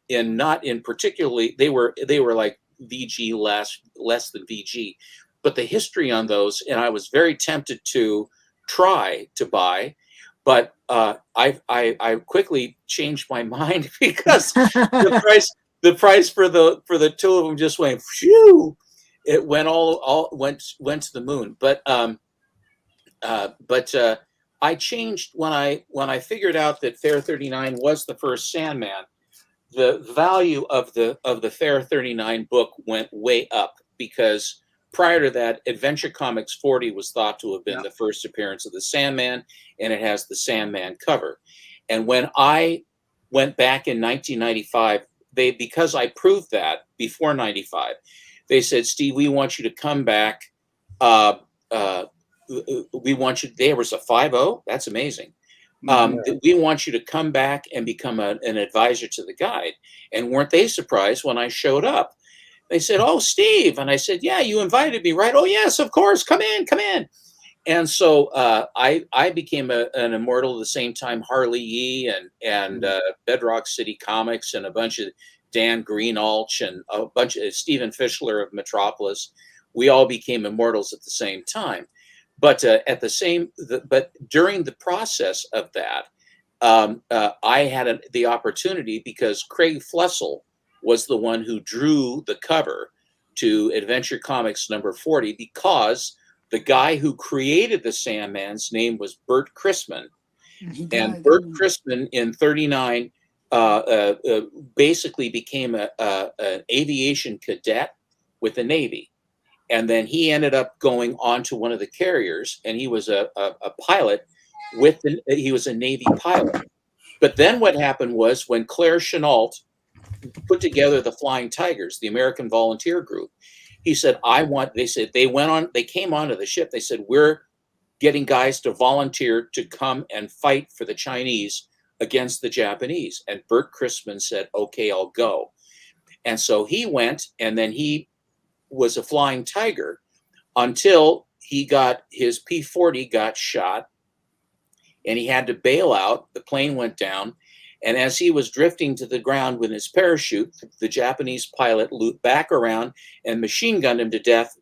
not in particularly, they were like VG less than VG, but the history on those, and I was very tempted to try to buy, but I quickly changed my mind because the price for the two of them just went phew. It went went to the moon. But I changed when I figured out that Fair 39 was the first Sandman. The value of the Fair 39 book went way up because prior to that, Adventure Comics 40 was thought to have been the first appearance of the Sandman, and it has the Sandman cover. And when I went back in 1995, because I proved that before 95, they said, Steve, we want you to come back. We want you. There was a 5-0. That's amazing. We want you to come back and become an advisor to the guide. And weren't they surprised when I showed up? They said, "Oh, Steve," and I said, "Yeah, you invited me, right?" "Oh, yes, of course. Come in." And so I became an immortal at the same time. Harley Yee and Bedrock City Comics and a bunch of Dan Greenalch and a bunch of Stephen Fischler of Metropolis. We all became immortals at the same time. But but during the process of that, I had the opportunity because Craig Flessel was the one who drew the cover to Adventure Comics #40 because the guy who created the Sandman's name was Bert Christman. And Bert Christman in 39 basically became an aviation cadet with the Navy. And then he ended up going on to one of the carriers, and he was a pilot he was a Navy pilot. But then what happened was when Claire Chenault put together the Flying Tigers, the American volunteer group, he said, they came onto the ship. They said, we're getting guys to volunteer to come and fight for the Chinese against the Japanese. And Bert Christman said, okay, I'll go. And so he went, and then he was a Flying Tiger until he got his P-40 got shot and he had to bail out. The plane went down. And as he was drifting to the ground with his parachute, the Japanese pilot looped back around and machine gunned him to death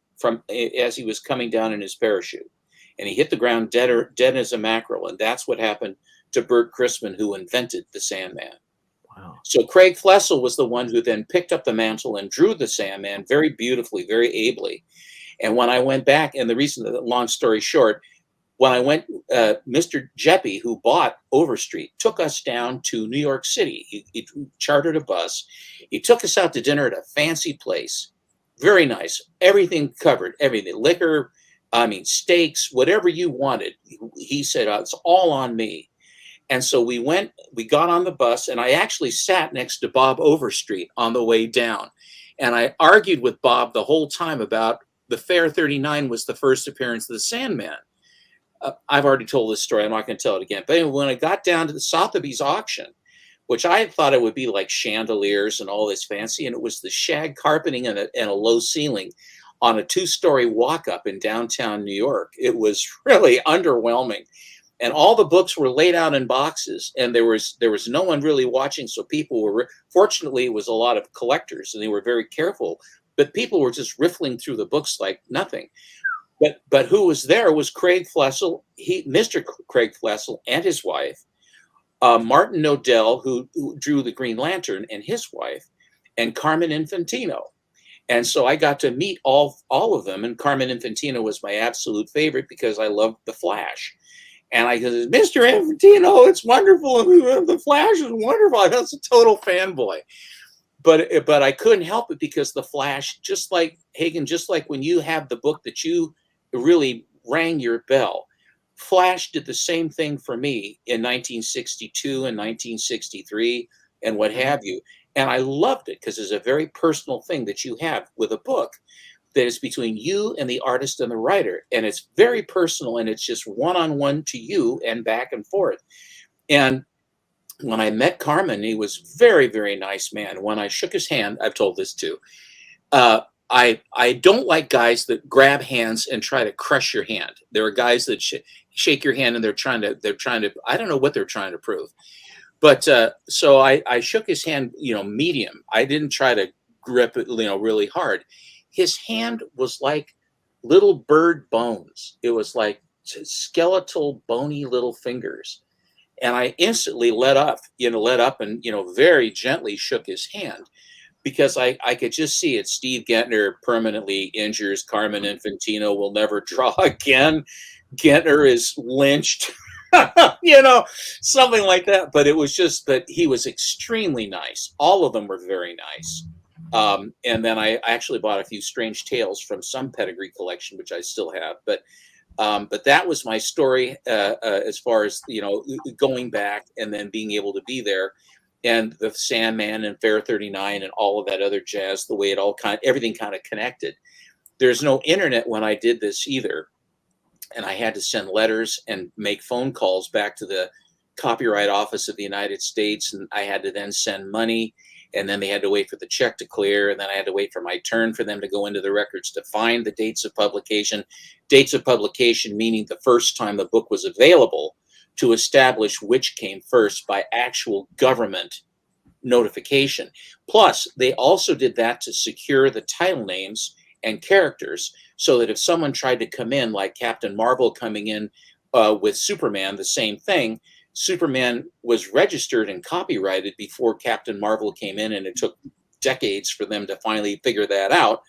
as he was coming down in his parachute. And he hit the ground dead as a mackerel. And that's what happened to Bert Christman, who invented the Sandman. Wow. So Craig Flessel was the one who then picked up the mantle and drew the Sandman very beautifully, very ably. And when I went back, and the reason, long story short, when I went, Mr. Jeppy, who bought Overstreet, took us down to New York City. He chartered a bus. He took us out to dinner at a fancy place. Very nice. Everything covered, everything. Liquor, I mean, steaks, whatever you wanted. He said, it's all on me. And so we got on the bus, and I actually sat next to Bob Overstreet on the way down. And I argued with Bob the whole time about the Fair 39 was the first appearance of the Sandman. I've already told this story. I'm not going to tell it again. But anyway, when I got down to the Sotheby's auction, which I thought it would be like chandeliers and all this fancy, and it was the shag carpeting and a low ceiling on a 2-story walk-up in downtown New York. It was really underwhelming. And all the books were laid out in boxes, and there was no one really watching. So people were, fortunately, it was a lot of collectors, and they were very careful. But people were just riffling through the books like nothing. But who was there was Craig Flessel, Mr. Craig Flessel and his wife, Martin Nodell, who drew the Green Lantern, and his wife, and Carmen Infantino. And so I got to meet all of them. And Carmen Infantino was my absolute favorite because I loved The Flash. And I said, Mr. Infantino, it's wonderful. The Flash is wonderful. I was a total fanboy. But I couldn't help it because The Flash, just like Hagen, just like when you have the book that you really rang your bell, Flash did the same thing for me in 1962 and 1963 and what have you. And I loved it because it's a very personal thing that you have with a book that is between you and the artist and the writer. And it's very personal, and it's just one-on-one to you and back and forth. And when I met Carmen, he was very, very nice man. When I shook his hand, I've told this too, I don't like guys that grab hands and try to crush your hand. There are guys that shake your hand and they're trying to, I don't know what they're trying to prove. But so I shook his hand, medium. I didn't try to grip it, really hard. His hand was like little bird bones. It was like skeletal, bony little fingers. And I instantly let up and, very gently shook his hand because I could just see it. Steve Gentner permanently injures Carmen Infantino, will never draw again. Gentner is lynched, something like that. But it was just that he was extremely nice. All of them were very nice. And then I actually bought a few Strange Tales from some pedigree collection, which I still have. But that was my story as far as, going back and then being able to be there, and the Sandman and Fair 39 and all of that other jazz, the way everything kind of connected. There's no internet when I did this either. And I had to send letters and make phone calls back to the Copyright Office of the United States. And I had to then send money, and then they had to wait for the check to clear. And then I had to wait for my turn for them to go into the records to find the dates of publication. Dates of publication meaning the first time the book was available, to establish which came first by actual government notification. Plus, they also did that to secure the title names and characters, so that if someone tried to come in, like Captain Marvel coming in with Superman, the same thing. Superman was registered and copyrighted before Captain Marvel came in, and it took decades for them to finally figure that out.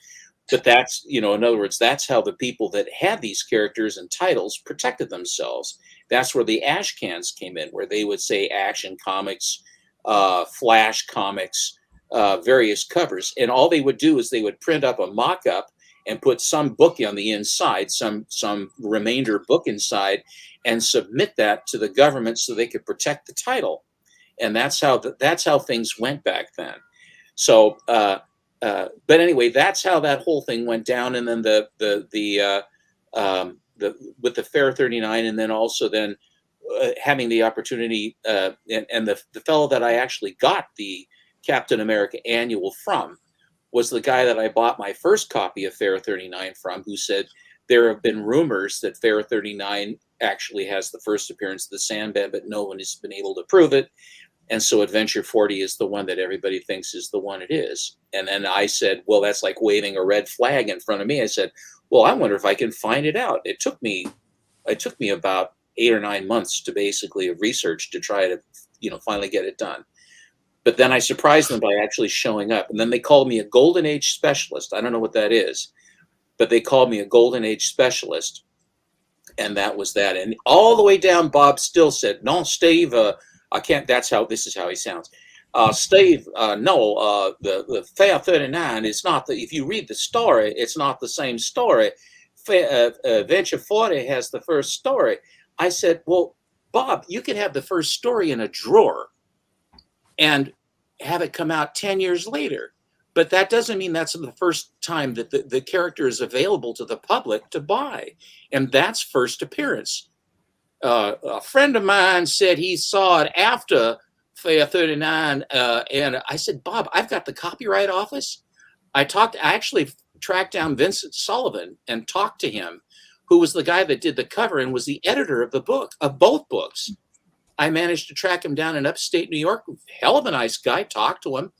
But that's, in other words, that's how the people that had these characters and titles protected themselves. That's where the Ash cans came in, where they would say Action Comics, Flash Comics, various covers. And all they would do is they would print up a mock-up and put some book on the inside, some remainder book inside, and submit that to the government so they could protect the title. And that's how things went back then. So, but anyway, that's how that whole thing went down. And then with the Fair 39, and then also having the opportunity, and the fellow that I actually got the Captain America annual from was the guy that I bought my first copy of Fair 39 from, who said there have been rumors that Fair 39 actually has the first appearance of the Sandman, but no one has been able to prove it. And so Adventure 40 is the one that everybody thinks is the one it is. And then I said, well, that's like waving a red flag in front of me. I said, well, I wonder if I can find it out. It took me about 8 or 9 months to basically research to try to, finally get it done. But then I surprised them by actually showing up. And then they called me a Golden Age specialist. I don't know what that is, but they called me a Golden Age specialist. And that was that. And all the way down, Bob still said, "No, Steve, I can't." This is how he sounds. Steve, no, the Fair 39 is not if you read the story, it's not the same story. Venture 40 has the first story. I said, well, Bob, you could have the first story in a drawer and have it come out 10 years later. But that doesn't mean that's the first time that the character is available to the public to buy. And that's first appearance. A friend of mine said he saw it after Fair 39. And I said, Bob, I've got the copyright office. I actually tracked down Vincent Sullivan and talked to him, who was the guy that did the cover and was the editor of both books. I managed to track him down in upstate New York. Hell of a nice guy. Talked to him.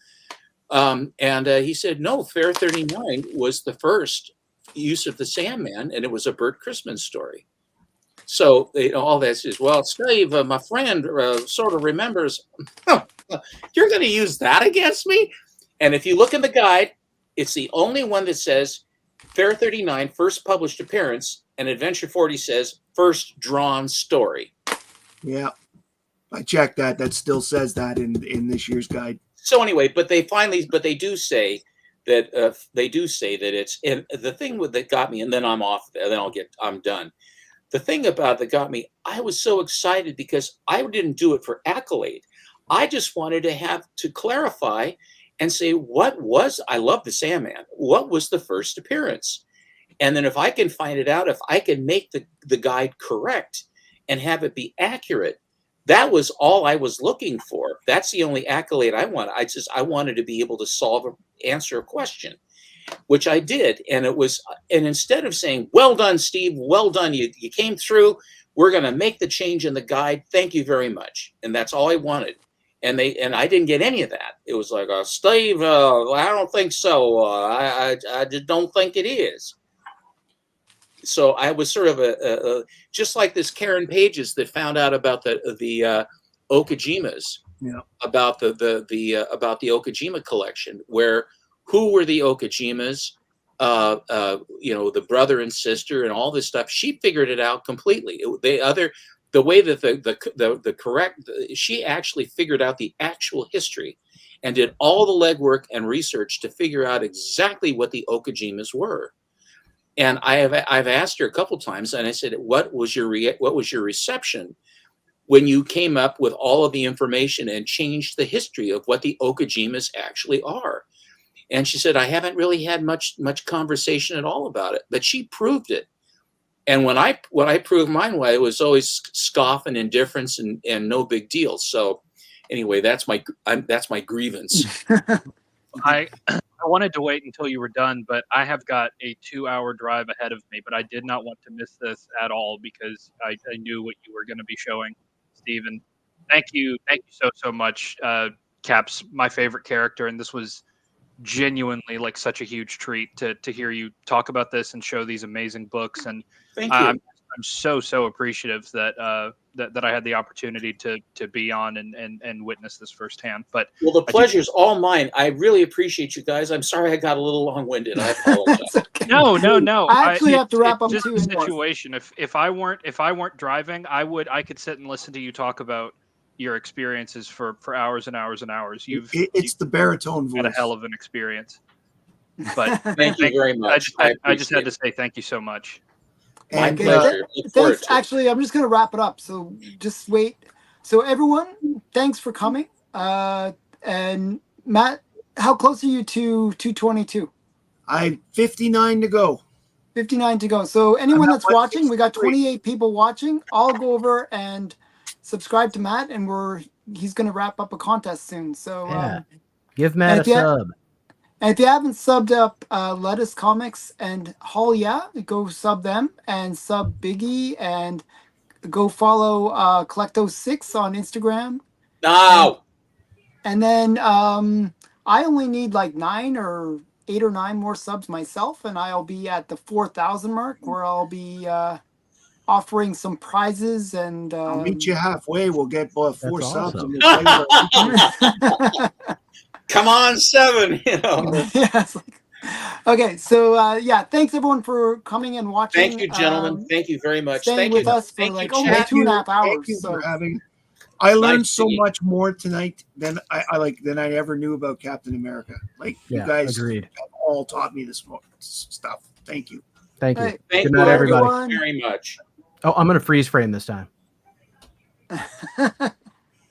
And he said, no, Fair 39 was the first use of the Sandman, and it was a Bert Christman story. So all this is, well, Steve, my friend sort of remembers, you're going to use that against me? And if you look in the guide, it's the only one that says Fair 39, first published appearance, and Adventure 40 says first drawn story. Yeah, I checked that. That still says that in this year's guide. So anyway, but they do say that it's, and the thing that got me, and then I'm off, and then I'm done. The thing about that got me, I was so excited because I didn't do it for accolade. I just wanted to clarify and say, I love the Sandman. What was the first appearance? And then if I can find it out, if I can make the guide correct and have it be accurate, that was all I was looking for. That's the only accolade I want. I wanted to be able to answer a question, which I did. And instead of saying, well done, Steve, well done, you came through, we're going to make the change in the guide. Thank you very much. And that's all I wanted. And I didn't get any of that. It was like, Steve, I don't think so. I just don't think it is. So I was sort of just like this Karen Pages that found out about the Okajimas, yeah, about the Okajima collection, where who were the Okajimas, the brother and sister and all this stuff. She figured it out completely. The way that she actually figured out the actual history and did all the legwork and research to figure out exactly what the Okajimas were. And I've asked her a couple times, and I said, what was your reception when you came up with all of the information and changed the history of what the Okajimas actually are? And she said, I haven't really had much conversation at all about it, but she proved it. And when I proved mine, it was always scoff and indifference and no big deal. So anyway, that's my grievance. I wanted to wait until you were done, but I have got a 2-hour drive ahead of me, but I did not want to miss this at all because I knew what you were going to be showing, Stephen. Thank you so much. Cap's my favorite character, and this was genuinely like such a huge treat to hear you talk about this and show these amazing books. And thank you. I'm so appreciative that that I had the opportunity to be on and witness this firsthand. But the pleasure's all mine. I really appreciate you guys. I'm sorry I got a little long-winded. I apologize. Okay. No. I actually have to wrap up just too. the situation. If I weren't driving, I could sit and listen to you talk about your experiences for hours and hours and hours. It's the baritone voice. Had a hell of an experience. But thank you very much. I just had to say thank you so much. My And pleasure. Thanks. Actually, I'm just going to wrap it up. So just wait. So everyone, thanks for coming. And Matt, how close are you to 222? I'm 59 to go. 59 to go. So anyone that's watching, we got 28 people watching. I'll go over and subscribe to Matt, and he's going to wrap up a contest soon. So yeah. Give Matt a sub. And if you haven't subbed up Lettuce Comics and Hall, go sub them and sub Biggie and go follow Collecto6 on Instagram. No. And then I only need like 8 or 9 more subs myself, and I'll be at the 4,000 mark where I'll be offering some prizes. And I'll meet you halfway. We'll get 4 subs. Awesome. And Come on, 7. Yeah, it's like, Okay, so yeah, thanks everyone for coming and watching. Thank you, gentlemen. Thank you very much. Staying Thank with you. us for Thank like you, almost chat. 2.5 Thank hours. you for So having. I learned Nice so meeting you. much more tonight than than I ever knew about Captain America. Like Yeah, you guys agreed. have all taught me this stuff. Thank you. Thank you. hey, Thank Good you, night, bye, everybody. everyone. very much. Oh, I'm going to freeze frame this time.